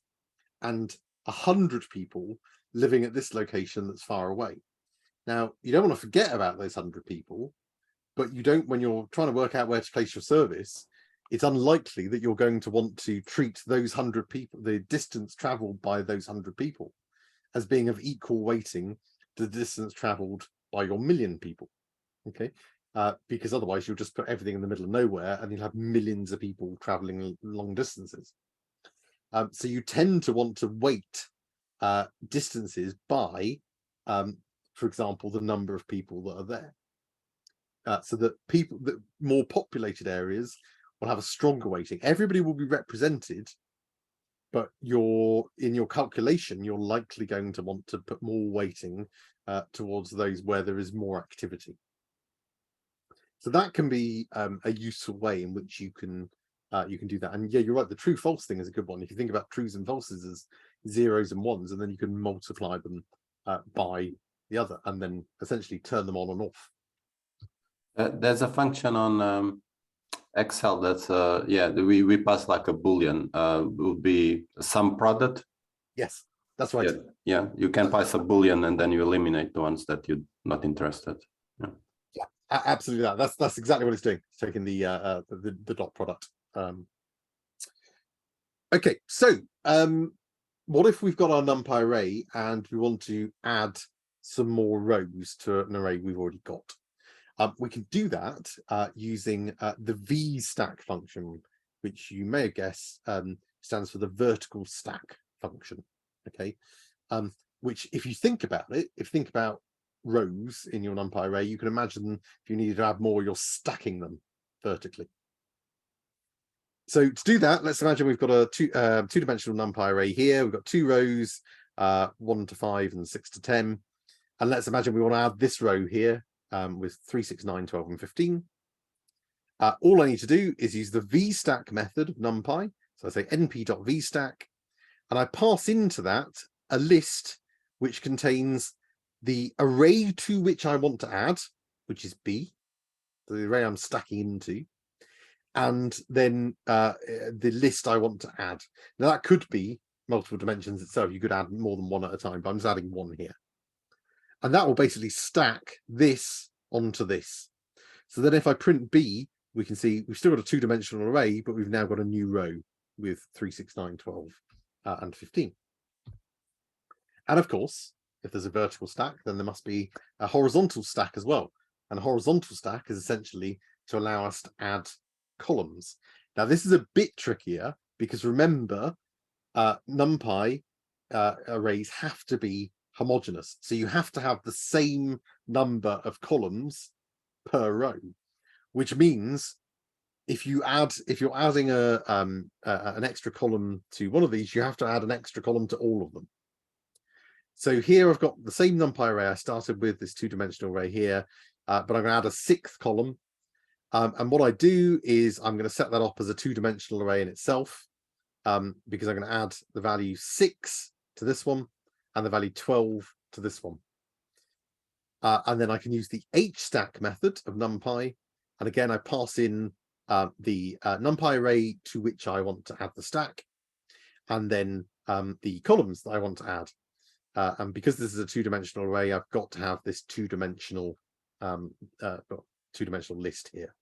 and 100 people living at this location that's far away. Now, you don't want to forget about those 100 people, but you don't, when you're trying to work out where to place your service, it's unlikely that you're going to want to treat those 100 people, the distance traveled by those 100 people, as being of equal weighting to the distance traveled by your 1 million people. Okay, because otherwise you'll just put everything in the middle of nowhere and you'll have millions of people traveling long distances. So you tend to want to weight distances by, for example, the number of people that are there. So that more populated areas will have a stronger weighting. Everybody will be represented, but in your calculation, you're likely going to want to put more weighting towards those where there is more activity. So that can be a useful way in which you can do that. And yeah, you're right. The true false thing is a good one. If you think about trues and falses as zeros and ones, and then you can multiply them by the other, and then essentially turn them on and off. There's a function on Excel that's we pass like a boolean would be sum product. Yes, that's right. Yeah, you can pass a boolean and then you eliminate the ones that you're not interested. Yeah, absolutely. That's exactly what it's doing. It's taking the dot product. Okay, so what if we've got our NumPy array and we want to add some more rows to an array we've already got? We can do that using the vstack function, which you may have guessed stands for the vertical stack function. Okay, which if you think about it, if you think about rows in your NumPy array, you can imagine if you needed to add more, you're stacking them vertically. So to do that, let's imagine we've got a two-dimensional NumPy array here. We've got 2 rows, 1 to 5 and 6 to 10. And let's imagine we want to add this row here with 3, 6, 9, 12 and 15. All I need to do is use the vstack method of NumPy. So I say np.vstack, and I pass into that a list which contains the array to which I want to add, which is B, so the array I'm stacking into, and then the list I want to add. Now that could be multiple dimensions itself. You could add more than one at a time, but I'm just adding one here. And that will basically stack this onto this. So then if I print B, we can see we've still got a 2-dimensional array, but we've now got a new row with 3, 6, 9, 12 and 15. And of course, if there's a vertical stack, then there must be a horizontal stack as well. And a horizontal stack is essentially to allow us to add columns. Now this is a bit trickier because remember, NumPy arrays have to be homogeneous, so you have to have the same number of columns per row, which means if you're adding an extra column to one of these, you have to add an extra column to all of them. So here I've got the same NumPy array I started with, this 2-dimensional array here, but I'm going to add a 6th column. And what I do is I'm going to set that up as a 2-dimensional array in itself, because I'm going to add the value 6 to this one and the value 12 to this one. And then I can use the hstack method of NumPy. And again, I pass in the NumPy array to which I want to add the stack, and then the columns that I want to add. And because this is a 2-dimensional array, I've got to have this two-dimensional list here.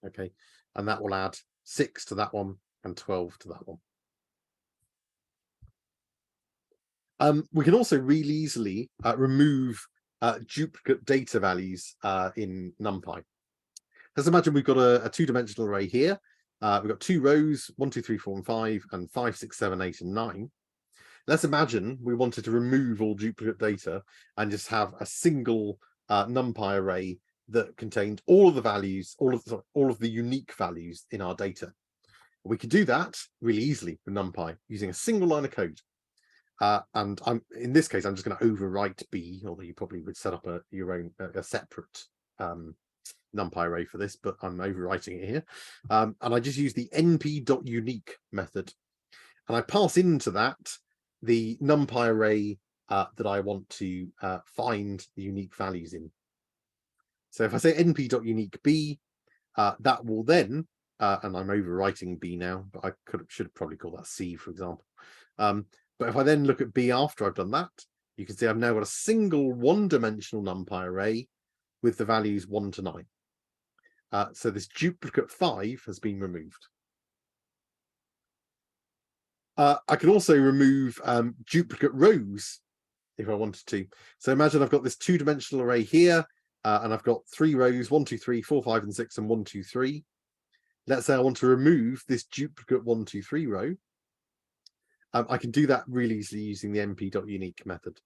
Okay, and that will add 6 to that one and 12 to that one. We can also really easily remove duplicate data values in NumPy. Let's imagine we've got a 2-dimensional array here. We've got 2 rows, 1, 2, 3, 4 and 5, and 5, 6, 7, 8 and 9. Let's imagine we wanted to remove all duplicate data and just have a single NumPy array that contained all of the values, all of the unique values in our data. We could do that really easily with NumPy using a single line of code. And in this case, I'm just going to overwrite B, although you probably would set up your own separate NumPy array for this, but I'm overwriting it here. And I just use the np.unique method, and I pass into that the NumPy array that I want to find the unique values in. So if I say np.uniqueb, that will then, and I'm overwriting B now, but I should probably call that C, for example. But if I then look at B after I've done that, you can see I've now got a single 1-dimensional NumPy array with the values 1 to 9. So this duplicate 5 has been removed. I can also remove duplicate rows if I wanted to. So imagine I've got this 2-dimensional array here, and I've got 3 rows, 1, 2, 3, 4, 5 and 6 and 1, 2, 3. Let's say I want to remove this duplicate 1, 2, 3 row. I can do that really easily using the np.unique method.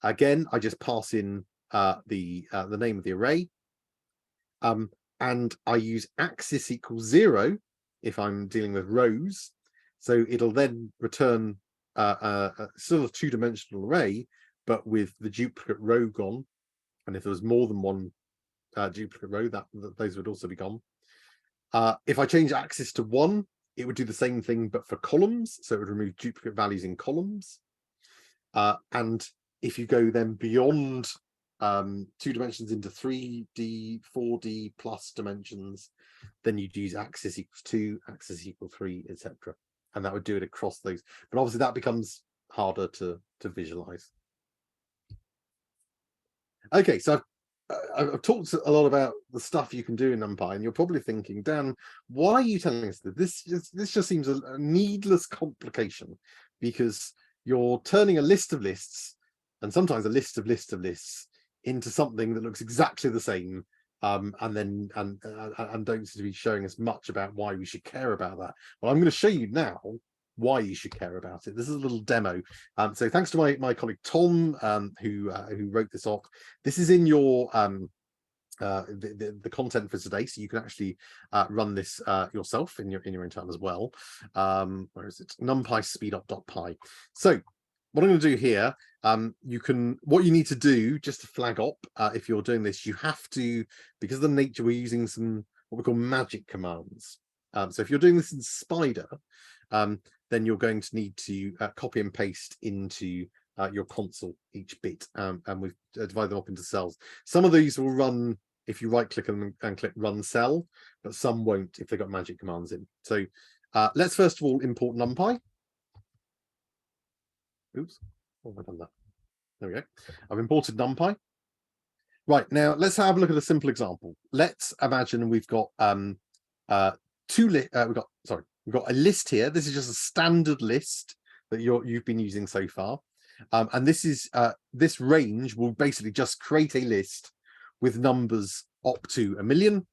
Again, I just pass in the name of the array, and I use axis equals 0 if I'm dealing with rows. So it'll then return still a two-dimensional array, but with the duplicate row gone. And if there was more than one duplicate row, those would also be gone. If I change axis to 1, it would do the same thing, but for columns. So it would remove duplicate values in columns. And if you go then beyond 2 dimensions into 3D, 4D plus dimensions, then you'd use axis equals 2, axis equal 3, etc. And that would do it across those. But obviously that becomes harder to visualize. Okay, so I've talked a lot about the stuff you can do in NumPy, and you're probably thinking, Dan, why are you telling us this? This just seems a needless complication, because you're turning a list of lists, and sometimes a list of lists, into something that looks exactly the same, and don't seem to be showing us much about why we should care about that. Well, I'm going to show you now why you should care about it. This is a little demo. So thanks to my colleague Tom, who wrote this up. This is in your the content for today, so you can actually run this yourself in your own time as well. Where is it? NumPy speedup.py. So what I'm going to do here, what you need to do, just to flag up, if you're doing this, you have to, because of the nature, we're using some what we call magic commands. So if you're doing this in Spider, then you're going to need to copy and paste into your console each bit, and we've divided them up into cells. Some of these will run if you right click them and click run cell, but some won't if they've got magic commands in. So let's first of all import NumPy. Oops, oh, I've done that. There we go. I've imported NumPy. Right, now let's have a look at a simple example. Let's imagine we've got we've got a list here. This is just a standard list that you've been using so far, and this is this range will basically just create a list with numbers up to 1 million.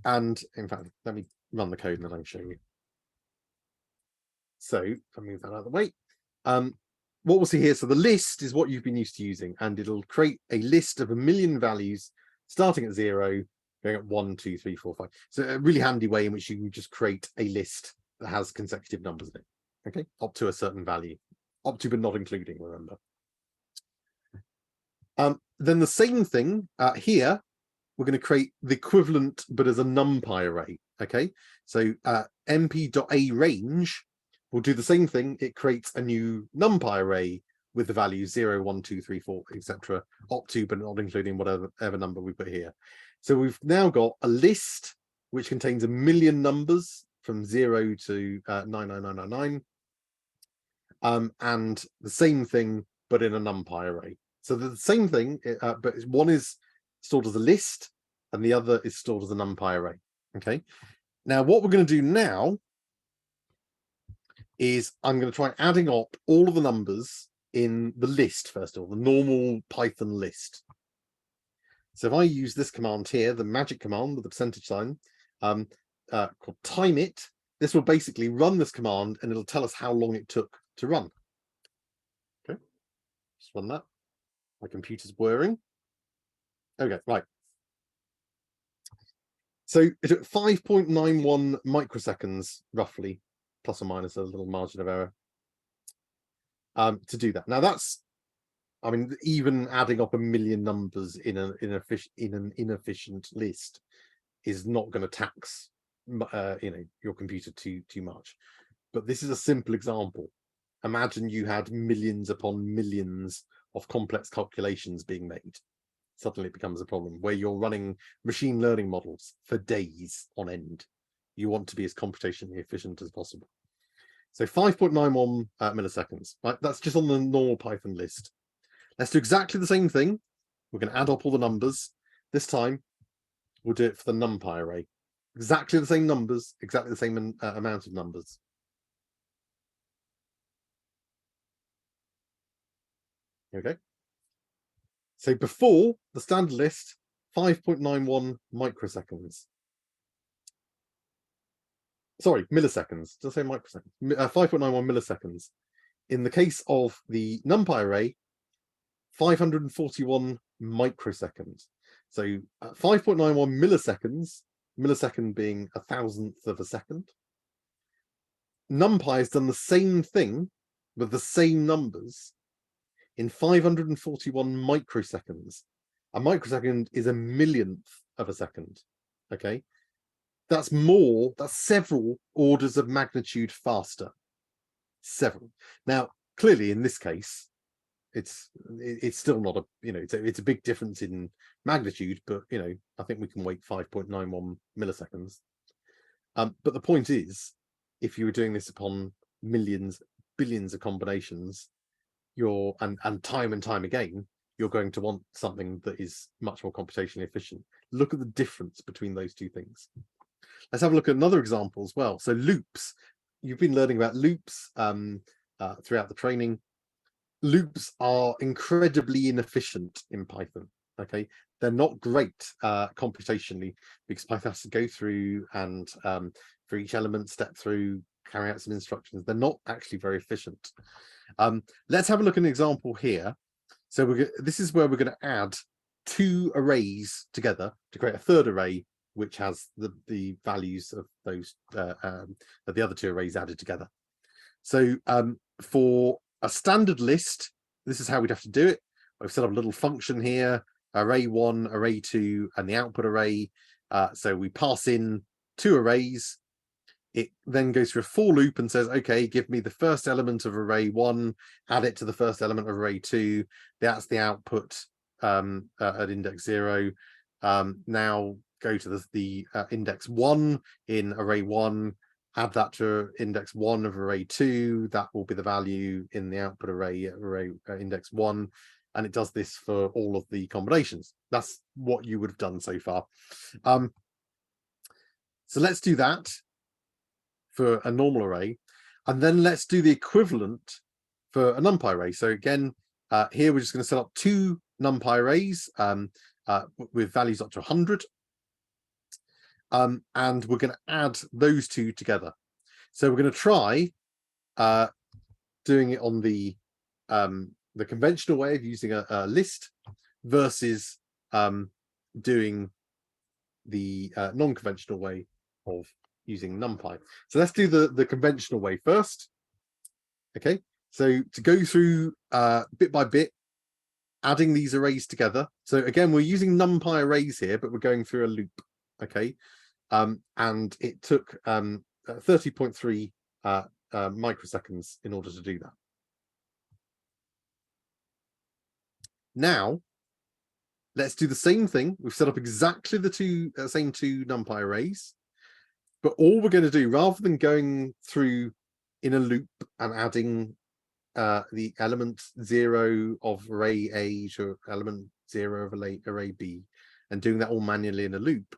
And in fact, let me run the code and then I can show you. So I'll move that out of the way. What we'll see here, so the list is what you've been used to using, and it'll create a list of 1 million values starting at 0, going at 1, 2, 3, 4, 5. So a really handy way in which you can just create a list that has consecutive numbers in it. Okay, up to a certain value, up to but not including, remember. Then the same thing here, we're going to create the equivalent but as a NumPy array. Okay, so mp.arange will do the same thing. It creates a new NumPy array with the values 0, 1, 2, 3, 4, etc. up to but not including whatever number we put here. So we've now got a list which contains 1 million numbers from 0 to 99999, and the same thing but in a NumPy array. So the same thing, but one is stored as a list and the other is stored as a NumPy array. Okay, now what we're going to do now is I'm going to try adding up all of the numbers in the list, first of all, the normal Python list. So if I use this command here, the magic command with the percentage sign, called time it, this will basically run this command and it'll tell us how long it took to run. Okay, just run that. My computer's whirring. Okay, right. So it took 5.91 microseconds, roughly, plus or minus a little margin of error, to do that. Now that's, I mean, even adding up 1 million numbers in an inefficient list is not going to tax your computer too much. But this is a simple example. Imagine you had millions upon millions of complex calculations being made. Suddenly it becomes a problem where you're running machine learning models for days on end. You want to be as computationally efficient as possible. So 5.91 milliseconds, right? That's just on the normal Python list. Let's do exactly the same thing. We're going to add up all the numbers. This time, we'll do it for the NumPy array. Exactly the same numbers, exactly the same amount of numbers. Okay. So before the standard list, 5.91 microseconds. Sorry, milliseconds. Did I say microseconds? 5.91 milliseconds. In the case of the NumPy array, 541 microseconds. So 5.91 milliseconds millisecond being 1,000th of a second. NumPy has done the same thing with the same numbers in 541 microseconds. A microsecond is a millionth of a second. Okay, that's several orders of magnitude faster. Several. Now, clearly, in this case, it's still not a, it's a big difference in magnitude, but I think we can wait 5.91 milliseconds. But the point is, if you were doing this upon millions, billions of combinations, and time again, you're going to want something that is much more computationally efficient. Look at the difference between those two things. Let's have a look at another example as well. So loops. You've been learning about loops throughout the training. Loops are incredibly inefficient in Python. Okay, they're not great computationally, because Python has to go through and for each element step through, carry out some instructions. They're not actually very efficient. Let's have a look at an example here. So this is where we're going to add two arrays together to create a third array, which has the values of those of the other two arrays added together. So for a standard list, this is how we'd have to do it. We've set up a little function here, array1, array2, and the output array. So we pass in two arrays. It then goes through a for loop and says, okay, give me the first element of array 1, add it to the first element of array 2. That's the output at index 0. Now go to the index 1 in array 1, add that to index 1 of array 2. That will be the value in the output array index 1. And it does this for all of the combinations. That's what you would have done so far. So let's do that for a normal array, and then let's do the equivalent for a NumPy array. So again, here we're just going to set up two NumPy arrays with values up to 100, and we're going to add those two together. So we're going to try doing it on the conventional way of using a list versus doing the non-conventional way of using NumPy. So let's do the conventional way first. Okay, so to go through bit by bit, adding these arrays together. So again, we're using NumPy arrays here, but we're going through a loop. Okay, and it took 30.3 microseconds in order to do that. Now let's do the same thing. We've set up exactly the same two NumPy arrays. But all we're going to do, rather than going through in a loop and adding the element 0 of array A to element 0 of array B and doing that all manually in a loop,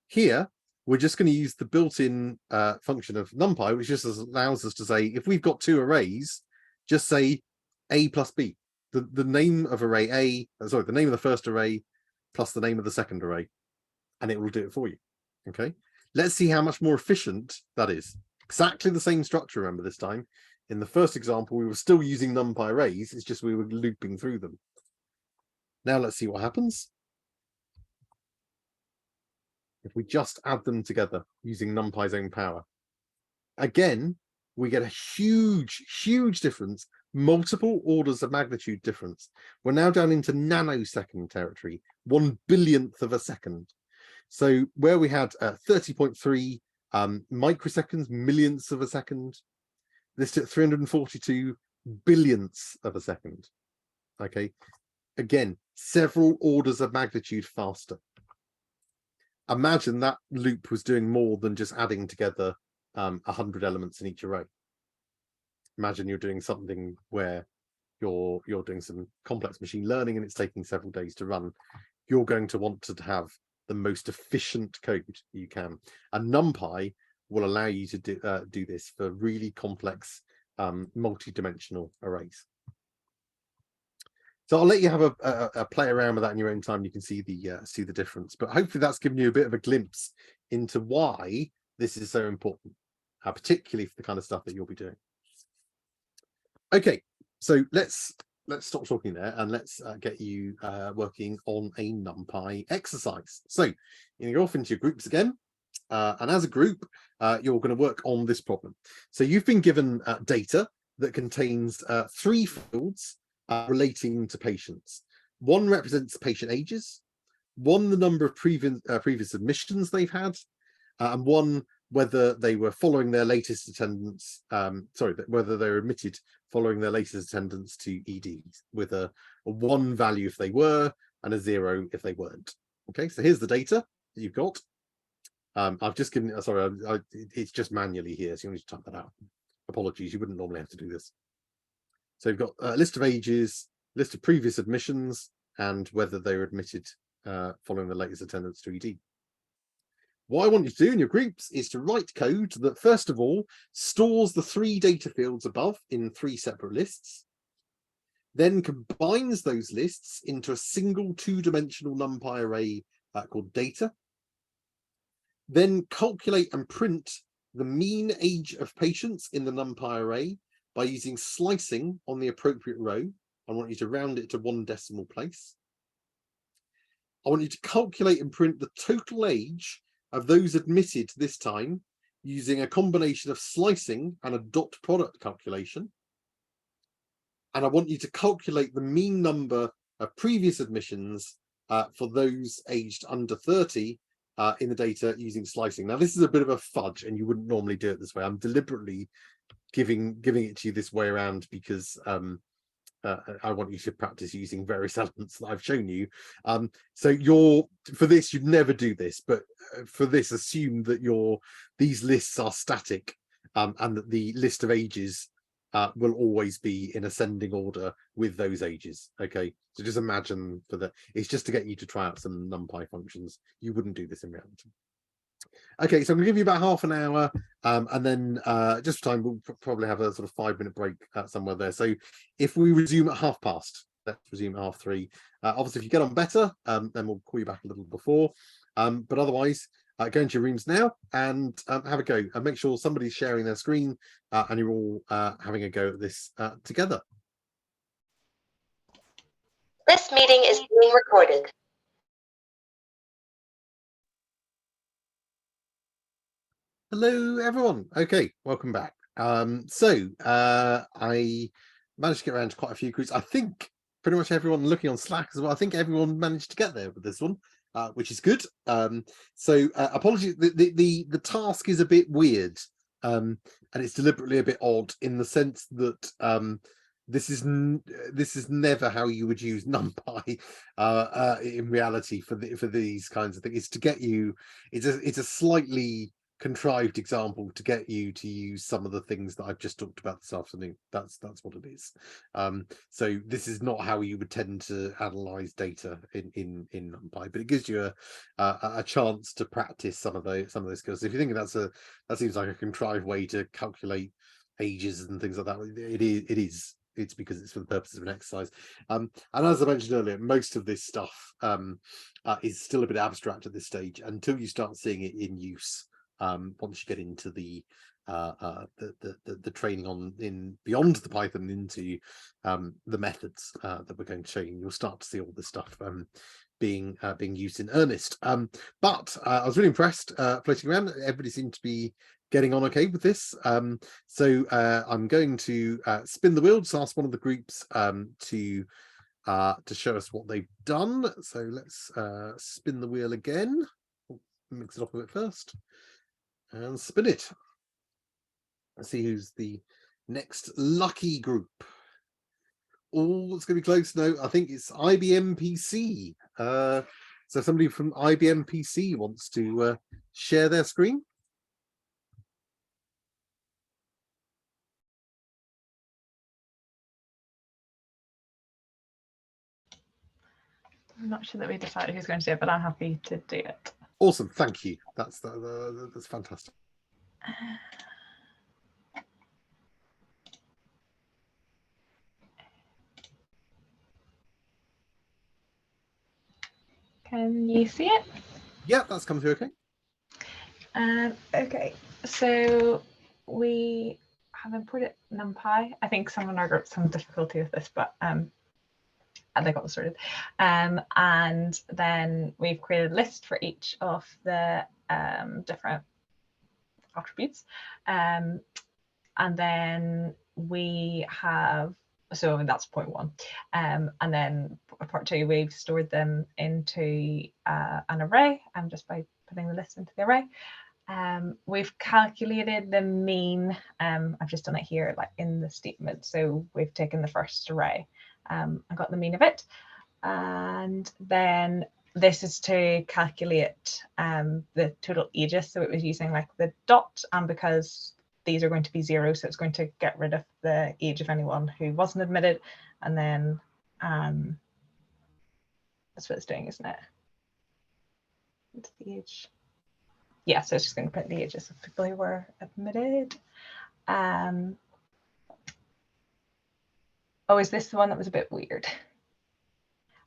here we're just going to use the built-in function of NumPy, which just allows us to say, if we've got two arrays, just say A plus B. The name of array A, sorry, the name of the first array plus the name of the second array, and it will do it for you. Okay. Let's see how much more efficient that is. Exactly the same structure, remember, this time. In the first example, we were still using NumPy arrays, it's just we were looping through them. Now let's see what happens if we just add them together using NumPy's own power. Again, we get a huge difference, multiple orders of magnitude difference. We're now down into nanosecond territory, 1 billionth of a second. So where we had 30.3 microseconds, millionths of a second, this took 342 billionths of a second. Okay, again, several orders of magnitude faster. Imagine that loop was doing more than just adding together 100 elements in each array. Imagine you're doing something where you're doing some complex machine learning and it's taking several days to run. You're going to want to have the most efficient code you can, and NumPy will allow you to do this for really complex multi-dimensional arrays. So I'll let you have a play around with that in your own time. You can see the difference, but hopefully that's given you a bit of a glimpse into why this is so important, particularly for the kind of stuff that you'll be doing. Okay, so let's stop talking there and let's get you working on a NumPy exercise. So you go off into your groups again, and as a group, you're going to work on this problem. So you've been given data that contains 3 fields relating to patients. One represents patient ages, one the number of previous admissions they've had, and one whether they were following their latest attendance, whether they were admitted following their latest attendance to EDs, with a 1 value if they were and a 0 if they weren't. Okay, so here's the data that you've got. I've just given, it's just manually here, so you need to type that out. Apologies, you wouldn't normally have to do this. So you've got a list of ages, list of previous admissions, and whether they were admitted following the latest attendance to ED. What I want you to do in your groups is to write code that, first of all, stores the 3 data fields above in 3 separate lists, then combines those lists into a single 2-dimensional NumPy array called data, then calculate and print the mean age of patients in the NumPy array by using slicing on the appropriate row. I want you to round it to 1 decimal place. I want you to calculate and print the total age of those admitted this time using a combination of slicing and a dot product calculation. And I want you to calculate the mean number of previous admissions for those aged under 30 in the data using slicing. Now, this is a bit of a fudge, and you wouldn't normally do it this way. I'm deliberately giving it to you this way around because I want you to practice using various elements that I've shown you. So for this, you'd never do this, but for this, assume that these lists are static and that the list of ages will always be in ascending order with those ages. Okay, so just imagine for that. It's just to get you to try out some NumPy functions. You wouldn't do this in reality. Okay, so I'm gonna give you about half an hour, and then just for time, we'll probably have a sort of 5-minute break somewhere there. So if we resume at past, let's resume at 3:30. Obviously, if you get on better, then we'll call you back a little before. But otherwise, go into your rooms now and have a go. And make sure somebody's sharing their screen and you're all having a go at this together. This meeting is being recorded. Hello, everyone. Okay, welcome back. So I managed to get around to quite a few groups. I think pretty much everyone looking on Slack as well. I think everyone managed to get there with this one, which is good. So apologies. The task is a bit weird, and it's deliberately a bit odd in the sense that this is never how you would use NumPy in reality for these kinds of things. It's to get you. It's a slightly contrived example to get you to use some of the things that I've just talked about this afternoon. That's what it is. So this is not how you would tend to analyze data in NumPy, but it gives you a chance to practice some of those skills. If you think that seems like a contrived way to calculate ages and things like that, it is. It's because it's for the purposes of an exercise. And as I mentioned earlier, most of this stuff is still a bit abstract at this stage until you start seeing it in use. Once you get into the training in beyond the Python into the methods that we're going to show you, you'll start to see all this stuff being used in earnest. But I was really impressed floating around. Everybody seemed to be getting on okay with this. So I'm going to spin the wheel to ask one of the groups to show us what they've done. So let's spin the wheel again. Mix it up a bit first. And spin it. Let's see who's the next lucky group. Oh, it's going to be close. No, I think it's IBM PC. So somebody from IBM PC wants to share their screen. I'm not sure that we decided who's going to do it, but I'm happy to do it. Awesome, thank you. That's fantastic. Can you see it? Yeah, that's come through okay. Okay, so we have imported NumPy. I think some of our groups have difficulty with this, but they got sorted. And then we've created a list for each of the different attributes. And then we have, so that's point one. And then part two, we've stored them into an array, just by putting the list into the array. We've calculated the mean. I've just done it here, like in the statement. So we've taken the first array and got the mean of it. And then this is to calculate the total ages. So it was using like the dot, and because these are going to be 0, so it's going to get rid of the age of anyone who wasn't admitted. And then that's what it's doing, isn't it? It's the age. Yeah, so it's just going to print the ages of people who were admitted. Oh, is this the one that was a bit weird?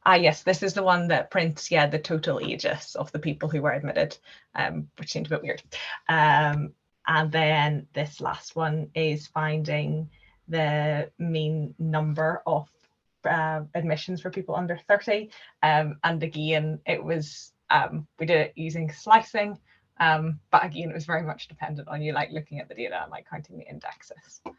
Ah, yes, this is the one that prints, yeah, the total ages of the people who were admitted, which seemed a bit weird. And then this last one is finding the mean number of admissions for people under 30. And again, it was, we did it using slicing. But again, it was very much dependent on you like looking at the data and like counting the indexes. Yeah.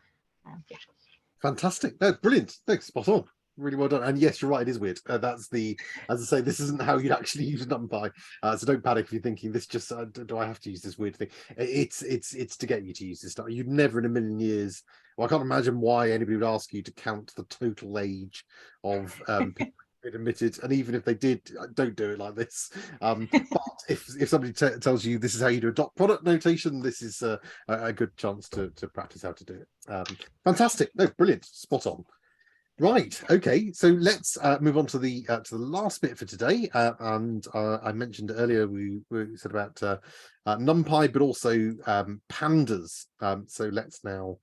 Fantastic. No, brilliant. Thanks, spot on. Really well done. And yes, you're right, it is weird. That's the, as I say, this isn't how you'd actually use NumPy. So don't panic if you're thinking this just, do I have to use this weird thing? It's to get you to use this stuff. You'd never in a million years, well, I can't imagine why anybody would ask you to count the total age of people admitted, and even if they did, don't do it like this. But if somebody tells you this is how you do a dot product notation, this is a good chance to practice how to do it. Fantastic. No, brilliant, spot on. Right, okay, so let's move on to the last bit for today. And I mentioned earlier we said about NumPy, but also pandas. So let's now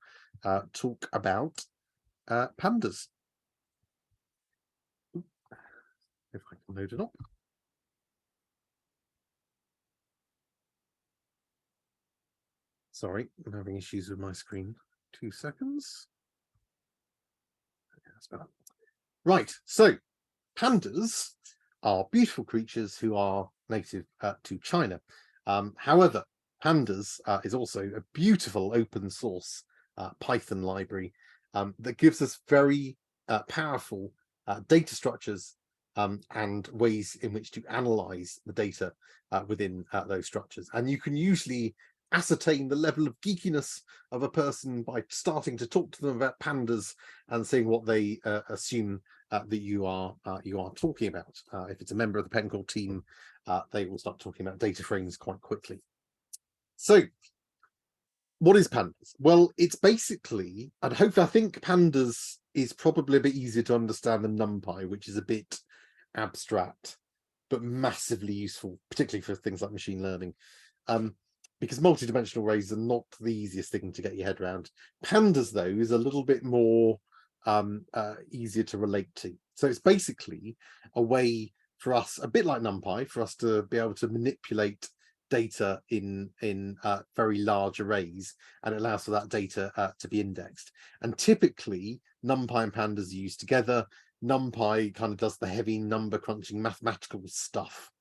talk about pandas. If I can load it up. Sorry, I'm having issues with my screen. 2 seconds. Okay, that's better. Right, so pandas are beautiful creatures who are native to China. However, pandas is also a beautiful open source Python library that gives us very powerful data structures and ways in which to analyze the data within those structures. And you can usually ascertain the level of geekiness of a person by starting to talk to them about pandas and seeing what they assume that you are talking about. If it's a member of the Pencil team, they will start talking about data frames quite quickly. So what is pandas? Well, it's basically, and hopefully I think pandas is probably a bit easier to understand than NumPy, which is a bit abstract, but massively useful, particularly for things like machine learning. Because multidimensional arrays are not the easiest thing to get your head around. Pandas, though, is a little bit more easier to relate to. So it's basically a way for us, a bit like NumPy, for us to be able to manipulate data in very large arrays, and it allows for that data to be indexed. And typically, NumPy and Pandas are used together. NumPy kind of does the heavy number crunching mathematical stuff,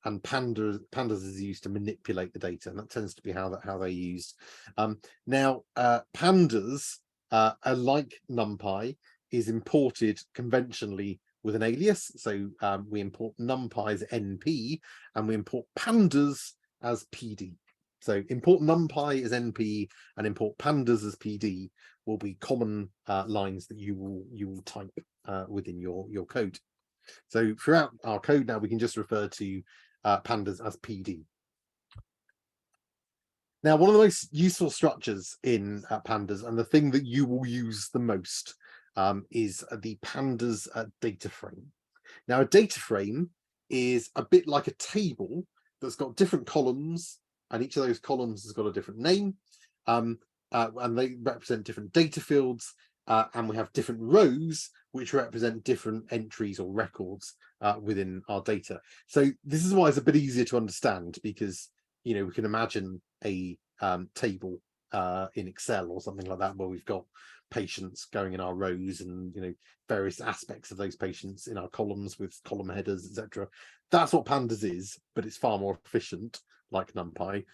and pandas is used to manipulate the data, and that tends to be how they're used. Now, pandas, like NumPy, is imported conventionally with an alias. So we import NumPy as NP, and we import pandas as PD. So import NumPy as NP and import pandas as PD will be common lines that you will type within your code. So throughout our code now, we can just refer to pandas as PD. Now, one of the most useful structures in pandas, and the thing that you will use the most, is the pandas data frame. Now, a data frame is a bit like a table that's got different columns, and each of those columns has got a different name, and they represent different data fields, and we have different rows which represent different entries or records within our data. So this is why it's a bit easier to understand, because we can imagine a table in Excel or something like that, where we've got patients going in our rows and various aspects of those patients in our columns with column headers, etc. That's what Pandas is, but it's far more efficient, like NumPy,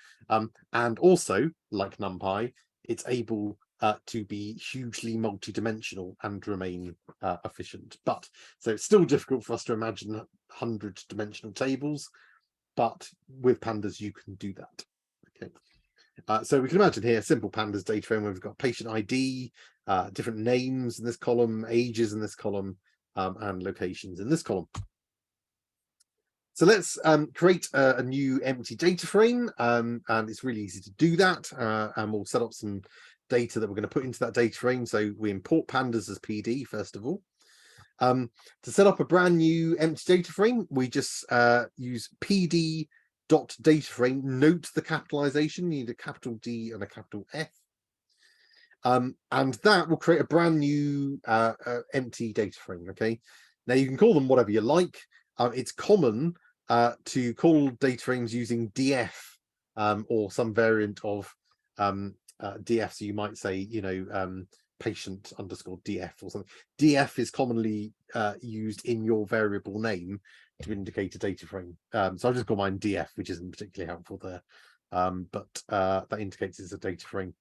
and also like NumPy, it's able to be hugely multi-dimensional and remain efficient. But so it's still difficult for us to imagine 100-dimensional tables, but with Pandas you can do that. Okay. So we can imagine here simple Pandas data frame where we've got patient ID, different names in this column, ages in this column, and locations in this column. So let's create a new empty data frame, and it's really easy to do that. And we'll set up some data that we're going to put into that data frame. So we import Pandas as PD first of all. To set up a brand new empty data frame, we just use pd.dataframe. Note the capitalization. You need a capital D and a capital F. And that will create a brand new empty data frame. Okay. Now you can call them whatever you like. It's common to call data frames using df or some variant of df. So you might say, patient underscore df or something. Df is commonly used in your variable name to indicate a data frame. So I'll just call mine df, which isn't particularly helpful there, but that indicates it's a data frame.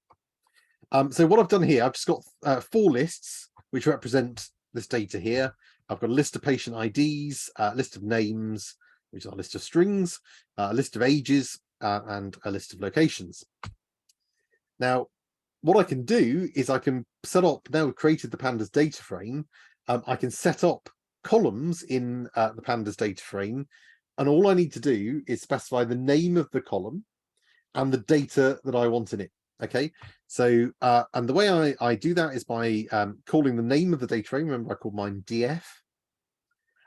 So what I've done here, I've just got 4 lists which represent this data here. I've got a list of patient IDs, a list of names, which are a list of strings, a list of ages, and a list of locations. Now, what I can do is I can set up, now we've created the Pandas data frame, I can set up columns in the Pandas data frame, and all I need to do is specify the name of the column and the data that I want in it. Okay, so and the way I do that is by calling the name of the data frame. Remember, I called mine df,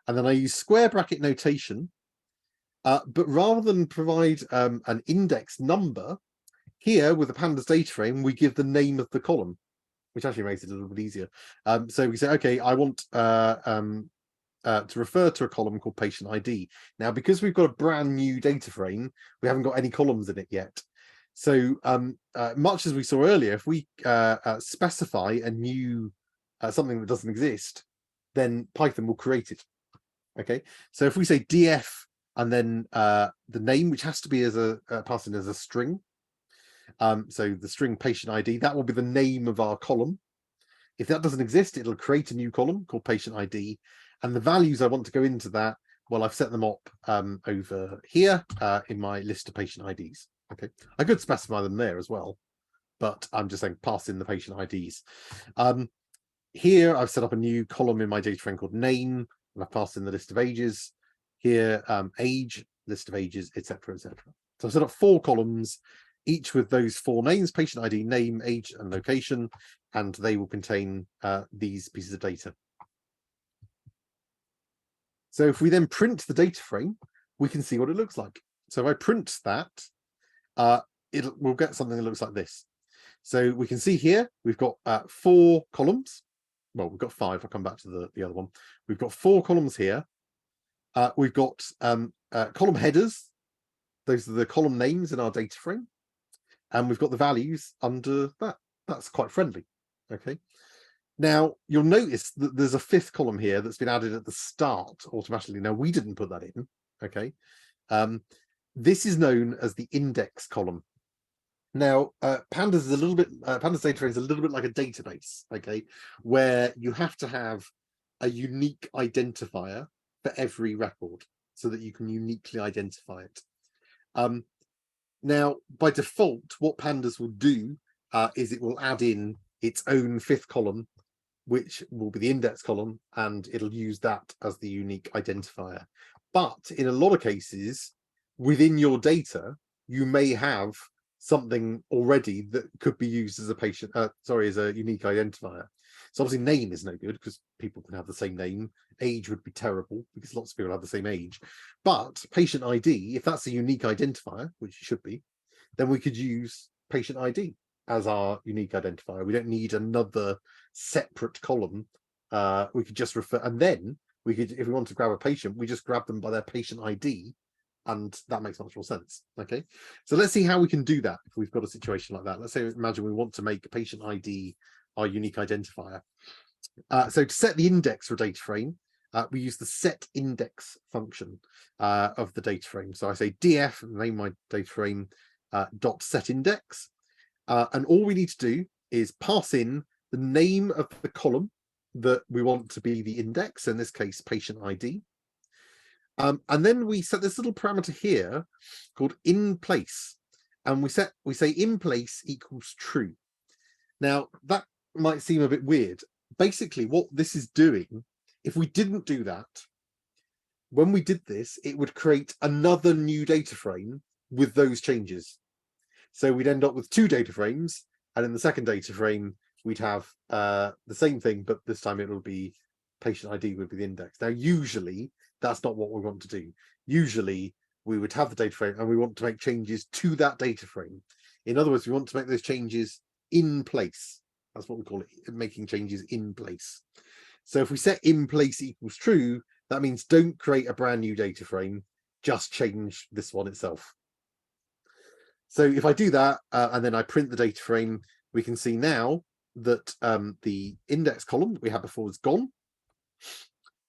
and then I use square bracket notation, but rather than provide an index number, here with the Pandas data frame, we give the name of the column, which actually makes it a little bit easier. So we say, okay, I want to refer to a column called patient ID. Now, because we've got a brand new data frame, we haven't got any columns in it yet. So much as we saw earlier, if we specify a new something that doesn't exist, then Python will create it. Okay, so if we say df and then the name, which has to be as passed in as a string, so the string patient ID, that will be the name of our column. If that doesn't exist, it'll create a new column called patient ID, and the values I want to go into that, well, I've set them up over here in my list of patient IDs. Okay, I could specify them there as well, but I'm just saying pass in the patient IDs. Here I've set up a new column in my data frame called name, and I've passed in the list of ages. Here, age, list of ages, etc., etc. So I've set up 4 columns, each with those 4 names: patient ID, name, age, and location, and they will contain these pieces of data. So if we then print the data frame, we can see what it looks like. So if I print that, we'll get something that looks like this. So we can see here we've got 4 columns. Well, we've got 5. I'll come back to the other one. We've got 4 columns here. We've got column headers. Those are the column names in our data frame. And we've got the values under that. That's quite friendly. Okay. Now, you'll notice that there's a 5th column here that's been added at the start automatically. Now, we didn't put that in. Okay. This is known as the index column. Now, Pandas is a little bit, Pandas data frame is a little bit like a database, okay, where you have to have a unique identifier for every record so that you can uniquely identify it. Now, by default, what Pandas will do is it will add in its own 5th column, which will be the index column, and it'll use that as the unique identifier. But in a lot of cases, within your data, you may have something already that could be used as a unique identifier. So obviously name is no good because people can have the same name. Age would be terrible because lots of people have the same age. But patient ID, if that's a unique identifier, which it should be, then we could use patient ID as our unique identifier. We don't need another separate column. We could just refer, and then we could, if we want to grab a patient, we just grab them by their patient ID and that makes much more sense. Okay, so let's see how we can do that if we've got a situation like that. Let's say, imagine we want to make patient ID our unique identifier. So to set the index for a data frame, we use the set index function of the data frame. So I say df, name my data frame, dot set index, and all we need to do is pass in the name of the column that we want to be the index, in this case patient ID. And then we set this little parameter here called in place, and we say in place equals true. Now that might seem a bit weird. Basically what this is doing, if we didn't do that, when we did this, it would create another new data frame with those changes. So we'd end up with 2 data frames, and in the second data frame we'd have the same thing, but this time it will be patient ID would be the index. Now usually that's not what we want to do. Usually we would have the data frame and we want to make changes to that data frame. In other words, we want to make those changes in place. That's what we call it, making changes in place. So if we set in place equals true, that means don't create a brand new data frame, just change this one itself. So if I do that and then I print the data frame, we can see now that the index column that we had before is gone.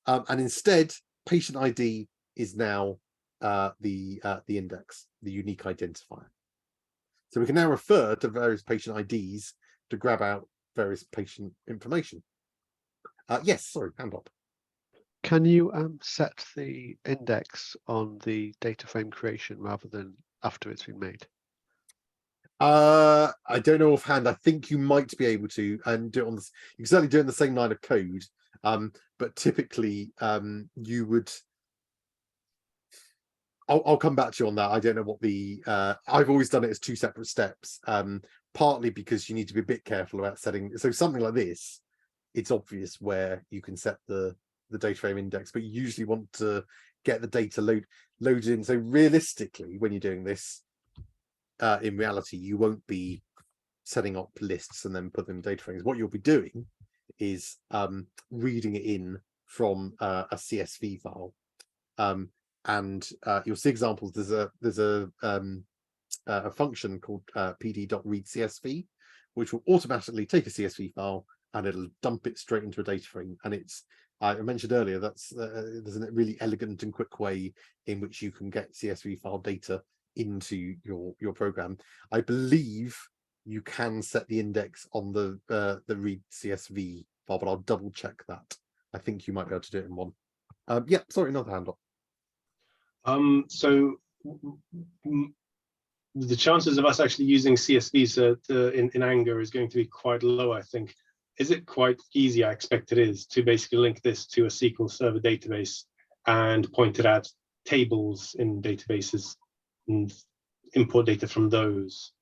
And instead, patient ID is now the index, the unique identifier. So we can now refer to various patient IDs to grab out various patient information. Yes, sorry, hand up. Can you set the index on the data frame creation rather than after it's been made? I don't know offhand. I think you might be able to, and do it on this. You can certainly do it in the same line of code, but typically you would. I'll come back to you on that. I don't know what the. I've always done it as 2 separate steps, partly because you need to be a bit careful about setting. So something like this, it's obvious where you can set the data frame index, but you usually want to get the data loaded in. So realistically, when you're doing this, in reality, you won't be setting up lists and then put them in data frames. What you'll be doing is reading it in from a CSV file, and you'll see examples. There's a function called pd.readCSV, which will automatically take a CSV file and it'll dump it straight into a data frame. And it's, I mentioned earlier, that's there's a really elegant and quick way in which you can get CSV file data into your program. I believe you can set the index on the read CSV file, but I'll double check that. I think you might be able to do it in one. Yeah, sorry, another hand up. So the chances of us actually using CSVs in Anger is going to be quite low, I think. Is it quite easy? I expect it is, to basically link this to a SQL Server database and point it at tables in databases and import data from those.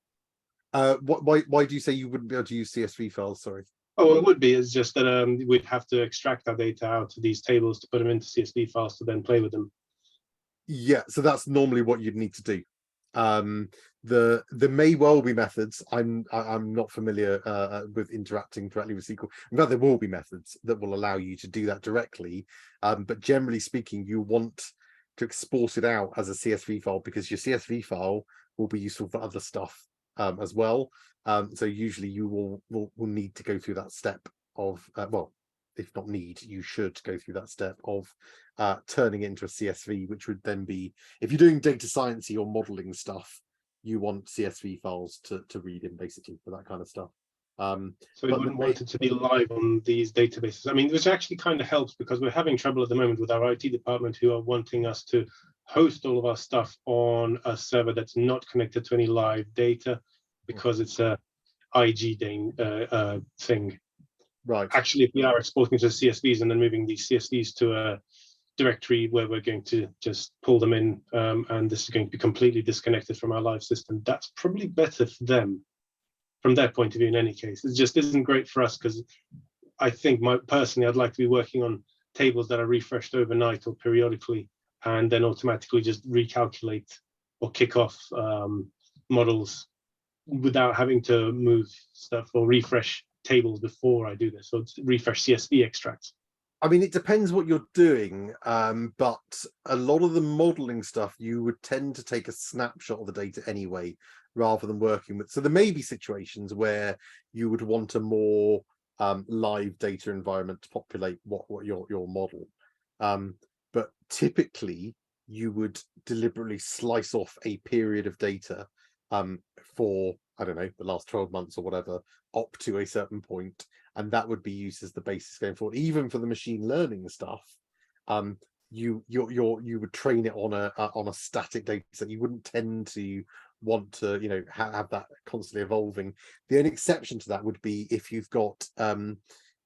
Why do you say you wouldn't be able to use CSV files? Sorry. Oh, it would be. It's just that we'd have to extract our data out of these tables to put them into CSV files to then play with them. Yeah, so that's normally what you'd need to do. There may well be methods. I'm not familiar with interacting directly with SQL. In fact, there will be methods that will allow you to do that directly. But generally speaking, you want to export it out as a CSV file because your CSV file will be useful for other stuff as well. So usually you will need to go through that step of well, if not need, you should go through that step of turning it into a CSV, which would then be, if you're doing data sciencey or modeling stuff, you want CSV files to read in basically for that kind of stuff. So we wouldn't want it to be live on these databases. I mean, which actually kind of helps because we're having trouble at the moment with our IT department who are wanting us to host all of our stuff on a server that's not connected to any live data because it's a IG thing. Right. Actually, if we are exporting to CSVs and then moving these CSVs to a directory where we're going to just pull them in, and this is going to be completely disconnected from our live system, that's probably better for them from their point of view in any case. It just isn't great for us because I think personally, I'd like to be working on tables that are refreshed overnight or periodically and then automatically just recalculate or kick off models without having to move stuff or refresh tables before I do this. So it's refresh CSV extracts. I mean, it depends what you're doing, but a lot of the modeling stuff, you would tend to take a snapshot of the data anyway, rather than working with. So there may be situations where you would want a more live data environment to populate what your model. But typically, you would deliberately slice off a period of data for, I don't know, the last 12 months or whatever, up to a certain point, and that would be used as the basis going forward. Even for the machine learning stuff, you would train it on a static data set. You wouldn't tend to want to, you know, have that constantly evolving. The only exception to that would be if you've got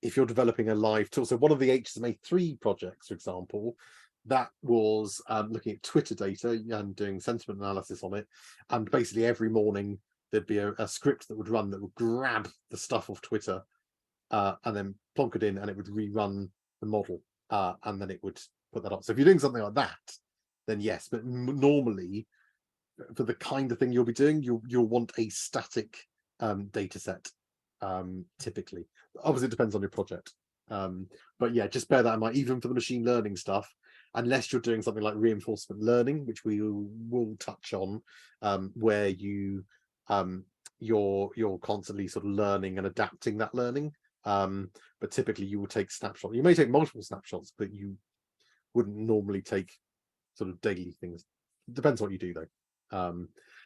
if you're developing a live tool. So one of the HSMA 3 projects, for example, that was looking at Twitter data and doing sentiment analysis on it, and basically every morning there'd be a script that would run that would grab the stuff off Twitter and then plonk it in, and it would rerun the model, and then it would put that up. So if you're doing something like that, then yes, but normally for the kind of thing you'll be doing, you'll want a static data set, typically. Obviously it depends on your project, but yeah, just bear that in mind. Even for the machine learning stuff, unless you're doing something like reinforcement learning, which we will touch on, where you're constantly sort of learning and adapting that learning, but typically you will take snapshots. You may take multiple snapshots, but you wouldn't normally take sort of daily things. It depends what you do though.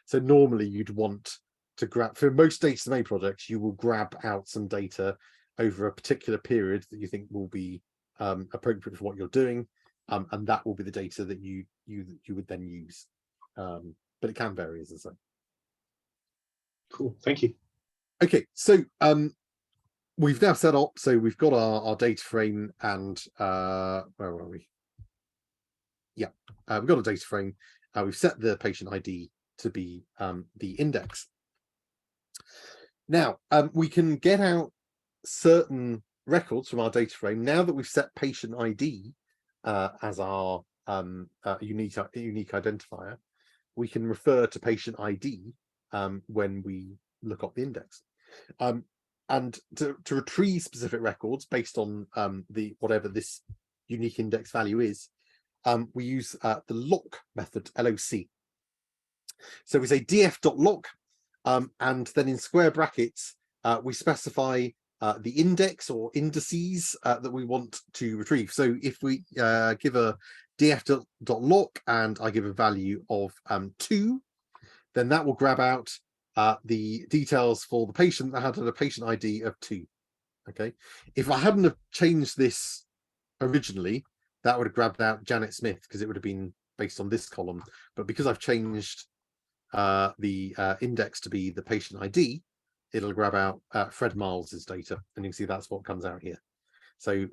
So normally you'd want to grab, for most HSMA projects, you will grab out some data over a particular period that you think will be appropriate for what you're doing, and that will be the data that you would then use. But it can vary, as I say. Cool, thank you. Okay, so we've now set up, so we've got our data frame, and where are we? Yeah, we've got a data frame. We've set the patient ID to be the index. Now, we can get out certain records from our data frame. Now that we've set patient ID as our unique identifier, we can refer to patient ID when we look up the index. And to retrieve specific records based on the whatever this unique index value is, we use the lock method, LOC. So we say df.lock, and then in square brackets we specify the index or indices that we want to retrieve. So if we give a df.lock and I give a value of 2, then that will grab out the details for the patient that had a patient ID of 2. Okay, if I hadn't have changed this originally, that would have grabbed out Janet Smith because it would have been based on this column. But because I've changed the index to be the patient ID, it'll grab out Fred Miles's data, and you can see that's what comes out here. So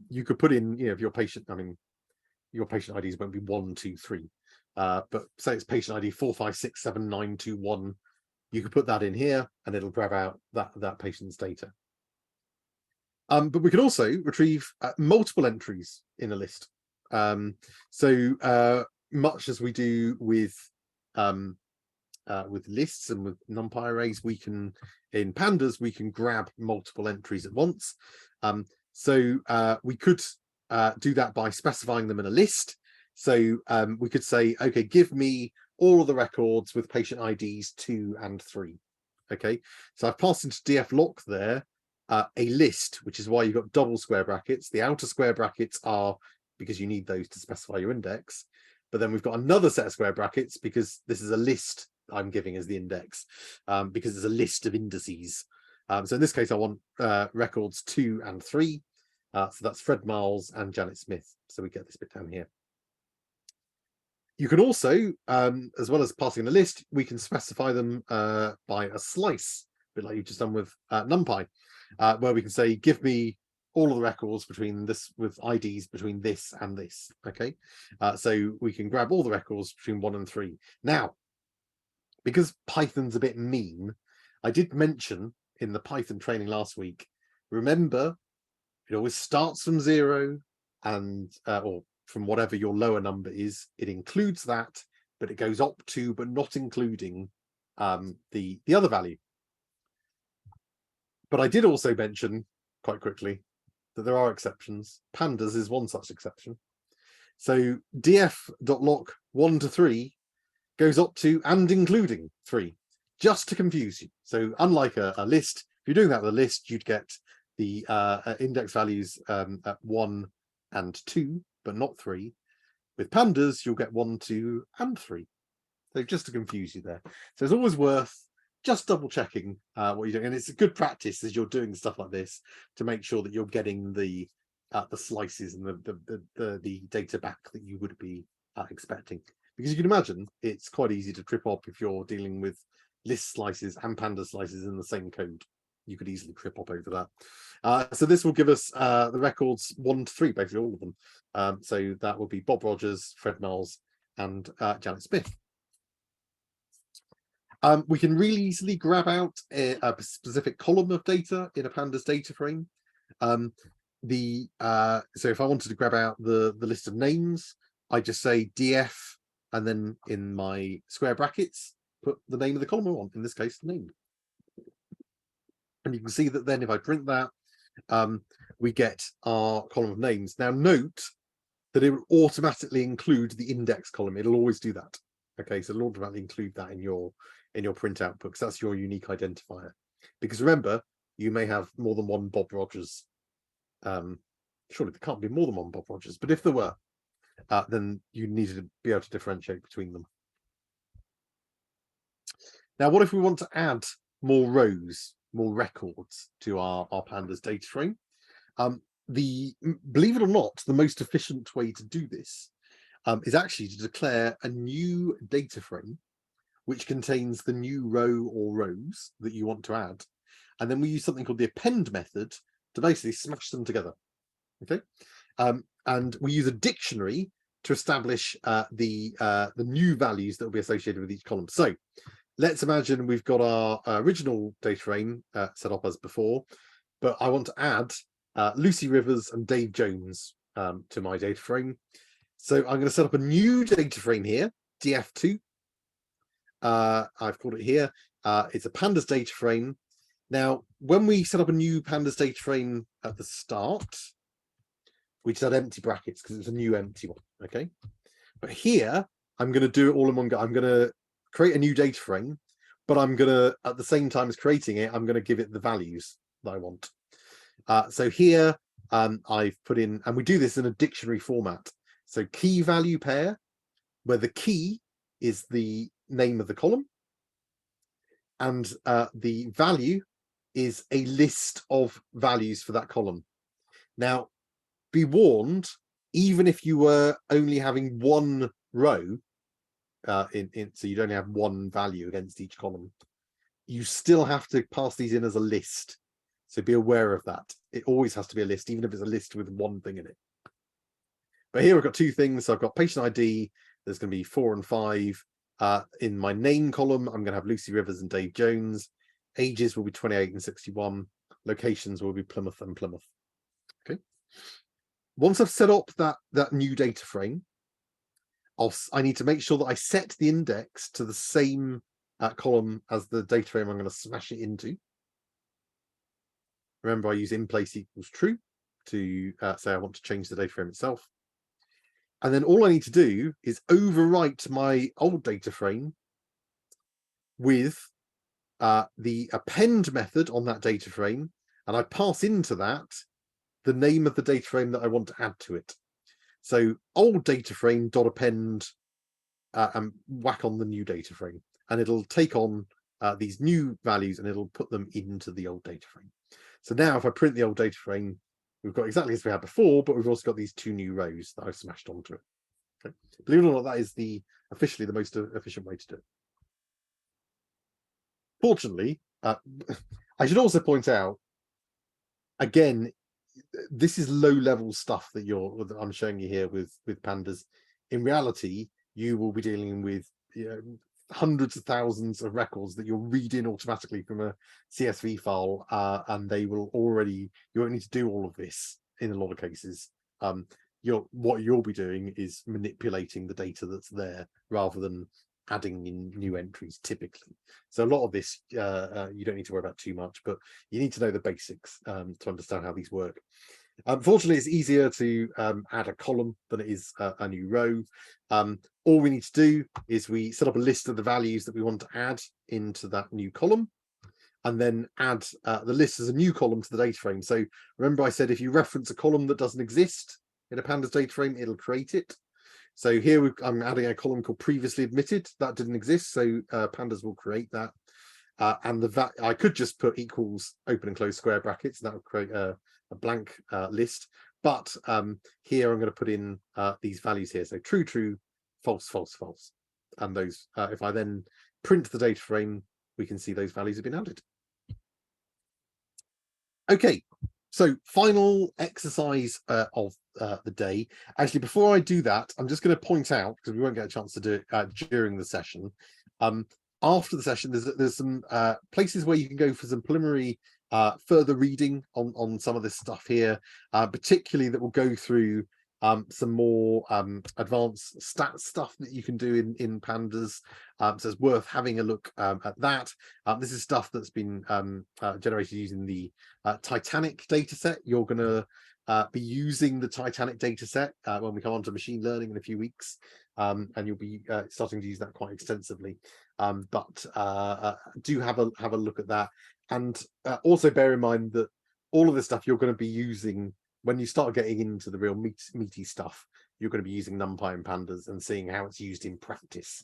you could put in, you know, if your patient, I mean, your patient IDs won't be 1, 2, 3, but say it's patient ID 4567921. You could put that in here, and it'll grab out that patient's data. But we can also retrieve multiple entries in a list. So much as we do with lists and with NumPy arrays, we can, in pandas, we can grab multiple entries at once. So we could do that by specifying them in a list. So we could say, okay, give me all of the records with patient IDs 2 and 3. Okay, so I've passed into df.lock there a list, which is why you've got double square brackets. The outer square brackets are because you need those to specify your index, but then we've got another set of square brackets because this is a list I'm giving as the index, because it's a list of indices. So in this case, I want records 2 and 3. So that's Fred Miles and Janet Smith. So we get this bit down here. You can also, as well as passing the list, we can specify them by a slice, a bit like you've just done with NumPy, where we can say, give me all of the records between this, with IDs between this and this. Okay, so we can grab all the records between 1 and 3. Now, because Python's a bit mean, I did mention in the Python training last week, remember, it always starts from 0 and or from whatever your lower number is. It includes that, but it goes up to, but not including the other value. But I did also mention, quite quickly, that there are exceptions. Pandas is one such exception. So df.lock 1 to 3 goes up to and including 3, just to confuse you. So unlike a list, if you're doing that with a list, you'd get the index values at 1 and 2, but not 3. With pandas, you'll get 1, 2, and 3. So just to confuse you there. So it's always worth just double checking what you're doing, and it's a good practice as you're doing stuff like this to make sure that you're getting the slices and the data back that you would be expecting. Because you can imagine it's quite easy to trip up if you're dealing with list slices and panda slices in the same code. You could easily trip up over that. So this will give us the records 1 to 3, basically all of them. So that will be Bob Rogers, Fred Knowles, and Janet Smith. We can really easily grab out a specific column of data in a pandas data frame. So if I wanted to grab out the list of names, I just say df, and then in my square brackets, put the name of the column I want, in this case, the name. And you can see that then if I print that, we get our column of names. Now note that it will automatically include the index column. It'll always do that. Okay, so it'll automatically include that in your print output, because that's your unique identifier. Because remember, you may have more than one Bob Rogers. Surely there can't be more than one Bob Rogers, but if there were, then you needed to be able to differentiate between them. Now, what if we want to add more rows, more records to our pandas data frame? Believe it or not, the most efficient way to do this is actually to declare a new data frame which contains the new row or rows that you want to add. And then we use something called the append method to basically smash them together. Okay, and we use a dictionary to establish the new values that will be associated with each column. So let's imagine we've got our original data frame set up as before, but I want to add Lucy Rivers and Dave Jones to my data frame. So I'm going to set up a new data frame here, df2. I've called it here. It's a pandas data frame. Now, when we set up a new pandas data frame at the start, we just had empty brackets because it's a new empty one. Okay, but here I'm going to do it all in one go. I'm going to create a new data frame, but I'm going to, at the same time as creating it, I'm going to give it the values that I want. So here I've put in, and we do this in a dictionary format. So key value pair, where the key is the name of the column, and the value is a list of values for that column. Now, be warned, even if you were only having one row, so you'd only have one value against each column, you still have to pass these in as a list. So be aware of that. It always has to be a list, even if it's a list with one thing in it. But here I've got two things. So I've got patient ID. There's going to be 4 and 5. In my name column, I'm going to have Lucy Rivers and Dave Jones. Ages will be 28 and 61. Locations will be Plymouth and Plymouth. Okay. Once I've set up that new data frame, I need to make sure that I set the index to the same column as the data frame I'm going to smash it into. Remember, I use in place equals true to say I want to change the data frame itself. And then all I need to do is overwrite my old data frame with the append method on that data frame, and I pass into that the name of the data frame that I want to add to it. So old data frame dot append and whack on the new data frame, and it'll take on these new values and it'll put them into the old data frame. So now if I print the old data frame, we've got exactly as we had before, but we've also got these two new rows that I've smashed onto it. Okay. Believe it or not, that is officially the most efficient way to do it. Fortunately, I should also point out, again, this is low-level stuff that I'm showing you here with pandas. In reality, you will be dealing with hundreds of thousands of records that you're reading automatically from a CSV file, and they will you won't need to do all of this in a lot of cases. What you'll be doing is manipulating the data that's there rather than adding in new entries typically. So a lot of this you don't need to worry about too much, but you need to know the basics to understand how these work. Unfortunately, it's easier to add a column than it is a new row. All we need to do is we set up a list of the values that we want to add into that new column, and then add the list as a new column to the data frame. So remember I said if you reference a column that doesn't exist in a Pandas data frame, it'll create it. So here I'm adding a column called previously admitted. That didn't exist, so Pandas will create that. And I could just put equals open and close square brackets. That would create a blank list. But here I'm going to put in these values here. So true, true, false, false, false. And those, if I then print the data frame, we can see those values have been added. Okay, so final exercise of the day. Actually, before I do that, I'm just going to point out, because we won't get a chance to do it during the session. After the session, there's some places where you can go for some preliminary further reading on some of this stuff here, particularly that will go through some more advanced stats stuff that you can do in Pandas. So it's worth having a look at that. This is stuff that's been generated using the Titanic dataset. You're going to be using the Titanic dataset when we come on to machine learning in a few weeks, and you'll be starting to use that quite extensively. But do have a look at that, and also bear in mind that all of this stuff you're going to be using when you start getting into the real meaty stuff. You're going to be using NumPy and Pandas and seeing how it's used in practice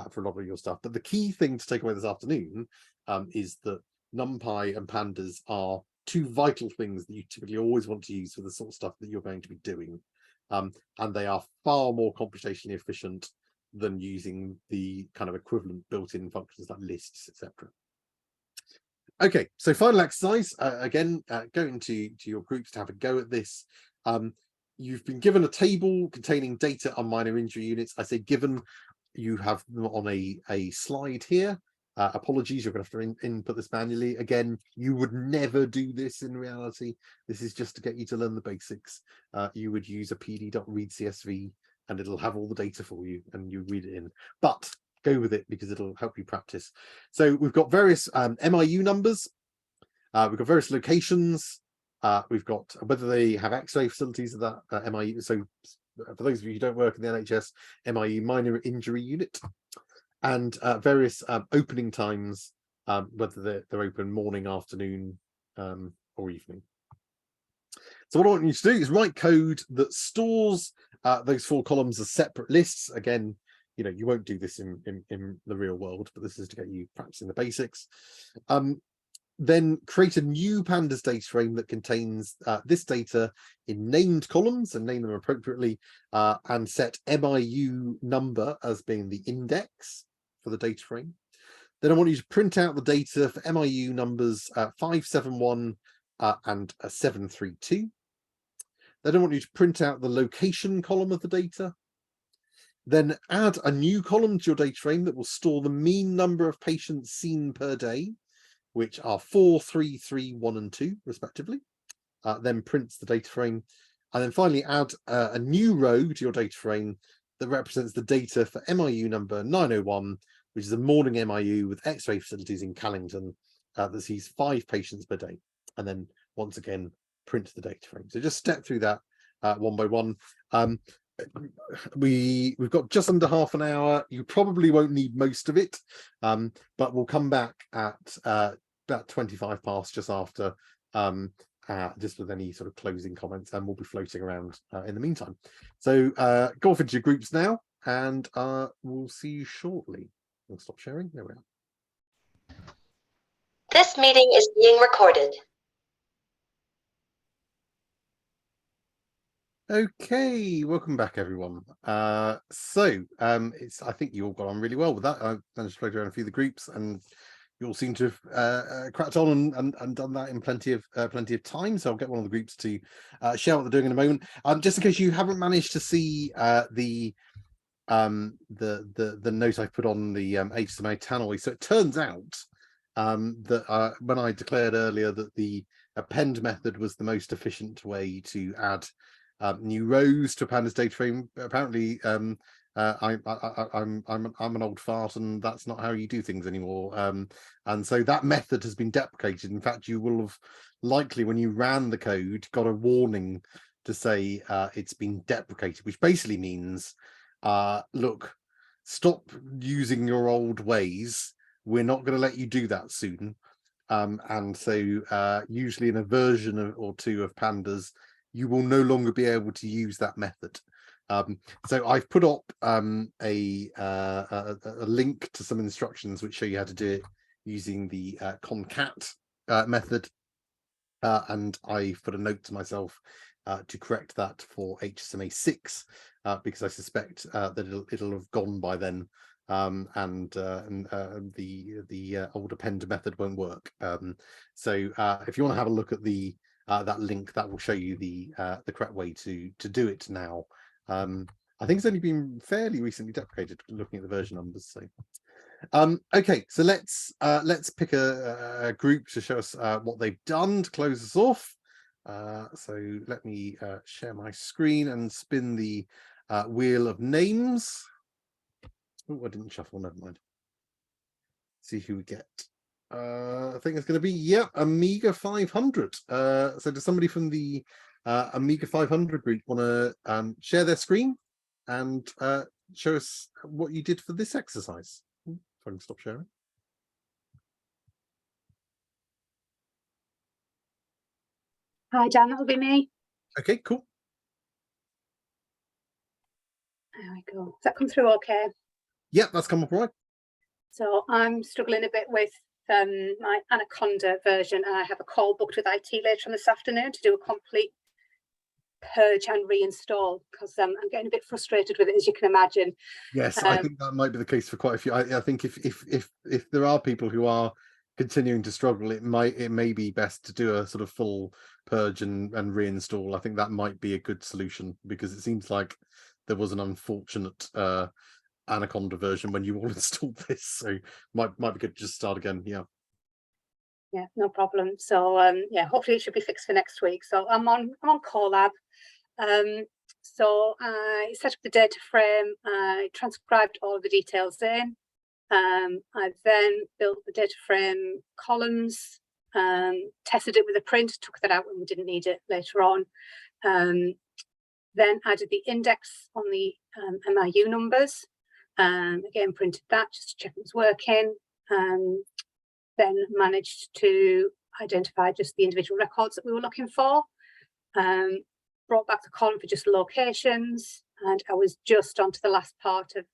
for a lot of your stuff. But the key thing to take away this afternoon is that NumPy and Pandas are two vital things that you typically always want to use for the sort of stuff that you're going to be doing, and they are far more computationally efficient than using the kind of equivalent built-in functions like lists, etc. Okay, so final exercise, again, go into your groups to have a go at this. You've been given a table containing data on minor injury units. I say given, you have them on a slide here. Apologies, you're going to have to input this manually. Again, you would never do this in reality. This is just to get you to learn the basics. You would use a pd.readcsv and it'll have all the data for you and you read it in. But go with it because it'll help you practice. So we've got various MIU numbers. We've got various locations. We've got whether they have X-ray facilities of that MIU. So for those of you who don't work in the NHS, MIU, minor injury unit, and various opening times, whether they're open morning, afternoon, or evening. So what I want you to do is write code that stores those 4 columns as separate lists. Again, you know, you won't do this in the real world, but this is to get you practicing the basics. Then create a new Pandas data frame that contains this data in named columns and name them appropriately, and set MIU number as being the index for the data frame. Then I want you to print out the data for MIU numbers 571 and 732. Then I want you to print out the location column of the data. Then add a new column to your data frame that will store the mean number of patients seen per day, which are 4, 3, 3, 1, and 2, respectively. Then prints the data frame. And then finally add a new row to your data frame that represents the data for MIU number 901, which is a morning MIU with X-ray facilities in Callington that sees 5 patients per day. And then once again, print the data frame. So just step through that one by one. We've got just under half an hour. You probably won't need most of it, but we'll come back at about 25 past, just after, just with any sort of closing comments, and we'll be floating around in the meantime. So go off into your groups now, and we'll see you shortly. We'll stop sharing. There we are. This meeting is being recorded. Okay, welcome back, everyone. It's, I think you all got on really well with that. I managed to play around a few of the groups, and you all seem to have cracked on and done that in plenty of time. So I'll get one of the groups to share what they're doing in a moment. Just in case you haven't managed to see the note I put on the HSMA tannoy. So it turns out that when I declared earlier that the append method was the most efficient way to add new rows to a Pandas data frame, apparently I'm an old fart, and that's not how you do things anymore. And so that method has been deprecated. In fact, you will have likely, when you ran the code, got a warning to say it's been deprecated, which basically means, look, stop using your old ways. We're not going to let you do that soon. And so usually in a version or two of Pandas, you will no longer be able to use that method. So I've put up a link to some instructions which show you how to do it using the concat method. And I've put a note to myself to correct that for HSMA 6 because I suspect that it'll have gone by then. And the old append method won't work. So if you want to have a look at the that link, that will show you the correct way to do it now. I think it's only been fairly recently deprecated, looking at the version numbers. So okay, so let's pick a group to show us what they've done to close us off. So let me share my screen and spin the wheel of names. Oh, I didn't shuffle, never mind. See who we get. I think it's going to be, Amiga 500. So does somebody from the Amiga 500 group want to share their screen and show us what you did for this exercise? If I can stop sharing. Hi, Dan, that'll be me. Okay, cool. There we go. Does that come through okay? Yeah, that's come up right. So I'm struggling a bit with my Anaconda version, and I have a call booked with IT later on this afternoon to do a complete purge and reinstall because I'm getting a bit frustrated with it, as you can imagine. Yes, I think that might be the case for quite a few. I think if there are people who are continuing to struggle, it may be best to do a sort of full purge and reinstall. I think that might be a good solution because it seems like there was an unfortunate Anaconda version when you all installed this, so might be good to just start again. Yeah, no problem. So yeah, hopefully it should be fixed for next week. So I'm on Colab. So I set up the data frame, I transcribed all of the details in. I then built the data frame columns, tested it with a print, took that out when we didn't need it later on. Then added the index on the MIU numbers. Again, printed that just to check it was working. Then managed to identify just the individual records that we were looking for. Brought back the column for just locations, and I was just onto the last part of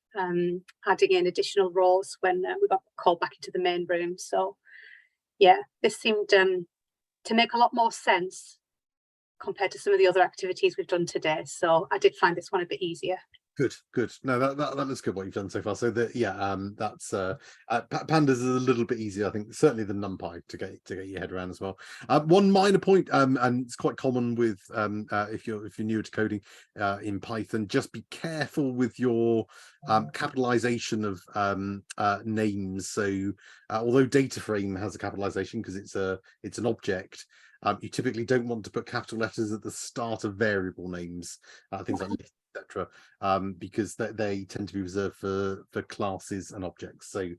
adding in additional rows when we got called back into the main room. So yeah, this seemed to make a lot more sense compared to some of the other activities we've done today. So I did find this one a bit easier. Good. No, that looks good what you've done so far. So that's Pandas is a little bit easier, I think, certainly than NumPy to get your head around as well. One minor point, and it's quite common with if you're newer to coding in Python, just be careful with your capitalization of names. So although data frame has a capitalization because it's an object, you typically don't want to put capital letters at the start of variable names, things like lists, etc., because they tend to be reserved for classes and objects. So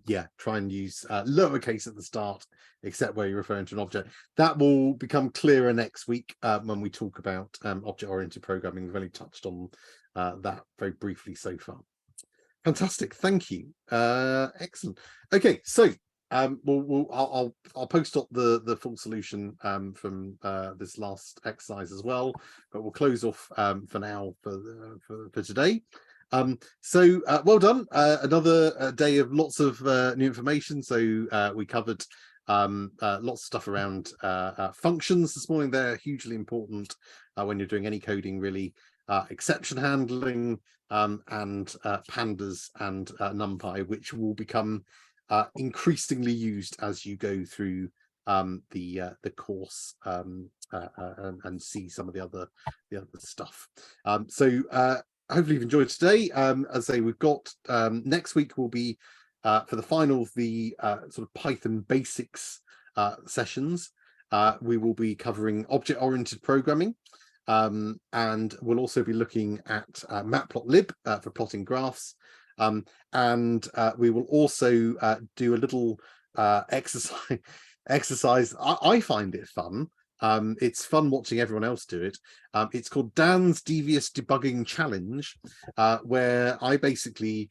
yeah, try and use lowercase at the start, except where you're referring to an object. That will become clearer next week when we talk about object-oriented programming. We've only touched on that very briefly so far. Fantastic, thank you. Excellent. Okay, so I'll post up the full solution from this last exercise as well, but we'll close off for now for today. So well done. Another day of lots of new information. So we covered lots of stuff around functions this morning. They're hugely important when you're doing any coding, really. Exception handling and pandas and NumPy, which will become increasingly used as you go through the course and see some of the other stuff. So hopefully you've enjoyed today. As I say, we've got next week will be for the final of the sort of Python basics sessions. We will be covering object-oriented programming. and we'll also be looking at matplotlib for plotting graphs, and we will also do a little exercise. I find it fun. It's fun watching everyone else do it. It's called Dan's Devious Debugging Challenge, where I basically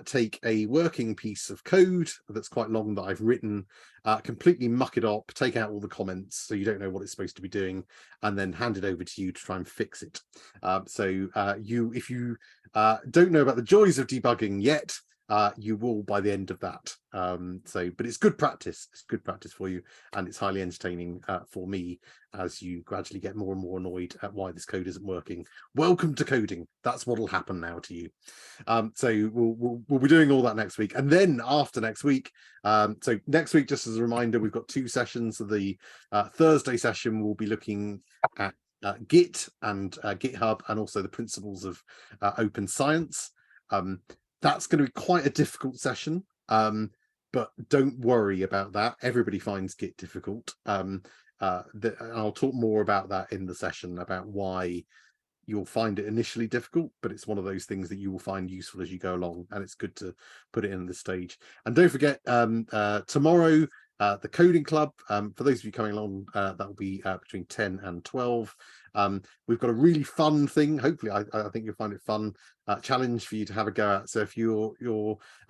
take a working piece of code that's quite long that I've written, completely muck it up, take out all the comments so you don't know what it's supposed to be doing, and then hand it over to you to try and fix it. So if you don't know about the joys of debugging yet, you will by the end of that. But it's good practice. It's good practice for you, and it's highly entertaining for me as you gradually get more and more annoyed at why this code isn't working. Welcome to coding. That's what'll happen now to you. So we'll be doing all that next week, and then after next week. So next week, just as a reminder, we've got 2 sessions. So the Thursday session we'll be looking at Git and GitHub, and also the principles of open science. That's going to be quite a difficult session, but don't worry about that. Everybody finds Git difficult. I'll talk more about that in the session, about why you'll find it initially difficult, but it's one of those things that you will find useful as you go along, and it's good to put it in the stage. And don't forget, tomorrow, the coding club, for those of you coming along, that will be between 10 and 12. We've got a really fun thing. Hopefully, I think you'll find it fun, challenge for you to have a go at. So if you're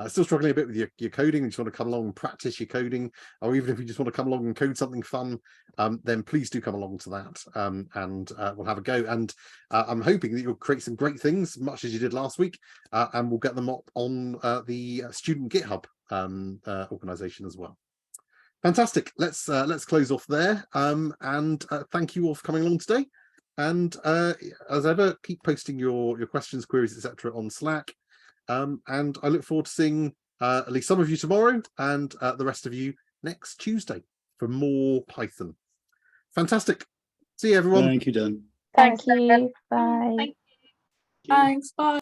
still struggling a bit with your coding and just want to come along and practice your coding, or even if you just want to come along and code something fun, then please do come along to that, and we'll have a go. And I'm hoping that you'll create some great things, much as you did last week, and we'll get them up on the student GitHub organization as well. Fantastic. Let's close off there, and thank you all for coming along today. And as ever, keep posting your questions, queries, etc. on Slack. And I look forward to seeing at least some of you tomorrow, and the rest of you next Tuesday for more Python. Fantastic. See you, everyone. Thank you, Dan. Thank you. Bye. Thanks. Bye.